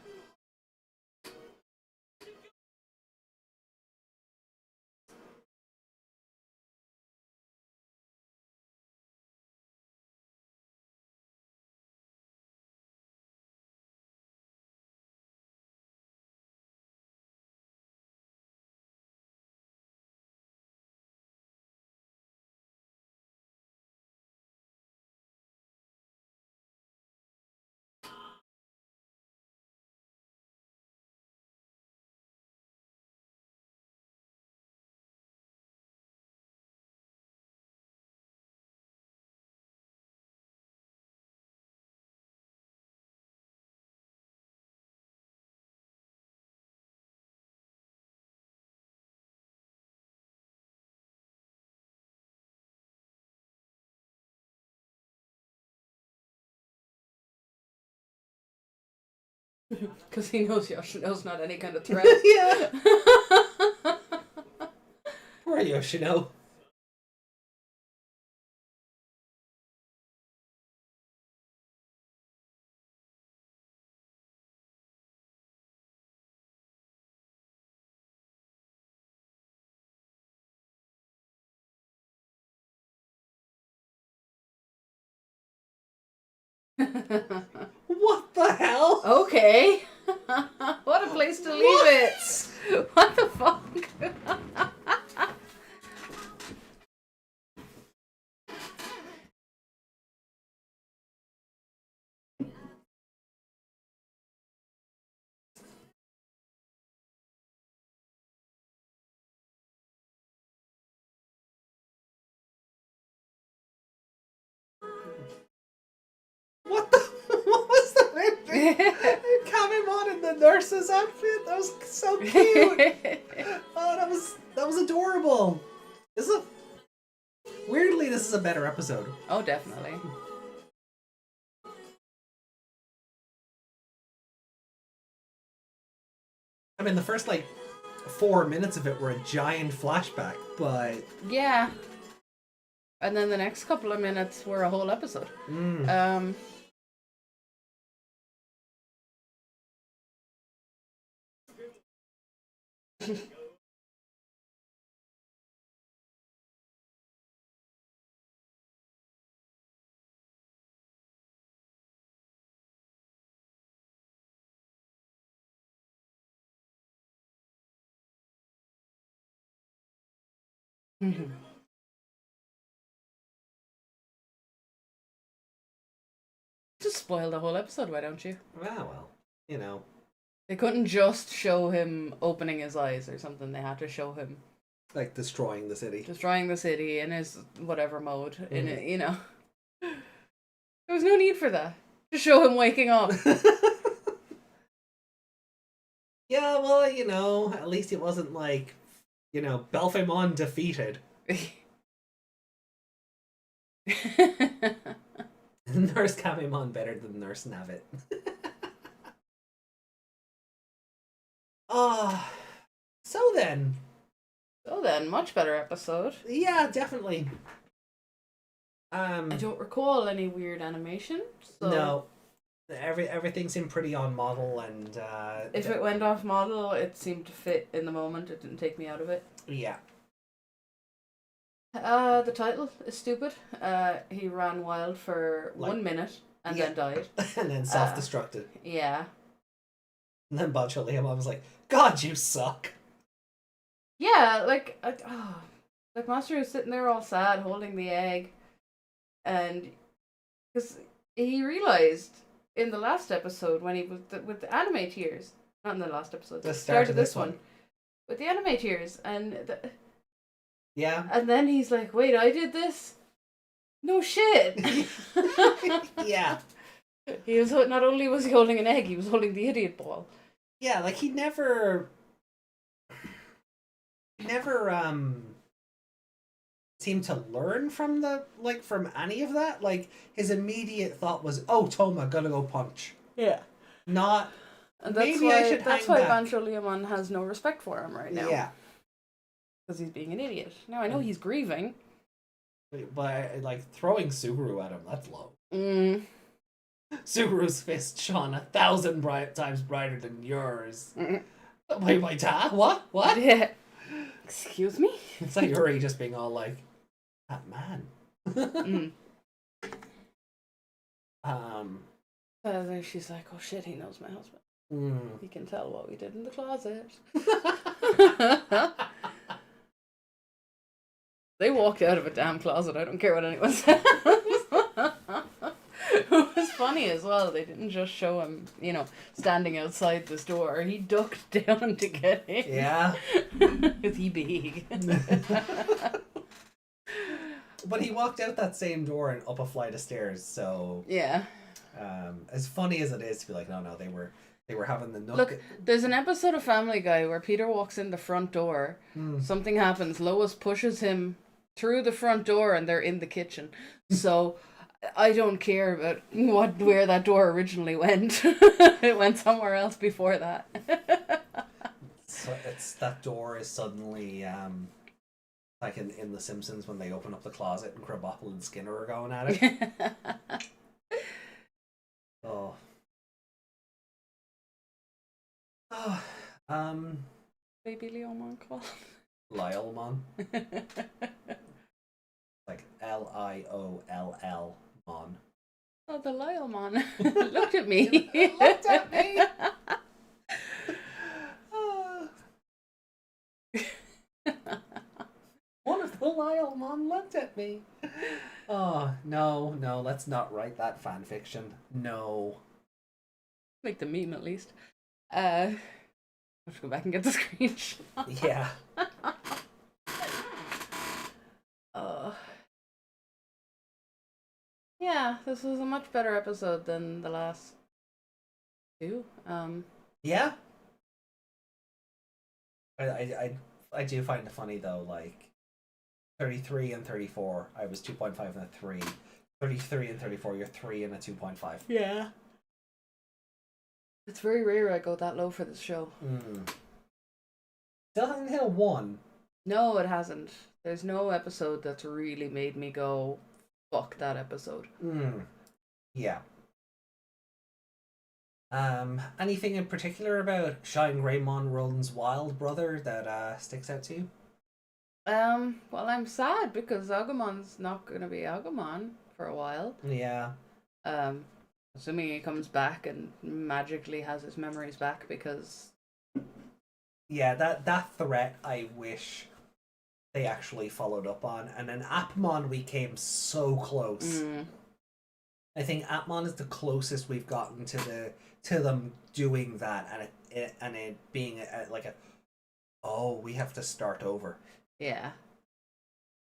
Because he knows Yoshino's not any kind of threat. Yeah. Poor Yoshino. What the hell? Okay. What a place to leave it. What the fuck? What the? What was that? Kamimon in the nurse's outfit. That was so cute. Oh, that was adorable. This is weirdly, this is a better episode. Oh, definitely. I mean, the first like 4 minutes of it were a giant flashback, but Yeah. And then the next couple of minutes were a whole episode. Just spoil the whole episode, why don't you? well, you know. They couldn't just show him opening his eyes or something. They had to show him Like destroying the city. destroying the city in his whatever mode. In it, you know. There was no need for that. Just show him waking up. Yeah, well, you know, at least it wasn't like, you know, Belphemon defeated. Nurse Kamemon better than Nurse Navit. So then. So then, much better episode. Yeah, definitely. I don't recall any weird animation. So No. Everything seemed pretty on model, and if it went off model, it seemed to fit in the moment. It didn't take me out of it. yeah. The title is stupid. He ran wild for Like- 1 minute and Yeah. then died. And then self-destructed. Yeah. And then Liam was like, God, you suck. Yeah, like Master was sitting there all sad, holding the egg, and because he realized in the last episode when he was with the anime tears, not in the last episode, The start of this one. with the anime tears, and Yeah. and then he's like, "Wait, I did this? No shit." Yeah. He was not only was he holding an egg, he was holding the idiot ball. Yeah, like he never seemed to learn from from any of that. Like his immediate thought was, "Oh, Tohma, gotta go punch." Yeah. Not And that's maybe why I should that's hang why back. Bancho Leomon has no respect for him right now. Yeah. Because he's being an idiot. Now I know he's grieving. But like throwing Suguru at him, that's low. Mm. Suguru's fist shone 1,000 times brighter than yours. Mm. Wait, my dad? What? What? Yeah. Excuse me? It's like Yuri just being all like, that man. Mm. Um. She's like, oh shit, he knows my husband. mm. He can tell what we did in the closet. They walked out of a damn closet. I don't care what anyone says. It was funny as well. They didn't just show him, standing outside this door. He ducked down to get in. Yeah. Because he big. But he walked out that same door and up a flight of stairs, so Yeah. as funny as it is to be like, no, they were having the nook. Look, there's an episode of Family Guy where Peter walks in the front door. Something happens. Lois pushes him through the front door and they're in the kitchen. So I don't care about where that door originally went. It went somewhere else before that. So it's that door is suddenly like in The Simpsons when they open up the closet and Krabappel and Skinner are going at it. Oh. Oh. Baby Leomon call. Lylemon. Like Lioll Mon. Oh, the Lylemon. Looked at me. Looked at me. One of the Lylemon looked at me. Oh, no, let's not write that fan fiction. No. Make the meme at least. I have to go back and get the screenshot. Yeah. Yeah, this was a much better episode than the last two. Yeah. I do find it funny though, like 33 and 34, I was 2.5 and a 3. 33 and 34, you're 3 and a 2.5. Yeah. It's very rare I go that low for this show. Still hasn't hit a 1. No, it hasn't. There's no episode that's really made me go, fuck that episode. Yeah. Anything in particular about Shine Greymon Roland's wild brother that sticks out to you? Well, I'm sad because Agumon's not going to be Agumon for a while. Yeah. Assuming he comes back and magically has his memories back because... Yeah, that threat I wish they actually followed up on. And in Apocalymon we came so close. I think Atmon is the closest we've gotten to them doing that, and it being like a, oh, we have to start over. Yeah.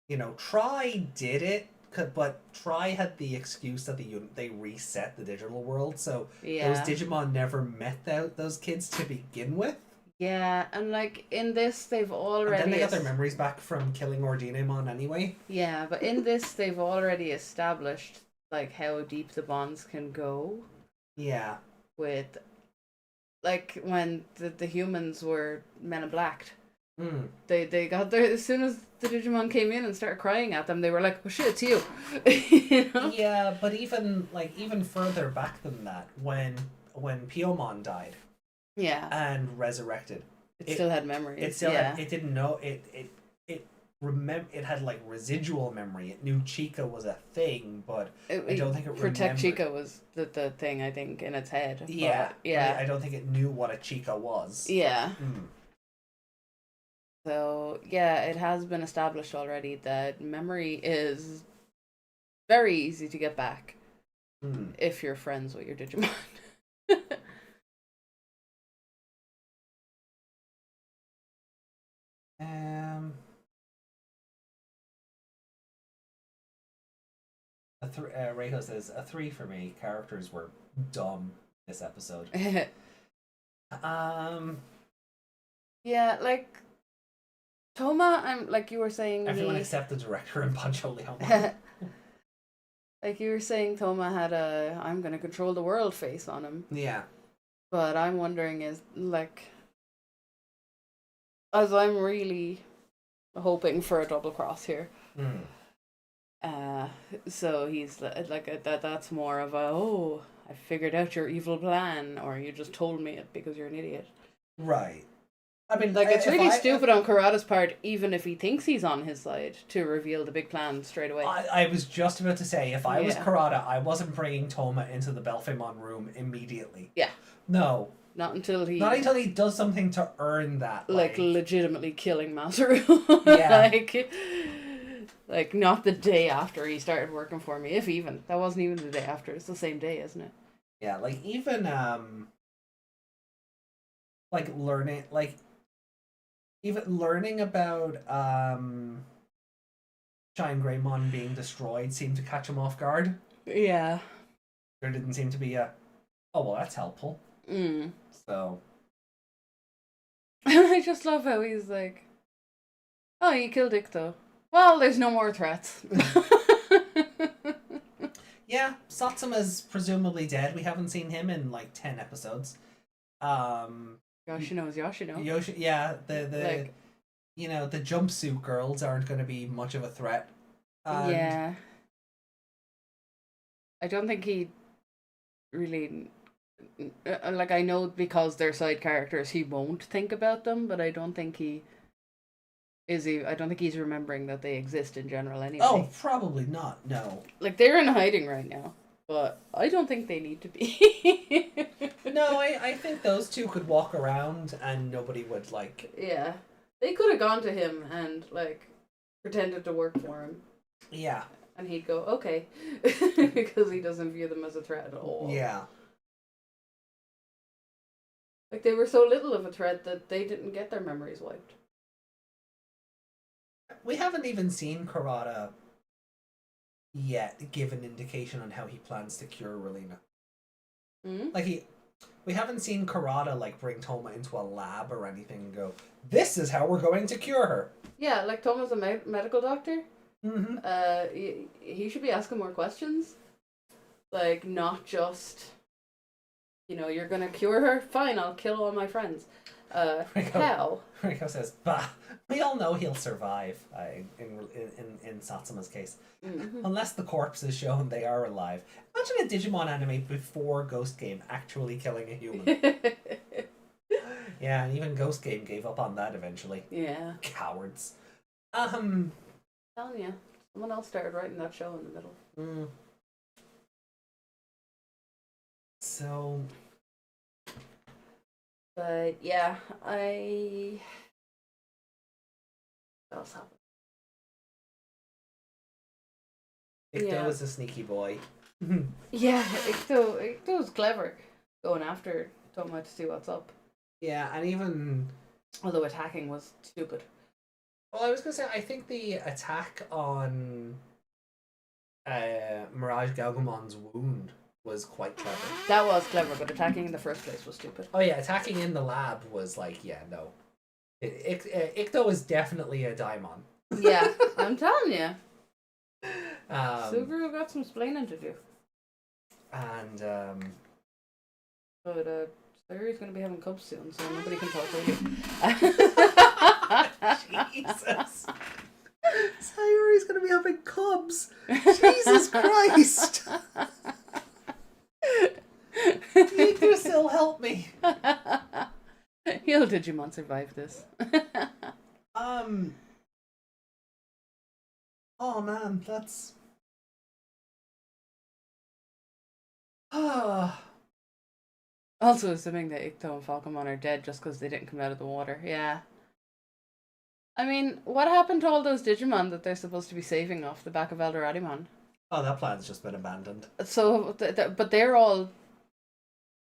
You know, Try did it, but Try had the excuse that they reset the digital world, so Yeah. those Digimon never met those kids to begin with. Yeah, and like in this, they've already. And then they got their memories back from killing Ordinamon anyway. Yeah, but in this, they've already established like how deep the bonds can go. Yeah. With, like, when the humans were Men in Blacked. Mm. They got there as soon as the Digimon came in and started crying at them. They were like, "Oh shit, it's you!" You know? Yeah, but even further back than that, when Piomon died. Yeah. And resurrected. It still had memories. It still had, it didn't know it it had like residual memory. It knew Chica was a thing, but I don't think it Protect remembered. Chica was the thing, I think, in its head. Yeah. But, yeah. I don't think it knew what a Chica was. Yeah. Mm. So yeah, it has been established already that memory is very easy to get back if you're friends with your Digimon. Reiko says a 3 for me. Characters were dumb this episode. Yeah, like Tohma, I'm like you were saying. Everyone except the director and Pancho Leon. Like you were saying, Tohma had a "I'm gonna control the world" face on him. Yeah. But I'm wondering is like, as I'm really hoping for a double cross here. So he's like that's more of a, oh, I figured out your evil plan, or you just told me it because you're an idiot. Right. I mean, like, it's really stupid on Kurata's part, even if he thinks he's on his side, to reveal the big plan straight away. I was just about to say, if I was Kurata, I wasn't bringing Tohma into the Belphemon room immediately. Yeah. No. Not until he does something to earn that. Like legitimately killing Masaru. Yeah. Like not the day after he started working for me, if even. That wasn't even the day after. It's the same day, isn't it? Yeah, like even like learning about Shine Greymon being destroyed seemed to catch him off guard. Yeah. There didn't seem to be a, oh well, that's helpful. So I just love how he's like, oh, you killed Ikto. Well, there's no more threats. Yeah, Satsuma's presumably dead. We haven't seen him in like 10 episodes. Yoshino's Yoshino. Yeah, the you know, the jumpsuit girls aren't going to be much of a threat. Yeah. I don't think he really, like, I know because they're side characters he won't think about them, but I don't think I don't think he's remembering that they exist in general anyway. Oh, probably not, no. Like, they're in hiding right now, but I don't think they need to be. No, I think those two could walk around and nobody would, like... Yeah. They could have gone to him and, like, pretended to work for him. Yeah. And he'd go, okay. Because he doesn't view them as a threat at all. Yeah. Like, they were so little of a threat that they didn't get their memories wiped. We haven't even seen Kurata yet give an indication on how he plans to cure Relina. Like, we haven't seen Kurata, like, bring Tohma into a lab or anything and go, this is how we're going to cure her. Yeah, like, Tohma's a medical doctor. He should be asking more questions. Like, not just, you know, you're gonna cure her? Fine, I'll kill all my friends. How? Rico says, bah, we all know he'll survive, in Satsuma's case. Unless the corpse is shown they are alive. Imagine a Digimon anime before Ghost Game actually killing a human. Yeah, and even Ghost Game gave up on that eventually. Yeah. Cowards. Telling you, someone else started writing that show in the middle. So... But yeah, what else happened? Ikto is a sneaky boy. Yeah, Icto was clever going after Tohma to see what's up. Yeah, and even Although attacking was stupid. well, I was gonna say I think the attack on Mirage Galgamon's wound was quite clever. That was clever, but attacking in the first place was stupid. Oh yeah, attacking in the lab was like, yeah, no. Icto is definitely a Daimon. Yeah, I'm telling you. Um, Subaru got some splaining to do. and But Sayuri's going to be having cubs soon, so nobody can talk really. Jesus. Sayuri's gonna be having cubs. Jesus Christ. Yggdrasil, help me. He'll Digimon survive this. Oh man, that's ah. Also assuming that Icto and Falcomon are dead just because they didn't come out of the water. Yeah. I mean, what happened to all those Digimon that they're supposed to be saving off the back of Eldoradimon? Oh, that plan's just been abandoned. So, but they're all...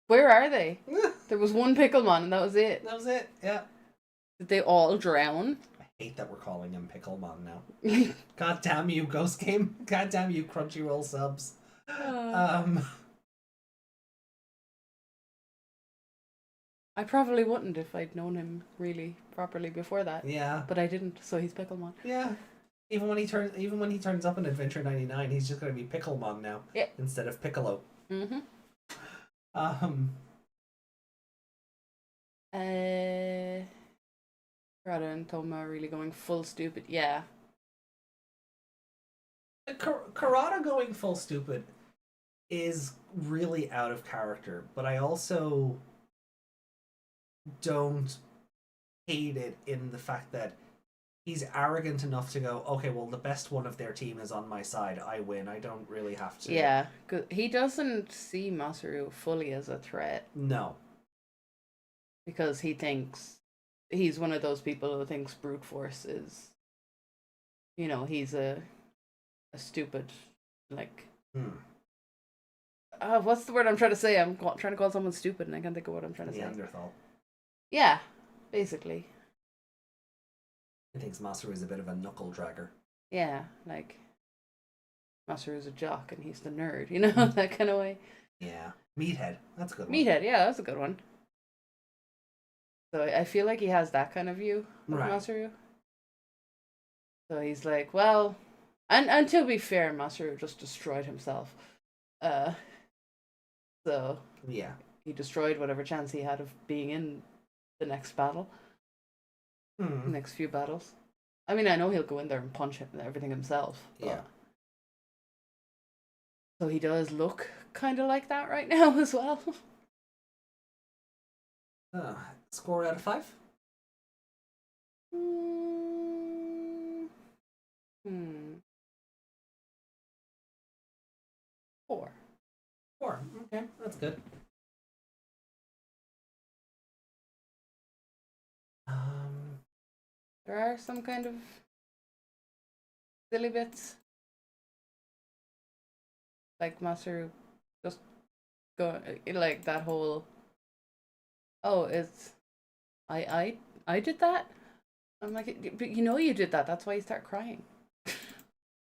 Where are they? There was one Picklemon and that was it. That was it, yeah. Did they all drown? I hate that we're calling him Picklemon now. God damn you, Ghost Game. God damn you, Crunchyroll subs. I probably wouldn't if I'd known him really properly before that. Yeah. But I didn't, so he's Picklemon. Yeah. Even when he turns up in Adventure 99, he's just gonna be Picklemon now. Yeah. Instead of Piccolo. Mm-hmm. Rada and Tohma are really going full stupid. Yeah. Karada going full stupid is really out of character, but I also don't hate it in the fact that he's arrogant enough to go, okay, well, the best one of their team is on my side. I win. I don't really have to. Yeah, 'cause he doesn't see Masaru fully as a threat No. because he thinks he's one of those people who thinks brute force is, you know, he's a stupid, like, what's the word I'm trying to say? I'm trying to call someone stupid and I can't think of what I'm trying to say. Neanderthal. Yeah, basically. He thinks Masaru is a bit of a knuckle dragger. Yeah, like Masaru's a jock and he's the nerd, you know, that kind of way. Yeah. Meathead. That's a good one. Meathead, yeah, that's a good one. So I feel like he has that kind of view of Right. Masaru. So he's like, well, and to be fair, Masaru just destroyed himself. So Yeah. he destroyed whatever chance he had of being in the next battle, the next few battles. I mean, I know he'll go in there and punch everything himself. Yeah. So he does look kind of like that right now as well. Score out of 5? Four. 4. Okay, that's good. There are some kind of silly bits. Like Masaru just go like that whole it's I did that. I'm like, but you know you did that, that's why you start crying.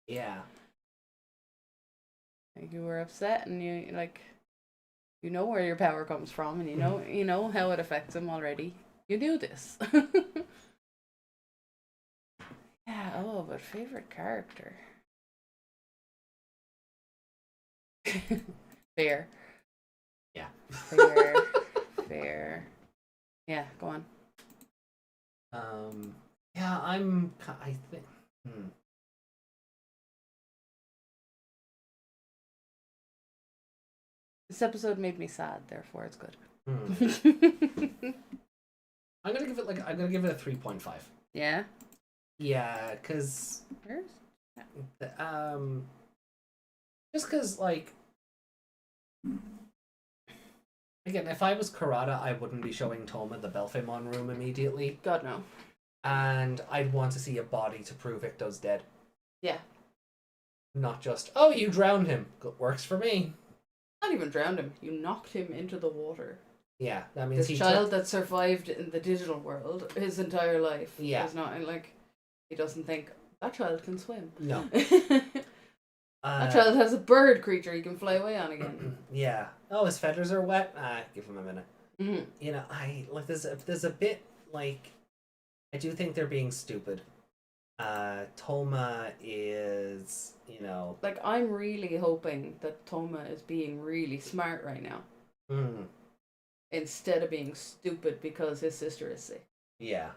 Yeah. Like you were upset and you like you know where your power comes from and you know how it affects him already. You knew this. Yeah, but favorite character. Fair. Yeah. Fair. Yeah, go on. Yeah, I think. This episode made me sad, therefore it's good. I'm gonna give it a 3.5. Yeah? Yeah, cause Where's just cause like again, if I was Karada, I wouldn't be showing Tohma the Belphemon room immediately. God no. And I'd want to see a body to prove Icto's dead. Yeah. Not just, oh, you drowned him. Works for me. Not even drowned him. You knocked him into the water. Yeah, that means This he child that survived in the digital world his entire life. Yeah. Is not like he doesn't think that child can swim. No. That child has a bird creature he can fly away on again. Yeah. Oh, his feathers are wet. Give him a minute. Mm-hmm. You know, I like there's a bit like I do think they're being stupid. Tohma is, you know, Like, I'm really hoping that Tohma is being really smart right now. Instead of being stupid because his sister is sick. Yeah.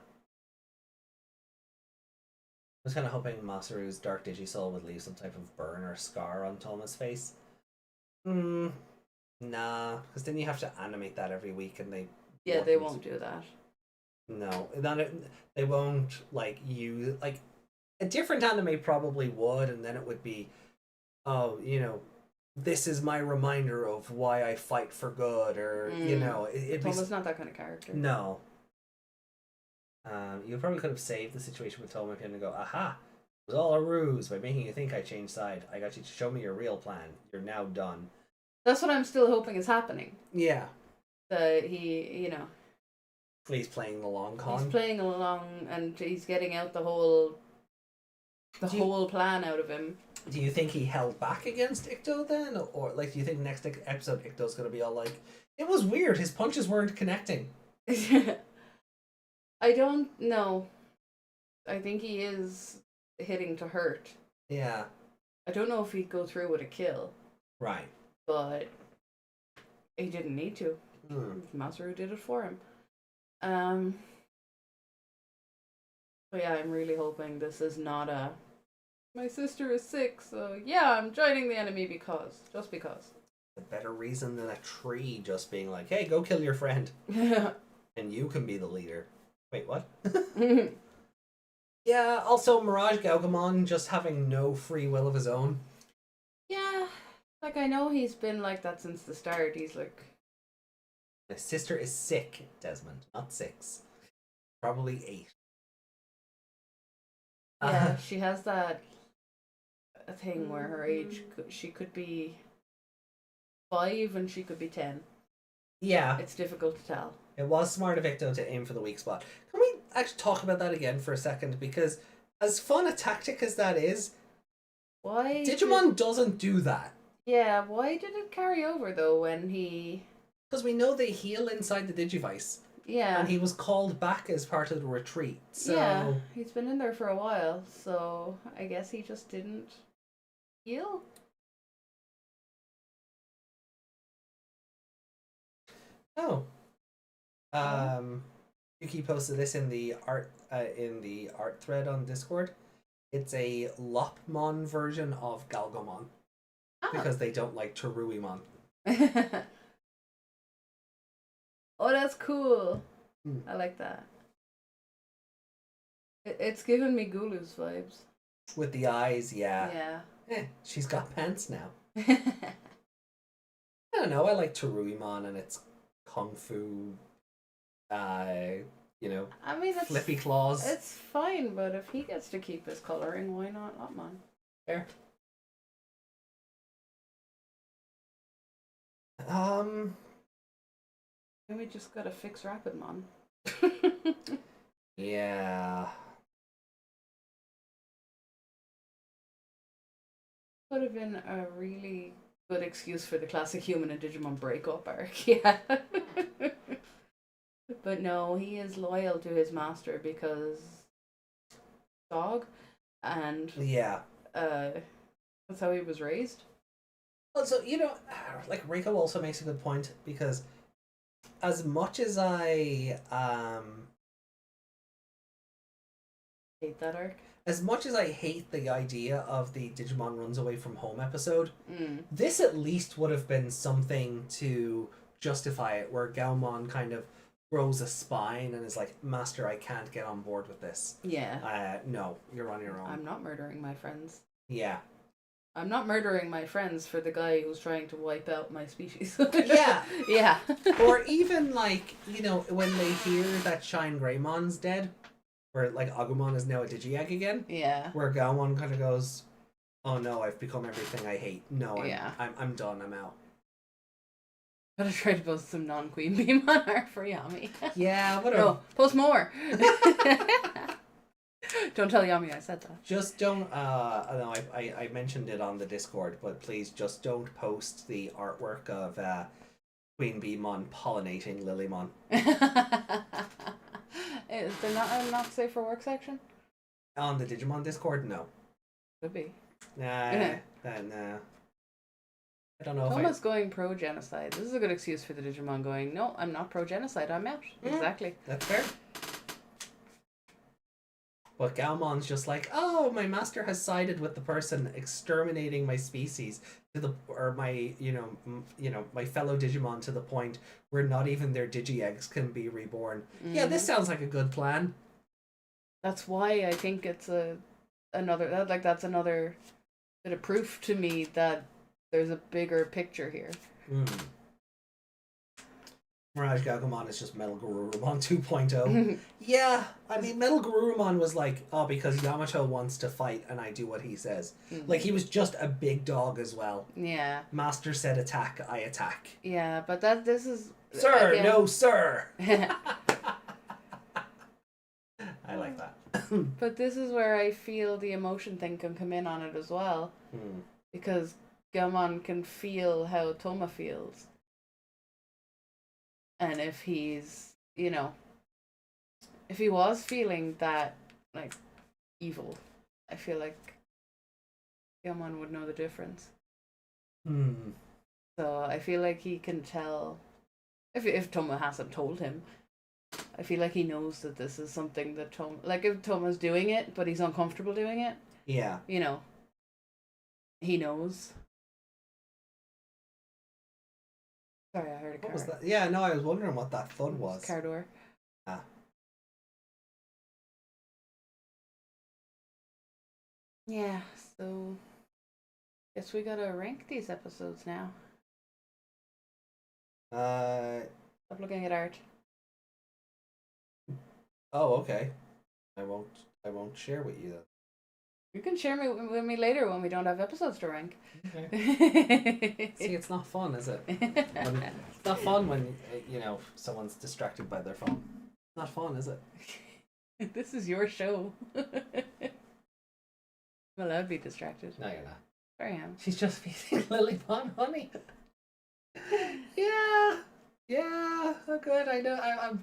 I was kind of hoping Masaru's Dark Digisoul would leave some type of burn or scar on Tohma's face. Nah, because then you have to animate that every week, and they won't do that. No, they won't like use like a different anime probably would, and then it would be, oh, you know, this is my reminder of why I fight for good, or you know, Tohma's not that kind of character. No. You probably could have saved the situation with Tohma and go, aha, it was all a ruse by making you think I changed side. I got you to show me your real plan. You're now done. That's what I'm still hoping is happening. Yeah. That he, you know, He's playing the long con. he's playing along and he's getting out the whole plan out of him. Do you think he held back against Icto then? Or like, do you think next episode Icto's going to be all like, it was weird, his punches weren't connecting? I don't know. I think he is hitting to hurt. Yeah. I don't know if he'd go through with a kill, Right. but he didn't need to. Masaru did it for him. But yeah, I'm really hoping this is not a my sister is sick, so yeah, I'm joining the enemy just because. A better reason than a tree just being like, hey, go kill your friend. And you can be the leader. Wait, what? Yeah, also Mirage Gaugamon just having no free will of his own. Yeah, like I know he's been like that since the start. He's like, My sister is sick, Desmond, not 6. Probably 8. yeah, she has that thing where her age, she could be 5 and she could be 10. Yeah, It's difficult to tell. it was smart of Icto to aim for the weak spot. Can we actually talk about that again for a second? Because as fun a tactic as that is, Why? Digimon doesn't do that. Yeah, why did it carry over though when he... Because we know they heal inside the Digivice. Yeah. And he was called back as part of the retreat. So Yeah, he's been in there for a while, so I guess he just didn't heal. Oh. Yuki posted this in the art thread on Discord. It's a Lopmon version of Galgomon. Because they don't like Teruimon. Oh, that's cool. I like that. It's giving me Gulu's vibes. With the eyes, yeah. Yeah. She's got pants now. I don't know, I like Teruimon and its kung fu, you know, I mean, it's, flippy claws. it's fine, but if he gets to keep his coloring, why not Lopmon? Fair. Maybe we just gotta fix Rapidmon. Yeah. Would have been a really good excuse for the classic human and Digimon breakup arc, yeah. But no, he is loyal to his master because dog, and Yeah. that's how he was raised. Also, you know, like Reiko also makes a good point because as much as I Hate that arc. as much as I hate the idea of the Digimon runs away from home episode, Mm. this at least would have been something to justify it, where Gaomon kind of grows a spine and is like, Master, I can't get on board with this. Yeah. No, you're on your own. I'm not murdering my friends. Yeah. I'm not murdering my friends for the guy who's trying to wipe out my species. Yeah. Yeah. Or even like, you know, when they hear that Shine Greymon's dead, where like Agumon is now a Digi-Egg again, Yeah. where Gaomon kind of goes, oh no, I've become everything I hate. No, Yeah. I'm done. I'm out. Gotta try to post some non-Queen Beamon art for Yami. Yeah, whatever. No, post more. Don't tell Yami I said that. Just don't. No, I mentioned it on the Discord, but please just don't post the artwork of Queen Beemon pollinating Lilymon. Is there not a not safe for work section? On the Digimon Discord, no. Could be. Nah, nah. I don't know Tohma's going pro-genocide. This is a good excuse for the Digimon going, no, I'm not pro-genocide, I'm out. Exactly. That's fair. But Galmon's just like, oh, my master has sided with the person exterminating my species my my fellow Digimon to the point where not even their Digi-eggs can be reborn. Yeah, this sounds like a good plan. That's why I think it's that's another bit of proof to me that there's a bigger picture here. Mirage Gagumon is just Metal Garurumon 2.0. Yeah, I mean, Metal Garurumon was like, oh, because Yamato wants to fight and I do what he says. Like, he was just a big dog as well. Yeah. Master said attack, I attack. Yeah, but this is... Sir, again... no, sir! I like that. But this is where I feel the emotion thing can come in on it as well. Because Gamon can feel how Tohma feels. And if he's, if he was feeling that, like, evil, I feel like Gamon would know the difference. So I feel like he can tell, if Tohma hasn't told him, I feel like he knows that this is something that Tohma, like if Tohma's doing it, but he's uncomfortable doing it. Yeah. He knows. Sorry, I heard a car. What was that? Yeah, no, I was wondering what that thud was. Car door. Ah. Yeah, so guess we gotta rank these episodes now. Stop looking at art. Oh, okay. I won't share with you then. You can share with me later when we don't have episodes to rank. Okay. See, it's not fun, is it? It's not fun when someone's distracted by their phone. It's not fun, is it? This is your show. I'm allowed to be distracted. No, you're not. There I am. She's just feeding Lilymon honey. Yeah. Oh, good. I know. I'm.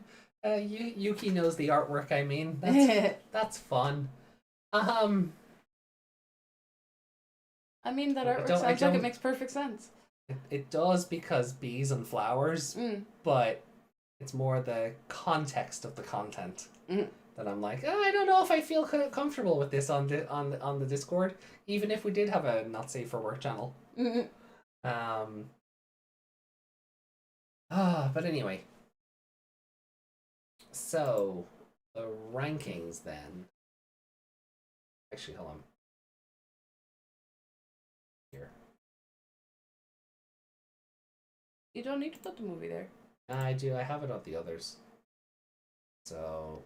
Yuki knows the artwork. I mean, that's fun. I mean, that artwork sounds like it makes perfect sense. It does, because bees and flowers, but it's more the context of the content that I'm like, I don't know if I feel comfortable with this on the Discord, even if we did have a not safe for work channel. But anyway, so the rankings then. Actually, hold on. Here. You don't need to put the movie there. I do. I have it on the others. So.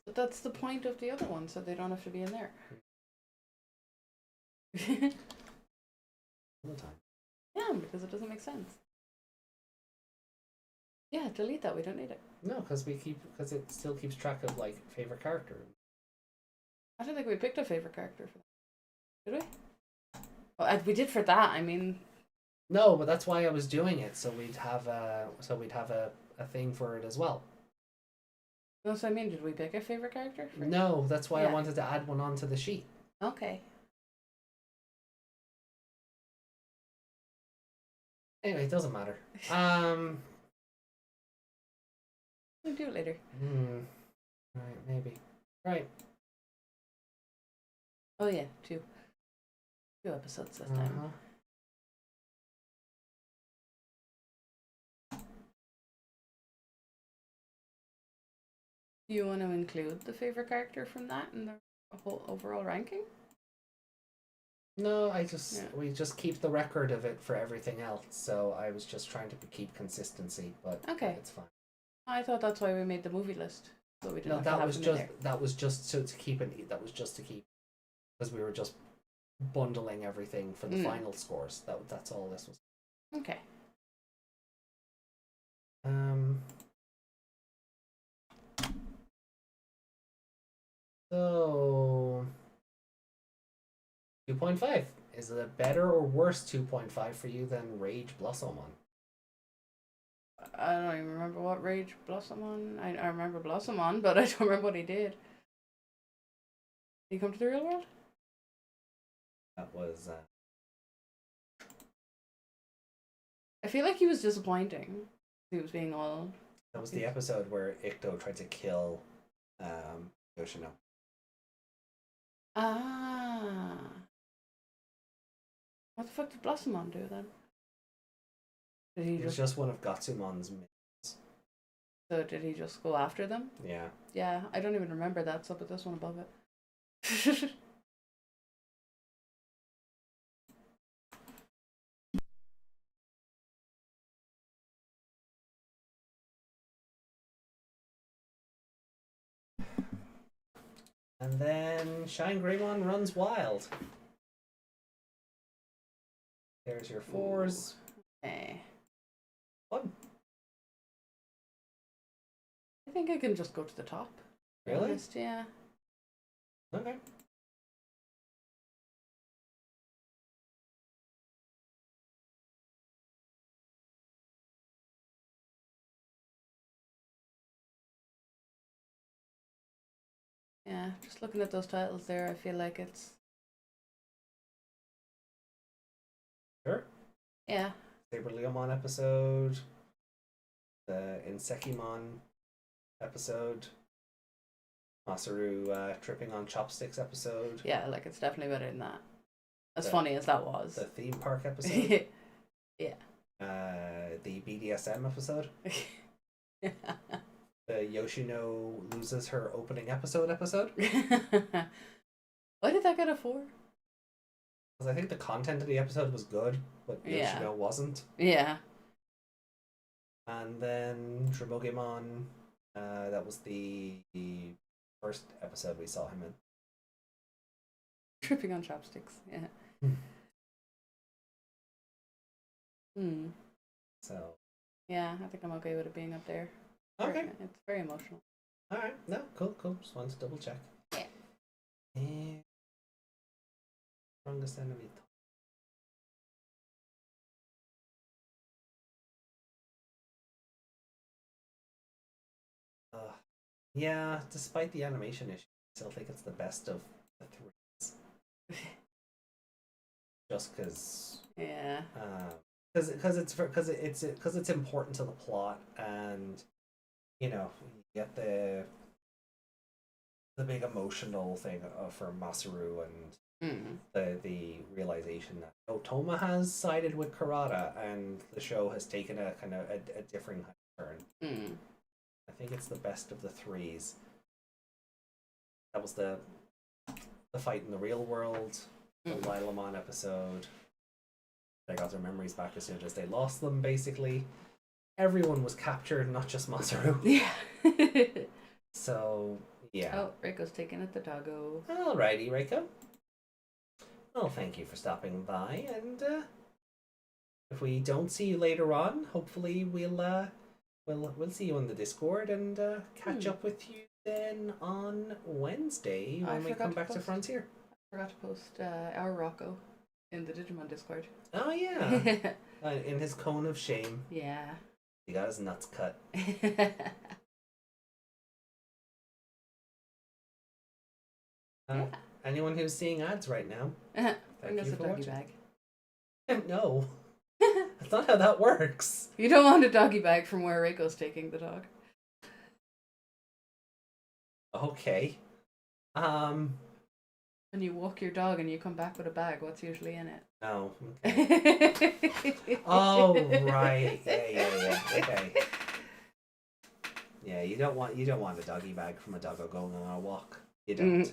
But that's the point of the other one, so they don't have to be in there. All the time. Yeah, because it doesn't make sense. Yeah, delete that. We don't need it. No, because it still keeps track of like favorite character. I don't think we picked a favorite character for that. Did we? Well, we did for that. I mean. No, but that's why I was doing it, so we'd have a thing for it as well. No, so I mean, did we pick a favorite character? No, that's why I wanted to add one onto the sheet. Okay. Anyway, it doesn't matter. We'll do it later. Right, maybe. Right. Oh yeah, two episodes this time. Do you want to include the favorite character from that in the whole overall ranking? No, we just keep the record of it for everything else. So I was just trying to keep consistency, but okay, it's fine. I thought that's why we made the movie list. So we didn't no, have that to have was them just in there. that was just to keep it. That was just to keep, because we were just bundling everything for the final scores. That's all this was. Okay. So 2.5. Is it a better or worse 2.5 for you than Rage Blossomon? I don't even remember what Rage Blossomon. I remember Blossomon, but I don't remember what he did. Did he come to the real world? That was I feel like he was disappointing. He was being all. that was the episode where Icto tried to kill Yoshino. Ah. What the fuck did Blossomon do then? Did he It was just one of Gatsumon's minions. So did he just go after them? Yeah. Yeah, I don't even remember that, so put this one above it. And then Shine Greymon runs wild. There's your 4s. Okay. Fun. I think I can just go to the top. to be Really? honest, yeah. Okay. Yeah, just looking at those titles there, I feel like it's. Sure. Yeah. Saber Leomon episode. The Insekimon episode. Masaru tripping on chopsticks episode. Yeah, like it's definitely better than that. As The- funny as that was. The theme park episode. Yeah. The BDSM episode. The Yoshino loses her opening episode. Why did that get a 4? Because I think the content of the episode was good, but Yeah. Yoshino wasn't. Yeah. And then Tribogimon, that was the first episode we saw him in. Tripping on chopsticks. Yeah. Hmm. So, Yeah, I think I'm okay with it being up there. okay. It's very emotional. Alright, no, cool. Just wanted to double check. Yeah. And strongest enemy. Yeah, despite the animation issue, I still think it's the best of the 3s. Just because. Yeah. Because it's important to the plot, and you know, you get the big emotional thing for Masaru, and the realization that Tohma has sided with Karada, and the show has taken a kind of a different turn. I think it's the best of the 3s. That was the fight in the real world, the Lilamon episode. They got their memories back as soon as they lost them, basically. Everyone was captured, not just Masaru. Yeah. So, yeah. Oh, Reiko's taking it the doggo. Alrighty, Reiko. Well, thank you for stopping by, and if we don't see you later on, hopefully we'll see you on the Discord and catch up with you then on Wednesday when we come back to Frontier. I forgot to post our Rocco in the Digimon Discord. Oh yeah, in his cone of shame. Yeah. He got his nuts cut. Yeah. Anyone who's seeing ads right now, Bring us you a for doggy watching. bag. No, that's not how that works. You don't want a doggy bag from where Reiko's taking the dog. Okay. When you walk your dog and you come back with a bag, what's usually in it? No. Okay. Oh right. Yeah. Okay. Yeah, you don't want a doggy bag from a doggo going on a walk. You don't.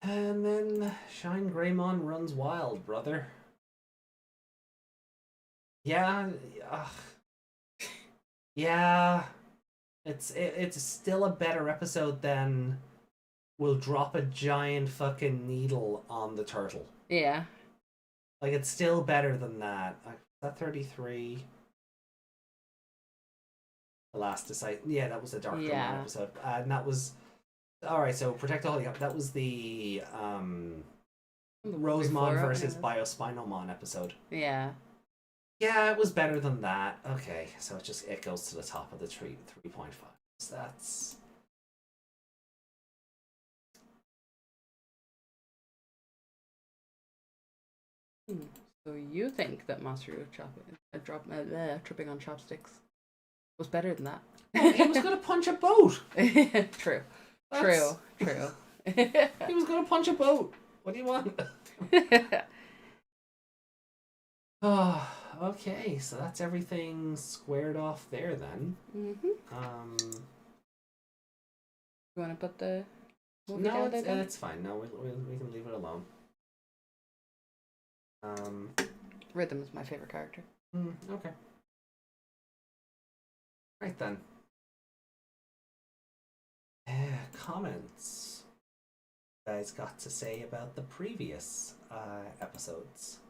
And then Shine Greymon runs wild, brother. Yeah. Yeah. It's still a better episode than we'll drop a giant fucking needle on the turtle. Yeah. Like, it's still better than that. That 33. The Last Disciple. Yeah, that was the Dark Domain episode. And that was... Alright, so Protect the Holy... That was the Rosemon versus Biospinalmon episode. Yeah. Yeah, it was better than that. Okay, so it goes to the top of the tree, 3.5. So that's... So you think that Master tripping on chopsticks was better than that? Oh, he was gonna punch a boat. True. That's... True. He was gonna punch a boat. What do you want? Oh, okay. So that's everything squared off there then. You want to put the? No, it's fine. No, we can leave it alone. Rhythm is my favorite character. Okay. Right then. Comments you guys got to say about the previous episodes.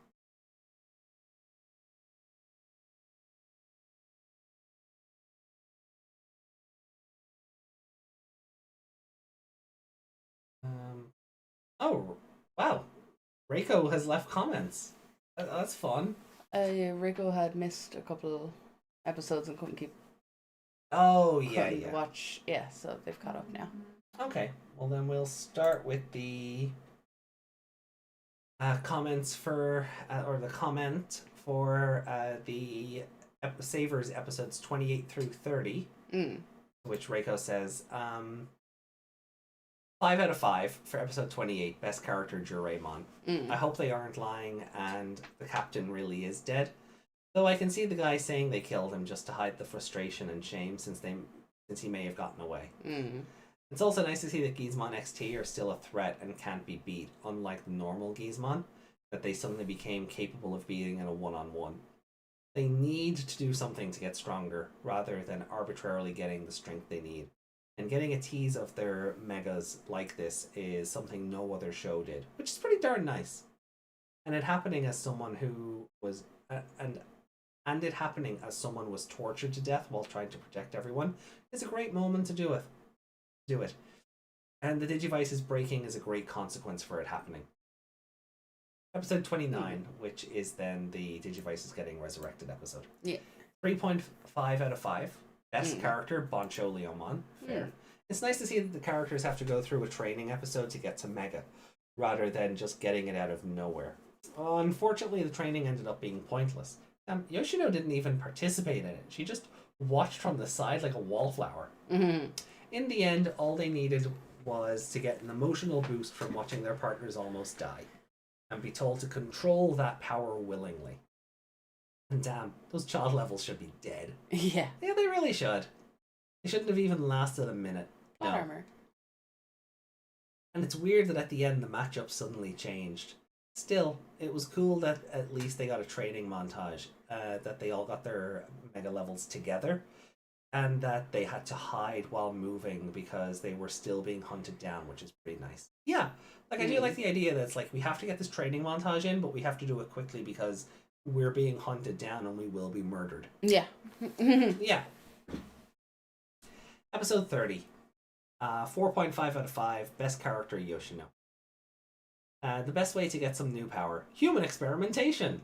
Oh, wow. Reiko has left comments. That's fun. Reiko had missed a couple episodes and couldn't keep. Oh, yeah. Watch. Yeah, so they've caught up now. Okay. Well, then we'll start with the comments for, or the comment for the Savers episodes 28 through 30, which Reiko says, 5 out of 5 for episode 28, best character Doraemon. I hope they aren't lying and the captain really is dead. Though I can see the guy saying they killed him just to hide the frustration and shame since he may have gotten away. It's also nice to see that Gizmon XT are still a threat and can't be beat, unlike the normal Gizmon, that they suddenly became capable of beating in a one-on-one. They need to do something to get stronger, rather than arbitrarily getting the strength they need. And getting a tease of their megas like this is something no other show did, which is pretty darn nice. And it happening as someone who was... And it happening as someone was tortured to death while trying to protect everyone is a great moment to do it. And the Digivice's breaking is a great consequence for it happening. Episode 29, which is then the Digivice's getting resurrected episode. Yeah. 3.5 out of 5. Best character, Boncho Leomon. Fair. It's nice to see that the characters have to go through a training episode to get to Mega, rather than just getting it out of nowhere. Unfortunately, the training ended up being pointless. Yoshino didn't even participate in it. She just watched from the side like a wallflower. In the end, all they needed was to get an emotional boost from watching their partners almost die, and be told to control that power willingly. And damn, those child levels should be dead. Yeah, they really should. They shouldn't have even lasted a minute. Plot armor. And it's weird that at the end the matchup suddenly changed. Still, it was cool that at least they got a training montage, that they all got their mega levels together, and that they had to hide while moving because they were still being hunted down, which is pretty nice. Yeah, like I do like the idea that it's like we have to get this training montage in, but we have to do it quickly because we're being hunted down and we will be murdered. Yeah. Yeah. Episode 30. 4.5 out of 5. Best character, Yoshino. The best way to get some new power. Human experimentation.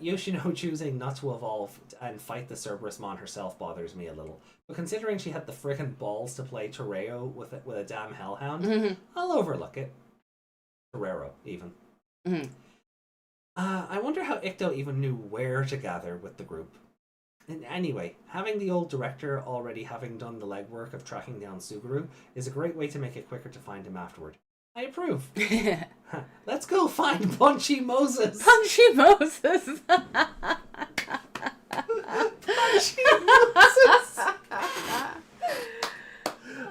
Yoshino choosing not to evolve and fight the Cerberusmon herself bothers me a little. But considering she had the frickin' balls to play Torero with a damn hellhound, I'll overlook it. Torero, even. I wonder how Icto even knew where to gather with the group. And anyway, having the old director already having done the legwork of tracking down Suguru is a great way to make it quicker to find him afterward. I approve. Let's go find Punchy Moses. Punchy Moses. Punchy Moses.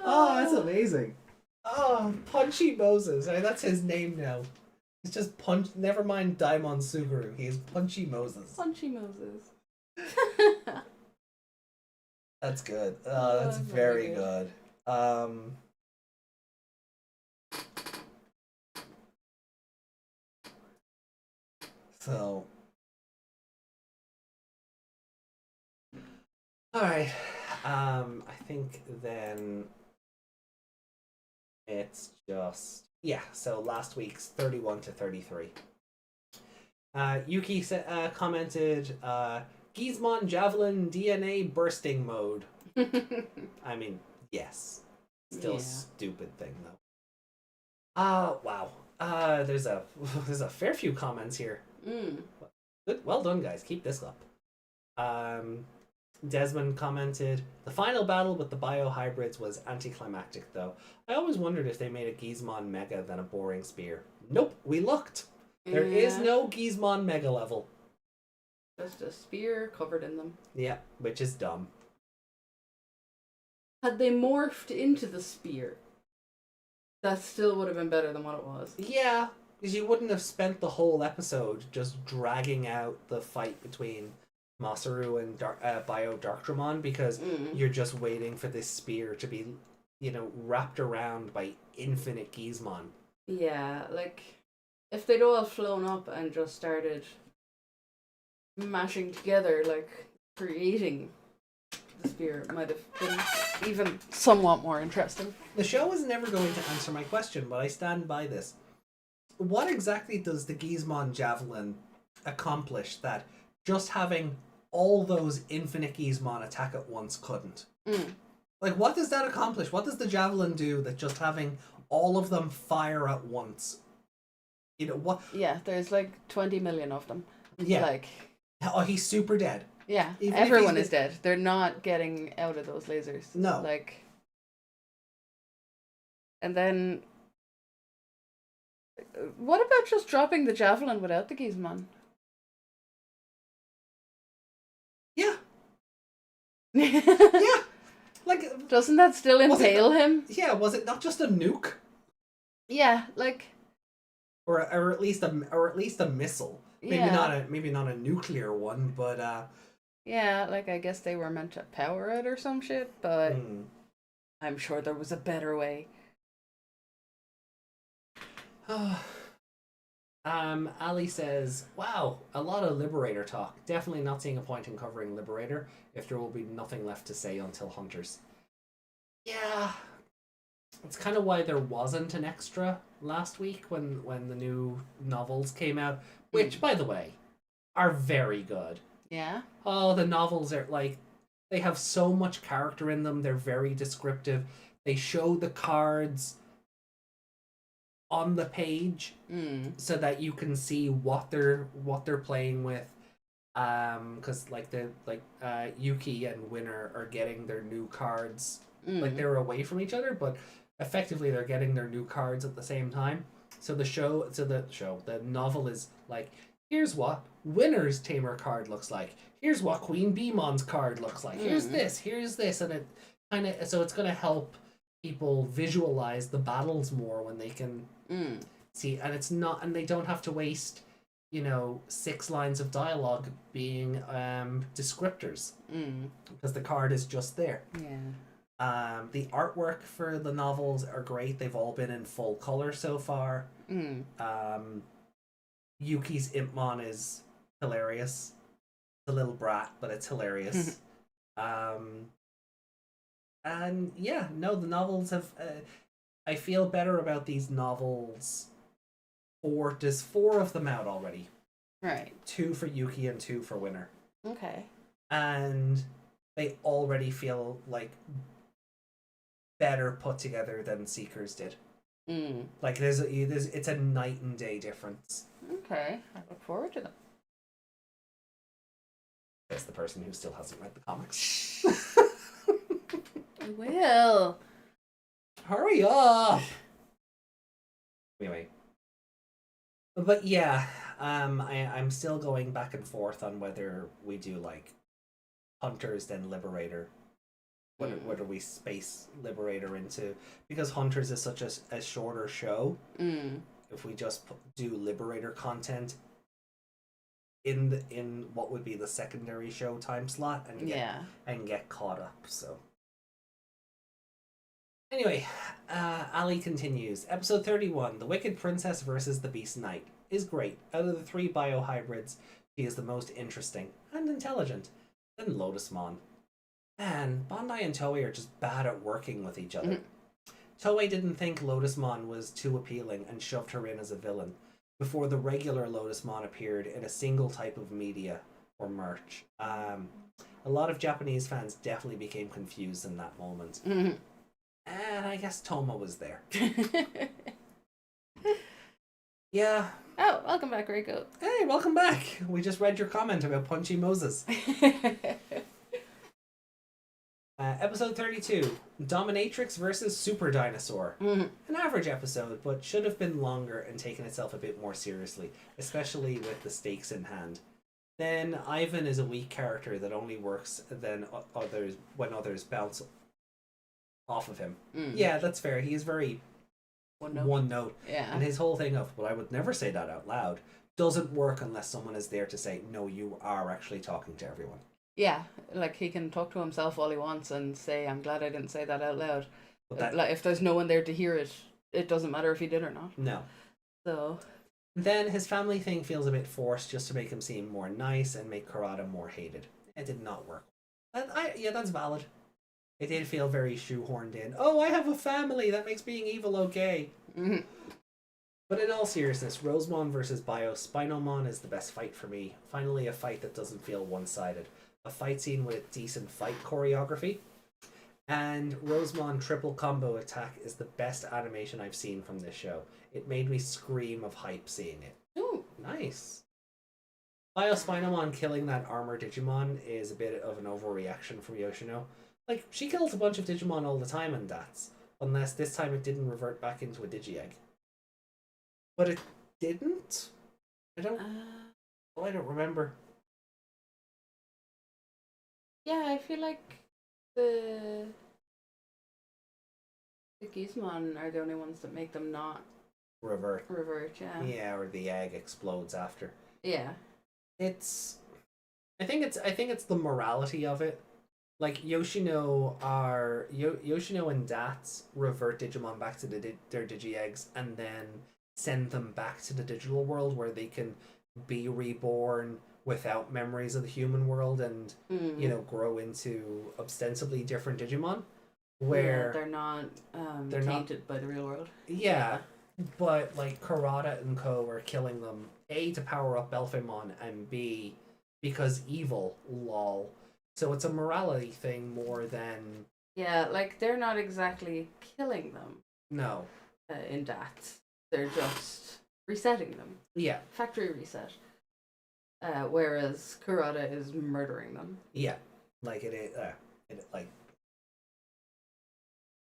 Oh, that's amazing. Oh, Punchy Moses. I mean, that's his name now. It's just Punch. Never mind Daimon Suguru. He is Punchy Moses. Punchy Moses. That's good. Oh, That's that's very really good. So, all right. I think then it's just so last week's 31 to 33. Yuki commented, Gizmon Javelin DNA bursting mode. I mean, yes. Still a stupid thing though. Wow. There's a fair few comments here. Good, well done, guys. Keep this up. Desmond commented, the final battle with the biohybrids was anticlimactic though. I always wondered if they made a Gizmon Mega than a boring spear. Nope, we looked. There is no Gizmon Mega level. Just a spear covered in them. Yeah, which is dumb. Had they morphed into the spear, that still would have been better than what it was. Yeah, because you wouldn't have spent the whole episode just dragging out the fight between Masaru and Bio Darkdramon because you're just waiting for this spear to be, wrapped around by infinite Gizmon. Yeah, like, if they'd all flown up and just started mashing together, like, creating the spear, it might have been even somewhat more interesting. The show is never going to answer my question, but I stand by this. What exactly does the Gizmon Javelin accomplish that just having all those infinite Gizmon attack at once couldn't? Like, what does that accomplish? What does the Javelin do that just having all of them fire at once? What? Yeah, there's like 20 million of them. Yeah. Like, oh, he's super dead. Yeah, Even everyone is dead. They're not getting out of those lasers. No. Like, and then, what about just dropping the javelin without the Gizmon? Yeah. Yeah. Like, doesn't that still impale him? Yeah, was it not just a nuke? Yeah, like, or at least a missile. Maybe not a nuclear one, but yeah, like, I guess they were meant to power it or some shit, but I'm sure there was a better way. Ali says, wow, a lot of Liberator talk. Definitely not seeing a point in covering Liberator if there will be nothing left to say until Hunters. Yeah. It's kind of why there wasn't an extra last week when the new novels came out, which, by the way, are very good. Yeah? Oh, the novels are, like, they have so much character in them. They're very descriptive. They show the cards on the page so that you can see what they're playing with. Because Yuki and Winner are getting their new cards. Like, they're away from each other, but effectively they're getting their new cards at the same time. So the novel is like, here's what Winner's Tamer card looks like. Here's what Queen Beemon's card looks like. Here's this, and it kind of, so it's going to help people visualize the battles more when they can see, and they don't have to waste 6 lines of dialogue being descriptors because the card is just there. The artwork for the novels are great. They've all been in full color so far. Yuki's Impmon is hilarious. It's a little brat, but it's hilarious. And yeah, no, the novels have. I feel better about these novels. There's 4 of them out already. Right. 2 for Yuki and 2 for Winner. Okay. And they already feel like better put together than Seekers did. Like it's a night and day difference. Okay, I look forward to them. That's the person who still hasn't read the comics. I will. Hurry up. Anyway. But yeah, I'm still going back and forth on whether we do like Hunters then Liberator. Whether we space Liberator into, because Hunters is such a shorter show. If we just do Liberator content in what would be the secondary show time slot and get caught up. So anyway, Ali continues. Episode 31, The Wicked Princess versus the Beast Knight, is great. Out of the 3 bio-hybrids, she is the most interesting and intelligent. Then Lotusmon. Man, Bandai and Toei are just bad at working with each other. Toei didn't think Lotusmon was too appealing and shoved her in as a villain before the regular Lotusmon appeared in a single type of media or merch. A lot of Japanese fans definitely became confused in that moment. And I guess Tohma was there. Yeah. Oh, welcome back, Reiko. Hey, welcome back. We just read your comment about Punchy Moses. Episode 32, Dominatrix versus Super Dinosaur. An average episode, but should have been longer and taken itself a bit more seriously, especially with the stakes in hand. Then Ivan is a weak character that only works when others bounce off of him. Yeah, that's fair. He is very one note. Yeah. And his whole thing of, well, I would never say that out loud, doesn't work unless someone is there to say, no, you are actually talking to everyone. Yeah, like he can talk to himself all he wants and say, I'm glad I didn't say that out loud. But like if there's no one there to hear it, it doesn't matter if he did or not. No. So then his family thing feels a bit forced just to make him seem more nice and make Karada more hated. It did not work. And that's valid. It did feel very shoehorned in. Oh, I have a family. That makes being evil okay. But in all seriousness, Rosemon versus Bio-Spinomon is the best fight for me. Finally, a fight that doesn't feel one-sided. A fight scene with decent fight choreography. And Rosemon triple combo attack is the best animation I've seen from this show. It made me scream of hype seeing it. Ooh, nice. Bio-Spinomon killing that armor Digimon is a bit of an overreaction from Yoshino. Like, she kills a bunch of Digimon all the time in DATS, unless this time it didn't revert back into a Digi-Egg. But it didn't? I don't remember. yeah, I feel like the Gizmon are the only ones that make them not Revert, yeah. Yeah, or the egg explodes after. Yeah. I think it's the morality of it. Like Yoshino and DATS revert Digimon back to their Digi-Eggs and then send them back to the digital world where they can be reborn without memories of the human world and grow into ostensibly different Digimon. Where they're not they're tainted by the real world. Yeah. But like Karada and Co are killing them A to power up Belphemon and B because evil, lol. So it's a morality thing more than... Yeah, like, they're not exactly killing them. No. In DATS. They're just resetting them. Yeah. Factory reset. Whereas Kurata is murdering them. Yeah. Like,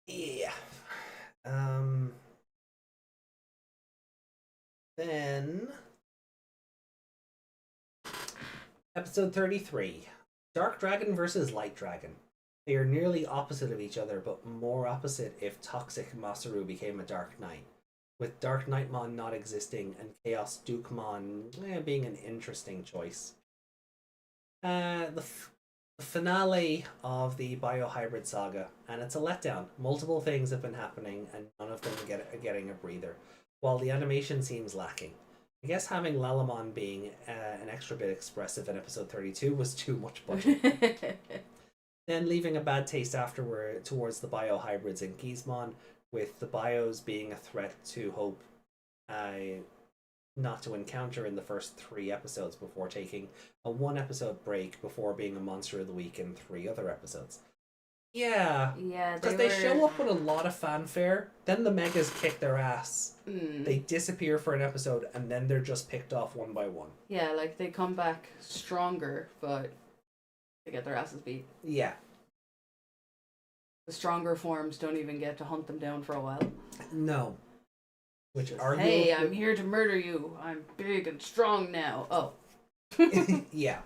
Yeah. Then... Episode 33. Dark Dragon versus Light Dragon. They are nearly opposite of each other, but more opposite if Toxic Masaru became a Dark Knight. With Dark Knightmon not existing and Chaos Dukemon being an interesting choice. The finale of the Biohybrid saga, and it's a letdown. Multiple things have been happening, and none of them are getting a breather, while the animation seems lacking. I guess having Lalamon being an extra bit expressive in episode 32 was too much budget. Then leaving a bad taste afterward towards the biohybrids in Gizmon, with the bios being a threat to Hope not to encounter in the first 3 episodes before taking a 1-episode break before being a monster of the week in 3 other episodes. Yeah. Yeah, because they show up with a lot of fanfare, then the Megas kick their ass. They disappear for an episode, and then they're just picked off one by one. Yeah, like they come back stronger, but they get their asses beat. Yeah. The stronger forms don't even get to hunt them down for a while. No. Which are Hey, I'm here to murder you. I'm big and strong now. Oh. Yeah.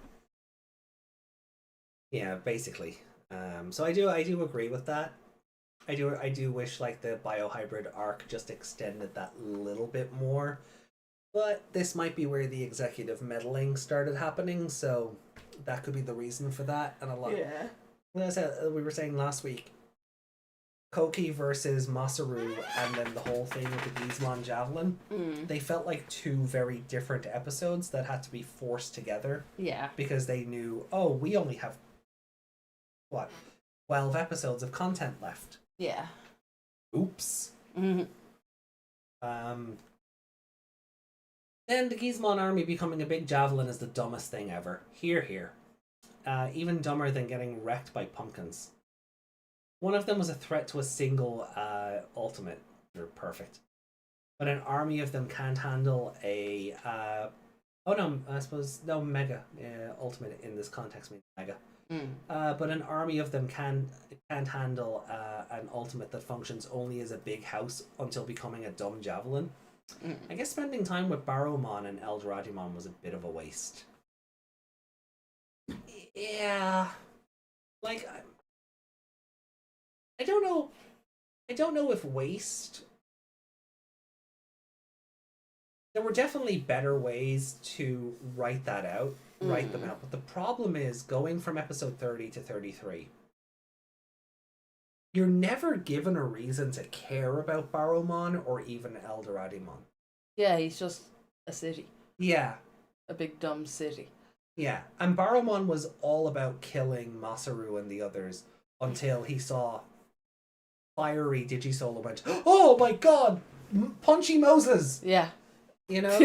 Yeah, basically. So I do agree with that. I do wish like the biohybrid arc just extended that little bit more. But this might be where the executive meddling started happening, so that could be the reason for that. And a lot. Yeah. Like I said, we were saying last week, Koki versus Masaru, and then the whole thing with the Digimon Javelin, they felt like two very different episodes that had to be forced together. Yeah. Because they knew, oh, we only have, 12 episodes of content left. Yeah. Oops. Mm-hmm. And the Gizmon army becoming a big javelin is the dumbest thing ever. Here. Even dumber than getting wrecked by pumpkins. One of them was a threat to a single ultimate. They're perfect. But an army of them can't handle a... mega. Ultimate in this context means mega. But an army of them can't handle an ultimate that functions only as a big house until becoming a dumb javelin. I guess spending time with Barrowmon and Eldoradimon was a bit of a waste. Yeah. Like, I don't know. I don't know if waste. There were definitely better ways to write them out. But the problem is, going from episode 30 to 33, you're never given a reason to care about Barrowmon or even Eldoradimon. Yeah, he's just a city. Yeah. A big dumb city. Yeah, and Barrowmon was all about killing Masaru and the others until he saw fiery Digisoul and went, oh my god, Punchy Moses! Yeah. You know?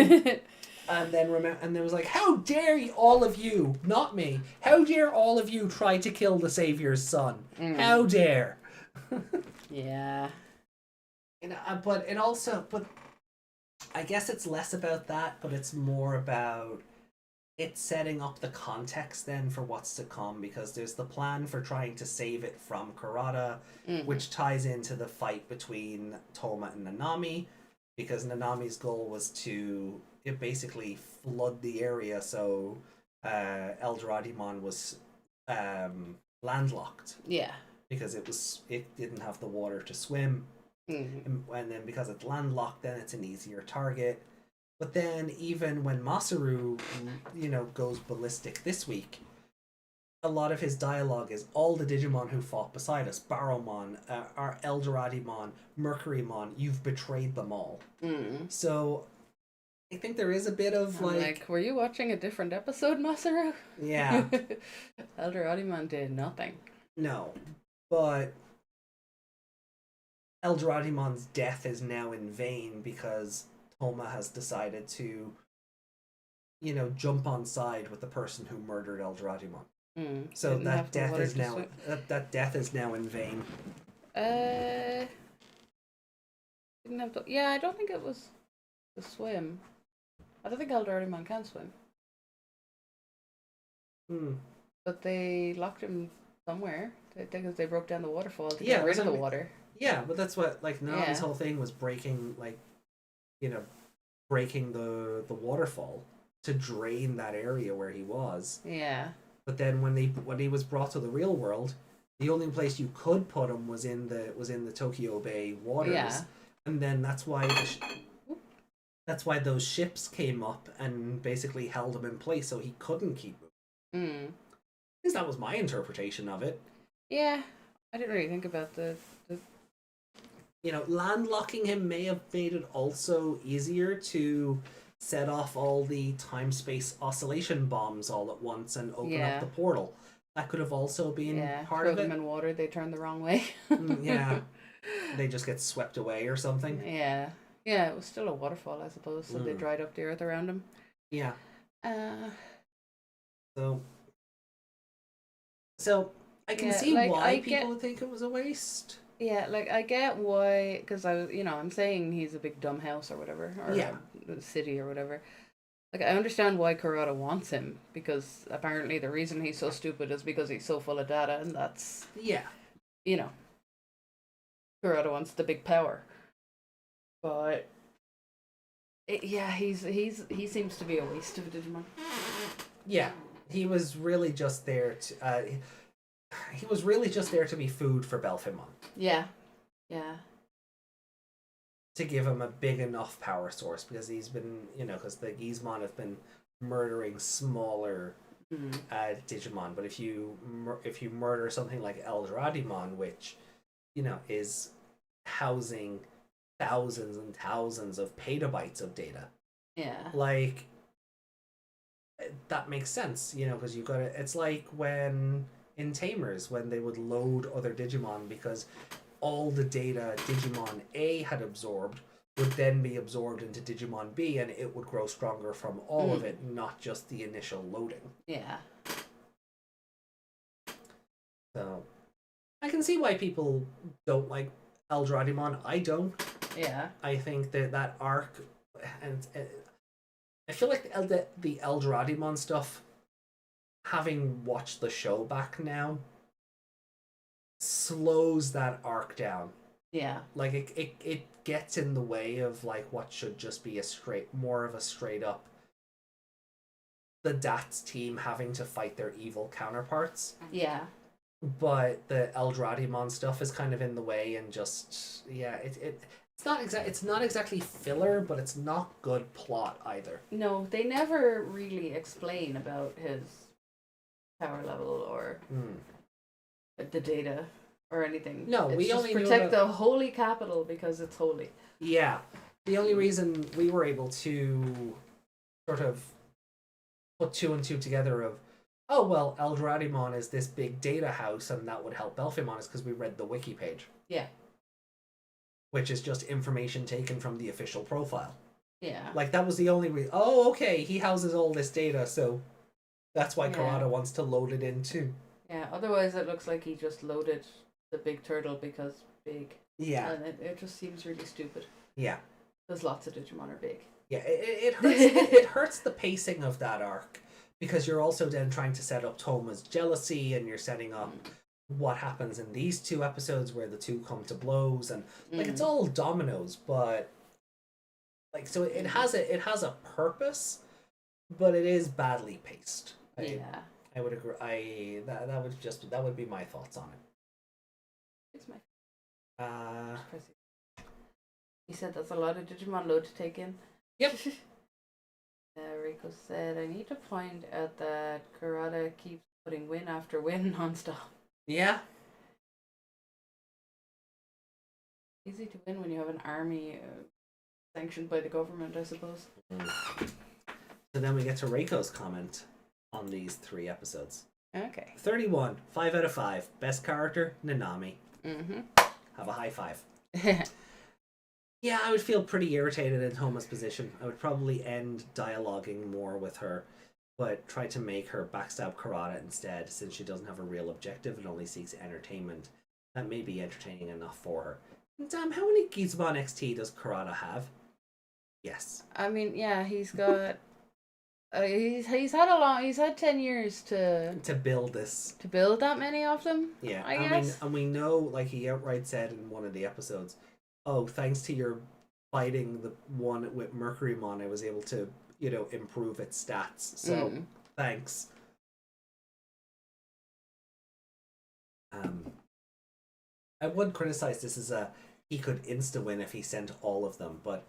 And then there was like, how dare all of you, not me, how dare all of you try to kill the Savior's son? How dare? Yeah. But I guess it's less about that, but it's more about it setting up the context then for what's to come, because there's the plan for trying to save it from Kurata, which ties into the fight between Tohma and Nanami, because Nanami's goal was to basically flood the area so Eldoradimon was landlocked. Yeah. Because it didn't have the water to swim. And then because it's landlocked, then it's an easier target. But then even when Masaru, goes ballistic this week, a lot of his dialogue is all the Digimon who fought beside us, Barrowmon, our Eldoradimon, Mercurymon, you've betrayed them all. So I think there is a bit of like, were you watching a different episode, Masaru? Yeah. Eldoradimon did nothing. No, but Eldoradimon's death is now in vain because Tohma has decided to, jump on side with the person who murdered Eldoradimon. So that death is now in vain. Didn't have to. Yeah, I don't think it was the swim. I don't think Eldoradimon can swim. But they locked him somewhere because they broke down the waterfall to get rid of the water. Yeah, but that's what Nanami's whole thing was, breaking breaking the waterfall to drain that area where he was. Yeah. But then when he was brought to the real world, the only place you could put him was in the Tokyo Bay waters. Yeah. And then that's why those ships came up and basically held him in place so he couldn't keep moving. At least that was my interpretation of it. Yeah. I didn't really think about the landlocking him may have made it also easier to set off all the time-space oscillation bombs all at once and open up the portal. That could have also been part of it. Throw them in water, they turn the wrong way. Yeah. They just get swept away or something. Yeah. Yeah, it was still a waterfall, I suppose, so they dried up the earth around him. Yeah. So I can see why people would think it was a waste. Yeah, I get why, because I'm saying he's a big dumb house or whatever, or a city or whatever. I understand why Kurata wants him, because apparently the reason he's so stupid is because he's so full of data, and that's Kurata wants the big power. But he seems to be a waste of a Digimon. Yeah, he was really just there to. He was really just there to be food for Belphimon. Yeah. Yeah. to give him a big enough power source, because he's been, because the Gizmon have been murdering smaller Digimon. But if you murder something like Eldraddimon, which is housing thousands and thousands of petabytes of data, like, that makes sense, because you've got to. It's like when in Tamers, when they would load other Digimon, because all the data Digimon A had absorbed would then be absorbed into Digimon B, and it would grow stronger from all of it, not just the initial loading. Yeah. So I can see why people don't like Eldraddimon. I don't. Yeah. I think that arc, and I feel like the Eldraddimon stuff, having watched the show back now, slows that arc down. Yeah. Like it gets in the way of like what should just be more of a straight up the DATS team having to fight their evil counterparts. Yeah. But the Eldraddimon stuff is kind of in the way, and just it's not exactly filler, but it's not good plot either. No, they never really explain about his power level or the data or anything. No, it's we just only knew protect about... the holy capital because it's holy. Yeah, the only reason we were able to sort of put two and two together of, oh well, Eldraddimon is this big data house and that would help Belphimon, is because we read the wiki page. Yeah. Which is just information taken from the official profile. Yeah. Like, that was the only reason. Oh, okay, he houses all this data, so that's why Karada wants to load it in too. Yeah, otherwise it looks like he just loaded the big turtle because big. Yeah. And it just seems really stupid. Yeah. Because lots of Digimon are big. Yeah, it hurts. It hurts the pacing of that arc, because you're also then trying to set up Tohma's jealousy, and you're setting up what happens in these two episodes where the two come to blows, and like it's all dominoes, but like, so it has a purpose, but it is badly paced. I would agree. That would be my thoughts on it. It's my He said that's a lot of Digimon load to take in. Yep. Rico said, I need to point out that Karada keeps putting win after win non-stop. Yeah. Easy to win when you have an army sanctioned by the government, I suppose. So then we get to Reiko's comment on these 3 episodes. Okay. 31, 5 out of 5. Best character, Nanami. Have a high 5. Yeah, I would feel pretty irritated in Tohma's position. I would probably end dialoguing more with her, but try to make her backstab Karada instead, since she doesn't have a real objective and only seeks entertainment. That may be entertaining enough for her. Damn, how many Gizmon XT does Karada have? Yes. I mean, yeah, he's got... he's had 10 years to build this. To build that many of them? Yeah, I guess. and we know, like he outright said in one of the episodes, oh, thanks to your fighting the one with Mercurymon, I was able to, improve its stats. So, thanks. I would criticize this as he could insta-win if he sent all of them, but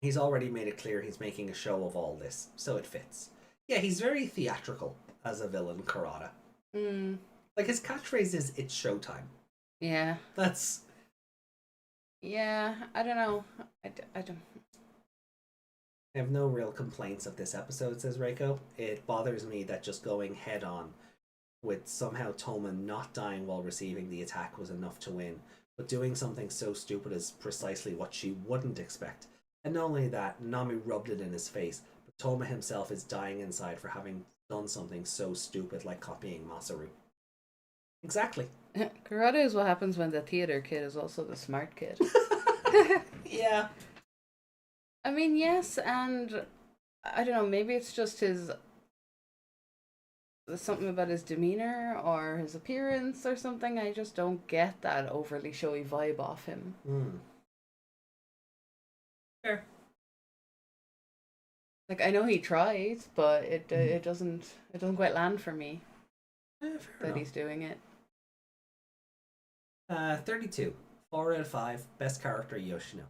he's already made it clear he's making a show of all this, so it fits. Yeah, he's very theatrical as a villain, Karada. Like, his catchphrase is, it's showtime. Yeah. That's... Yeah, I don't know. I don't... I have no real complaints of this episode, says Reiko. It bothers me that just going head on with somehow Tohma not dying while receiving the attack was enough to win, but doing something so stupid is precisely what she wouldn't expect. And not only that, Nami rubbed it in his face, but Tohma himself is dying inside for having done something so stupid like copying Masaru. Exactly. Karada is what happens when the theater kid is also the smart kid. Yeah. I mean, yes, and I don't know, maybe it's just there's something about his demeanor or his appearance or something. I just don't get that overly showy vibe off him. Fair. Like, I know he tries, but it doesn't quite land for me that he's doing it. 32. 4 out of 5. Best character, Yoshino.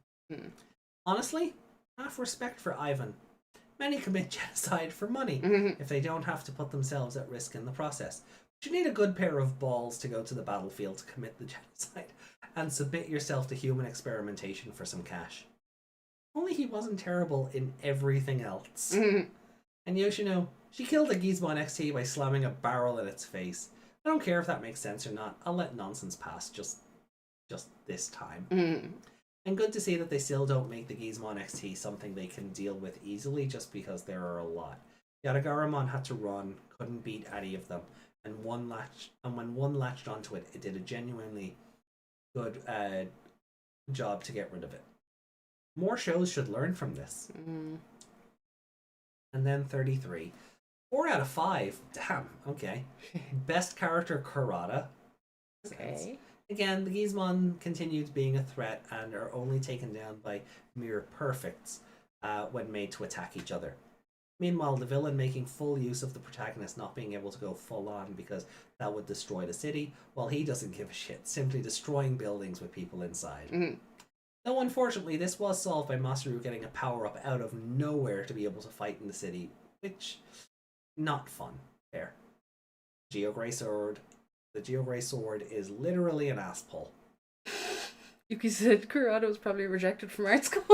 Honestly, half respect for Ivan. Many commit genocide for money if they don't have to put themselves at risk in the process. But you need a good pair of balls to go to the battlefield to commit the genocide and submit yourself to human experimentation for some cash. Only he wasn't terrible in everything else. And Yoshino, she killed a Gizmon XT by slamming a barrel in its face. I don't care if that makes sense or not. I'll let nonsense pass just this time. And good to see that they still don't make the Gizmon XT something they can deal with easily just because there are a lot. Yadagaramon had to run, couldn't beat any of them, and when one latched onto it, it did a genuinely good job to get rid of it. More shows should learn from this. And then 33. 4 out of 5. Damn, okay. Best character, Kurata. Okay. Again, the Gizmon continued being a threat and are only taken down by mere perfects when made to attack each other. Meanwhile, the villain making full use of the protagonist not being able to go full on because that would destroy the city, while he doesn't give a shit, simply destroying buildings with people inside. Though unfortunately, this was solved by Masaru getting a power-up out of nowhere to be able to fight in the city, which, not fun. Fair. Geogrey Sword. The Geogrey Sword is literally an ass pull. Yuki said Kurata was probably rejected from art school.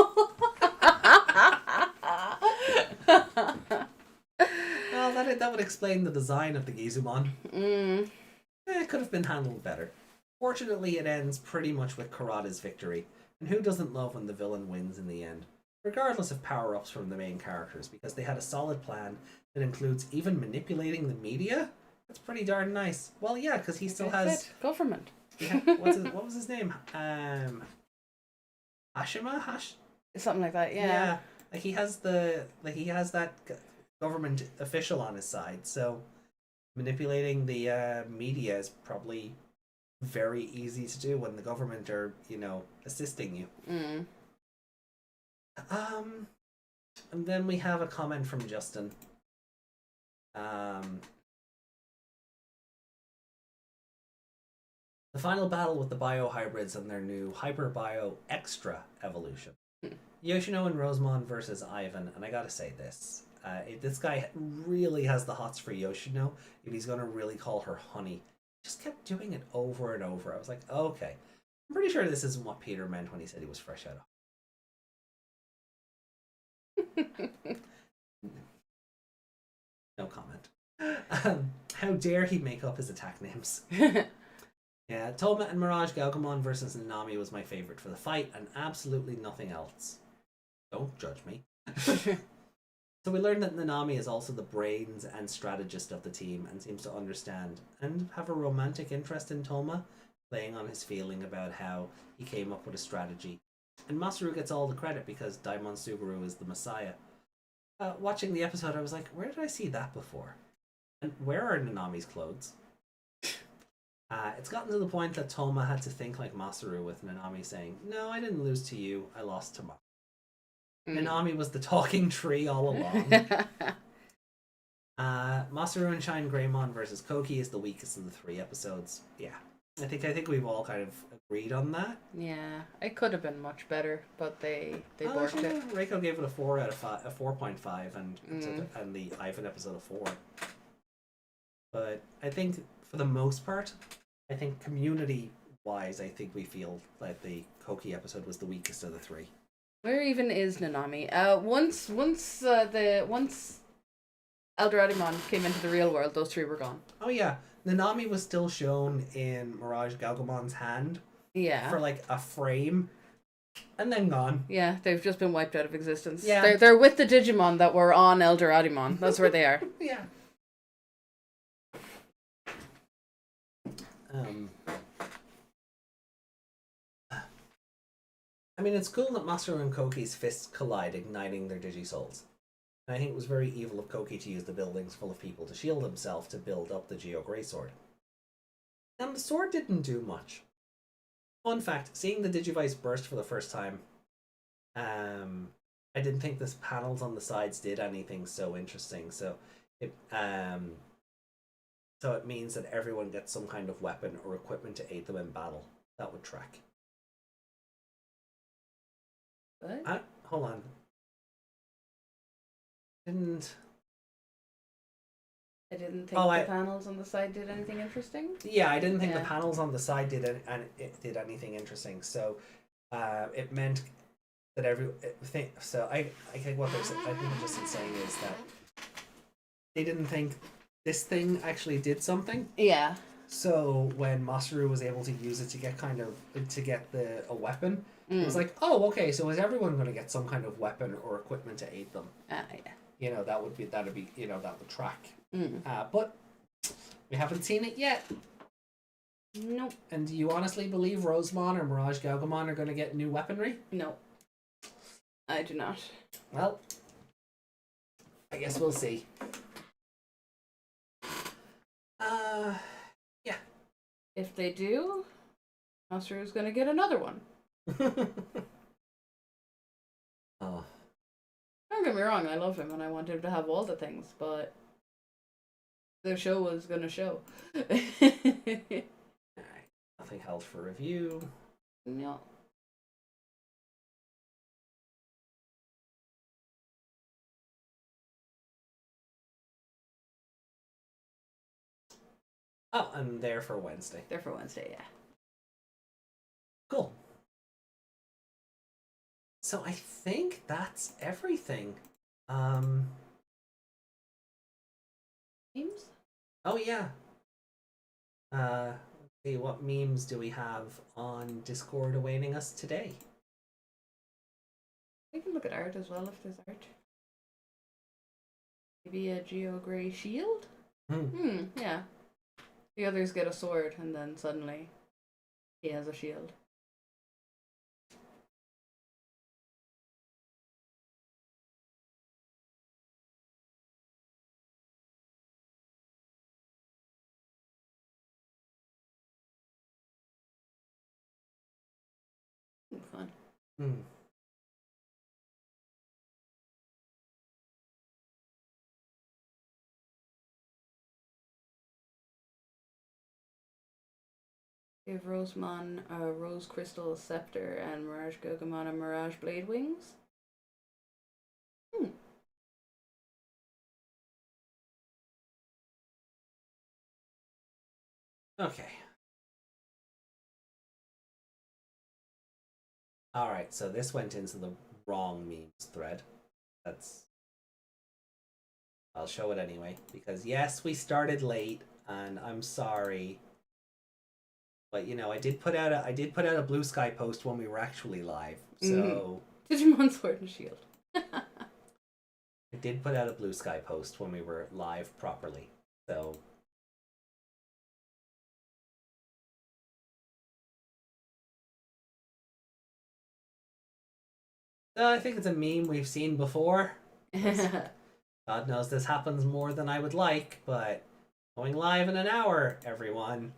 Well, that would explain the design of the Gizumon. It could have been handled better. Fortunately, it ends pretty much with Kurata's victory. And who doesn't love when the villain wins in the end? Regardless of power-ups from the main characters, because they had a solid plan that includes even manipulating the media. That's pretty darn nice. Well, yeah, because he still has government. Yeah, what was his name? Hashima? Something like that. Yeah. Like he has that government official on his side. So manipulating the media is probably very easy to do when the government are, assisting you. And then we have a comment from Justin. The final battle with the biohybrids and their new Hyper Bio Extra evolution. Yoshino and Rosemon versus Ivan, and I gotta say this. This guy really has the hots for Yoshino if he's gonna really call her honey. Just kept doing it over and over. I was like, okay. I'm pretty sure this isn't what Peter meant when he said he was fresh out of. No comment. How dare he make up his attack names? Yeah, Tohma and Mirage Galgamon versus Nanami was my favorite for the fight, and absolutely nothing else. Don't judge me. So we learned that Nanami is also the brains and strategist of the team and seems to understand and have a romantic interest in Tohma, playing on his feeling about how he came up with a strategy. And Masaru gets all the credit because Daimon Suguru is the messiah. Watching the episode, I was like, where did I see that before? And where are Nanami's clothes? It's gotten to the point that Tohma had to think like Masaru, with Nanami saying, "No, I didn't lose to you, I lost to Nanami was the talking tree all along." Masaru and Shine Greymon versus Koki is the weakest of the 3 episodes. Yeah, I think we've all kind of agreed on that. Yeah, it could have been much better, but they borked it. Reiko gave it a 4 out of 5, a 4.5, and the Ivan episode a 4. But I think for the most part, I think community-wise, I think we feel like the Koki episode was the weakest of the 3. Where even is Nanami? Once Eldoradimon came into the real world, those 3 were gone. Oh yeah, Nanami was still shown in Mirage Galgamon's hand. Yeah. For like a frame, and then gone. Yeah, they've just been wiped out of existence. Yeah. They're with the Digimon that were on Eldoradimon. That's where they are. Yeah. I mean, it's cool that Masaru and Koki's fists collide, igniting their Digisouls. And I think it was very evil of Koki to use the buildings full of people to shield himself to build up the Geogrey Sword. And the sword didn't do much. Fun fact, seeing the Digivice burst for the first time, I didn't think the panels on the sides did anything so interesting. So it means that everyone gets some kind of weapon or equipment to aid them in battle. That would track. What? hold on. Didn't. I didn't think Oh, the panels on the side did anything interesting. Yeah, I didn't think the Yeah. panels on the side did it did anything interesting. So, it meant that so I think what they're I think what just saying is that they didn't think this thing actually did something. Yeah. So when Masaru was able to use it to get a weapon, it was Mm. like, oh, okay, so is everyone going to get some kind of weapon or equipment to aid them? Yeah. You know, that would track. Mm. But we haven't seen it yet. Nope. And do you honestly believe Rosemon or Mirage Gaugamon are going to get new weaponry? No. I do not. Well, I guess we'll see. Yeah. If they do, Masaru's gonna get another one. Oh. Don't get me wrong, I love him and I want him to have all the things, but the show was gonna show. Alright. Nothing held for review. No. Oh, I'm there for Wednesday. They're for Wednesday, yeah. Cool. So I think that's everything. Memes? Oh yeah. Let's see, what memes do we have on Discord awaiting us today? We can look at art as well if there's art. Maybe a Geo Grey shield? Yeah. The others get a sword and then suddenly he has a shield. Fun. Give Rosemon a Rose Crystal Scepter and Mirage Gaugamon a Mirage Blade Wings. Okay. Alright, so this went into the wrong memes thread. I'll show it anyway, because yes, we started late, and I'm sorry. But you know, I did put out a Blue Sky post when we were actually live. So Digimon Sword and Shield. I did put out a Blue Sky post when we were live properly. So I think it's a meme we've seen before. God knows this happens more than I would like, but going live in an hour, everyone.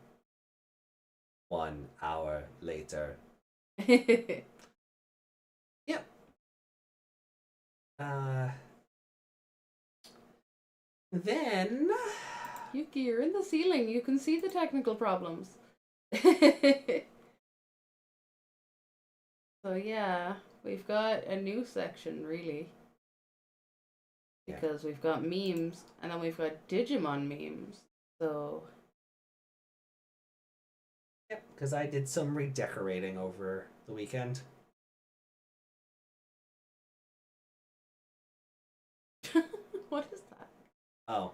1 hour later. Yep. Then Yuki, you're in the ceiling. You can see the technical problems. So yeah, we've got a new section really. Because we've got memes and then we've got Digimon memes. So yep, because I did some redecorating over the weekend. what is that? Oh.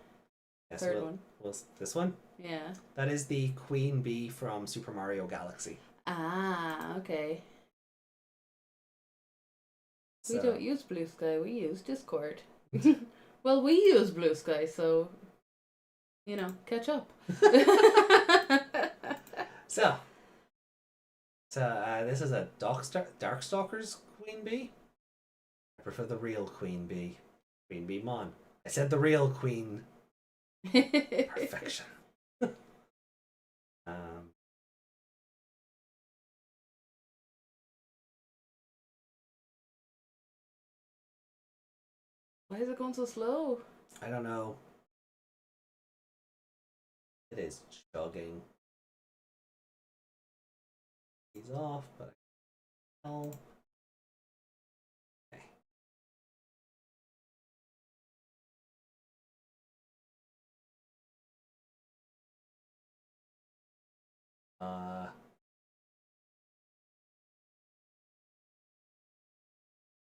Yes, Third one. Was this one? Yeah. That is the Queen Bee from Super Mario Galaxy. Ah, okay. So, We don't use Blue Sky, we use Discord. Well, we use Blue Sky, so you know, catch up. So this is a Darkstalker's Queen Bee. I prefer the real Queen Bee. Queen Bee Mon. I said the real Queen. Perfection. Why is it going so slow? I don't know. It is chugging. He's off, but oh. Okay.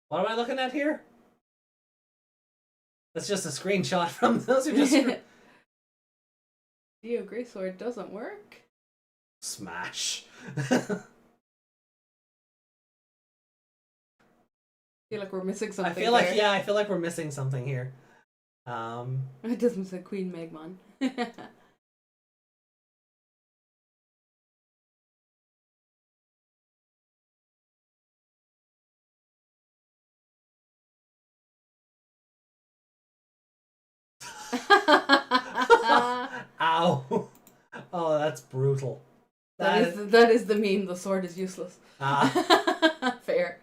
What am I looking at here? That's just a screenshot from those are just Dio Greysword doesn't work. smash. I feel like we're missing something. I feel like there. I feel like we're missing something here. It doesn't say Queen Megmon. Ow. Oh, that's brutal. That is the meme. The sword is useless. Fair.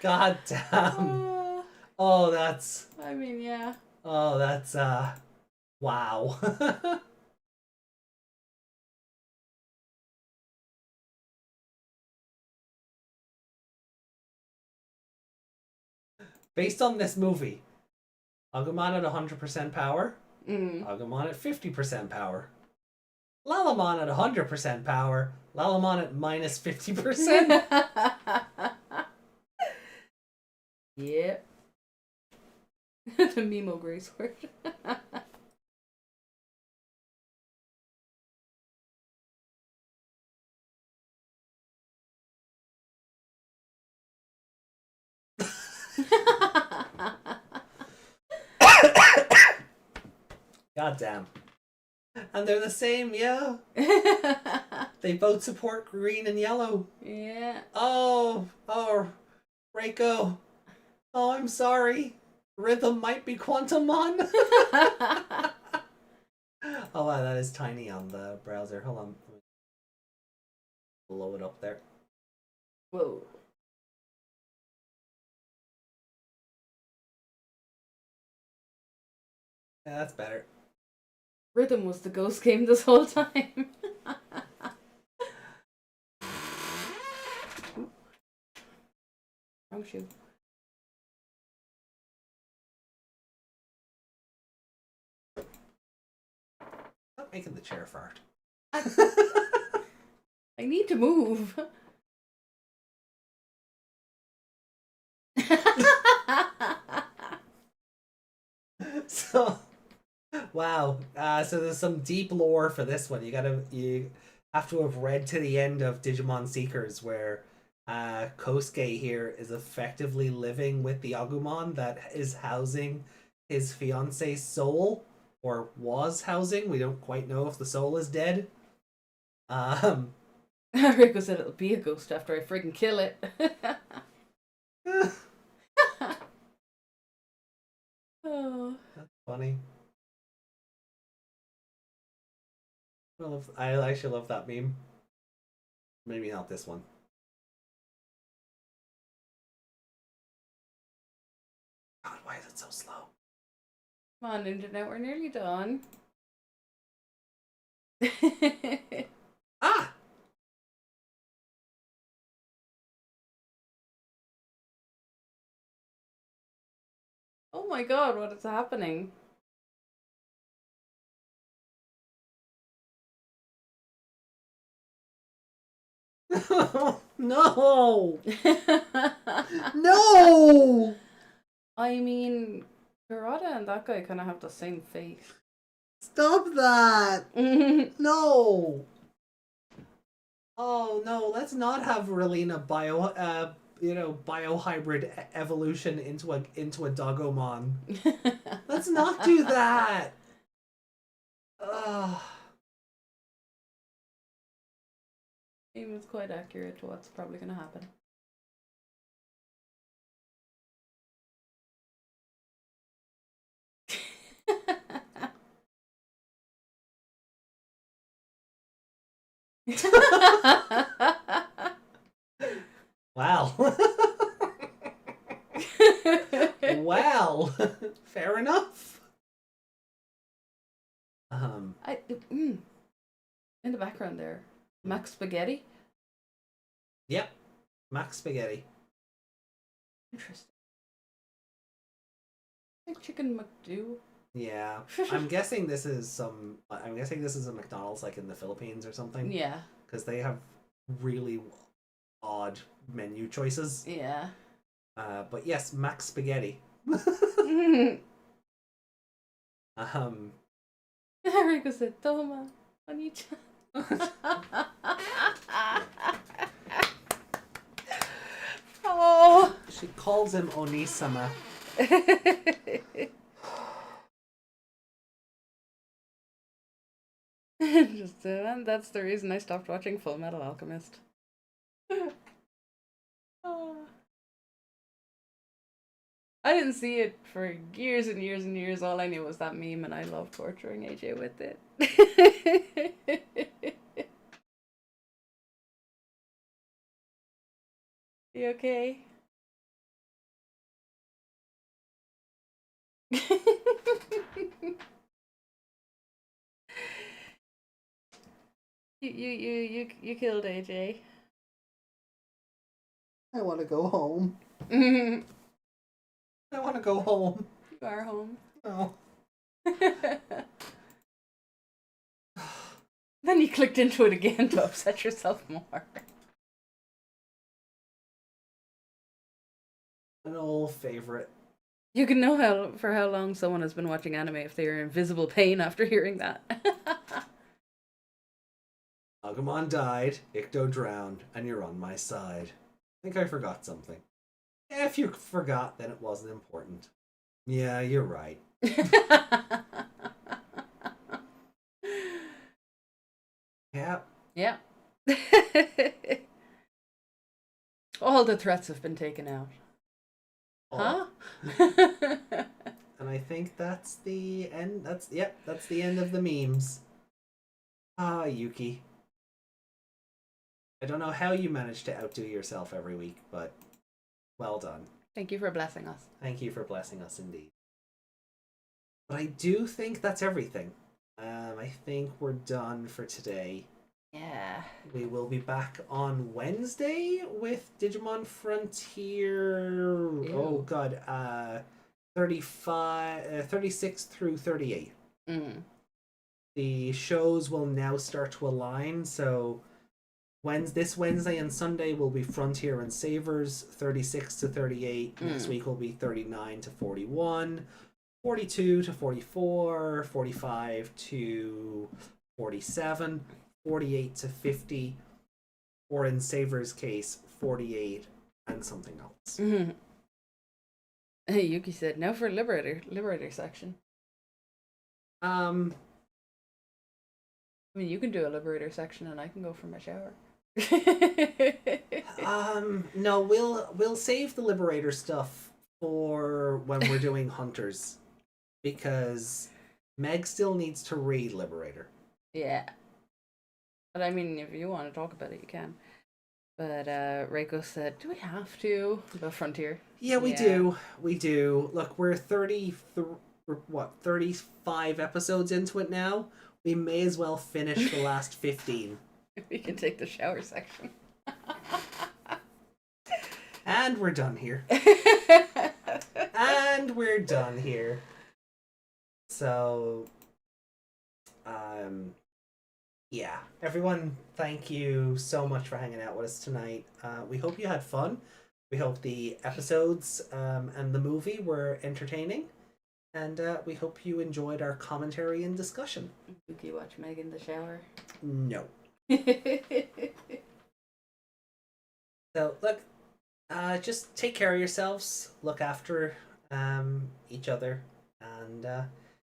God damn. Oh, that's. I mean, yeah. Oh, that's wow. Based on this movie, Agumon at 100% power, Agumon at 50% power, Lalamon at 100% power, Lalamon at minus 50%. Yep. The Mimo Greysword. God damn. And they're the same, yeah. They both support green and yellow. Yeah. Oh, Reiko. Oh, I'm sorry. Rhythm might be Quantumon. Oh, wow, that is tiny on the browser. Hold on. Blow it up there. Whoa. Yeah, that's better. Rhythm was the ghost game this whole time. Wrong shoe. Stop making the chair fart. I need to move. So, wow. So there's some deep lore for this one. You have to have read to the end of Digimon Seekers, where Kosuke here is effectively living with the Agumon that is housing his fiance's soul, or was housing. We don't quite know if the soul is dead. Rico said it'll be a ghost after I friggin' kill it. Oh. That's funny. I actually love that meme. Maybe not this one. God, why is it so slow? Come on, internet, we're nearly done. Ah! Oh my god, what is happening? No! No! I mean, Kurata and that guy kind of have the same face. Stop that! No! Oh no, let's not have Relina biohybrid evolution into a Dogomon. Let's not do that. Ugh. He was quite accurate to what's probably gonna happen. Wow. Well, fair enough. In the background there, Max Spaghetti. Yep, Max Spaghetti. Interesting. Like Chicken McDo. Yeah, I'm guessing this is a McDonald's like in the Philippines or something. Yeah. because they have really odd menu choices. Yeah. But yes, Max Spaghetti. Rico said, Tohma, Oni-chan. Oh. She calls him Onisama. Just and that's the reason I stopped watching Full Metal Alchemist. Oh. I didn't see it for years and years and years. All I knew was that meme, and I love torturing AJ with it. You okay? You killed AJ. I want to go home. You I want to go home. are home. Oh. Then you clicked into it again to upset yourself more. An old favorite. You can know how long someone has been watching anime if they are in visible pain after hearing that. Agumon died, Icto drowned, and you're on my side. I think I forgot something. If you forgot, then it wasn't important. Yeah, you're right. Yeah. Yeah. All the threats have been taken out. Oh. Huh? And I think that's the end. That's the end of the memes. Ah, Yuki. I don't know how you manage to outdo yourself every week, but well done. Thank you for blessing us. Thank you for blessing us indeed. But I do think that's everything. I think we're done for today. Yeah. We will be back on Wednesday with Digimon Frontier. Ew. Oh god, 36 through 38. Mm. The shows will now start to align, so this Wednesday and Sunday will be Frontier and Savers, 36 to 38. Next week will be 39 to 41, 42 to 44, 45 to 47, 48 to 50, or in Savers' case, 48 and something else. Mm-hmm. Hey, Yuki said, now for Liberator section. I mean, you can do a Liberator section and I can go for my shower. No, we'll save the Liberator stuff for when we're doing Hunters, because Meg still needs to read Liberator. Yeah. But I mean, if you want to talk about it, you can. But Reiko said, do we have to? About Frontier? Yeah, we do. We do. Look, we're 35 episodes into it now. We may as well finish the last 15. We can take the shower section. And we're done here. And we're done here. So, yeah. Everyone, thank you so much for hanging out with us tonight. We hope you had fun. We hope the episodes and the movie were entertaining. And we hope you enjoyed our commentary and discussion. You can watch Meg in the shower. No. So, look, just take care of yourselves. Look after each other. And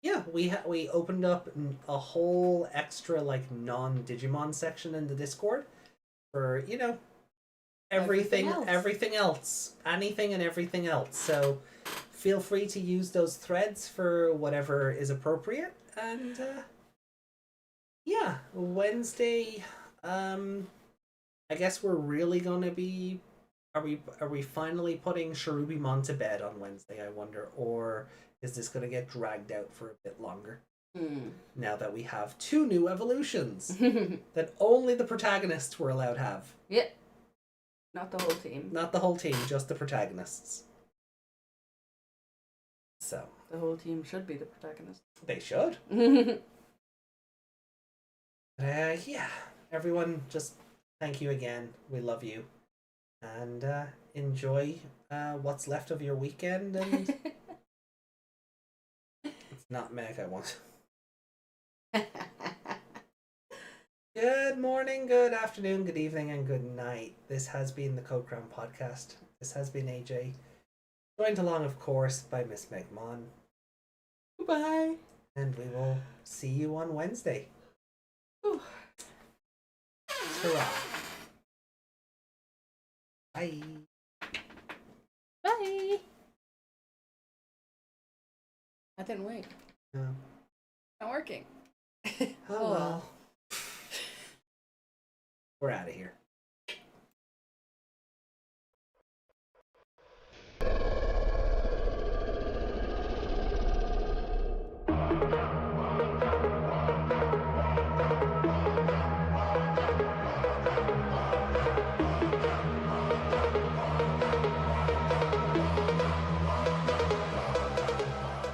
yeah, we opened up a whole extra like non-Digimon section in the Discord for, you know, everything else, anything and everything else. So feel free to use those threads for whatever is appropriate. And yeah, Wednesday, I guess we're really gonna be, are we finally putting Cherubimon to bed on Wednesday, I wonder, or is this gonna get dragged out for a bit longer? Now that we have 2 new evolutions that only the protagonists were allowed to have. Yeah. Not the whole team. Not the whole team, just the protagonists. So. The whole team should be the protagonist. They should. Yeah. everyone, just thank you again. We love you. And enjoy what's left of your weekend. And it's not Meg, I want. Good morning, good afternoon, good evening, and good night. This has been the Code Crown Podcast. This has been AJ. Joined along, of course, by Miss Meg Mon. Goodbye. And we will see you on Wednesday. Ooh. Hurrah. Bye. Bye. That didn't work. No. Not working. Oh well. We're out of here.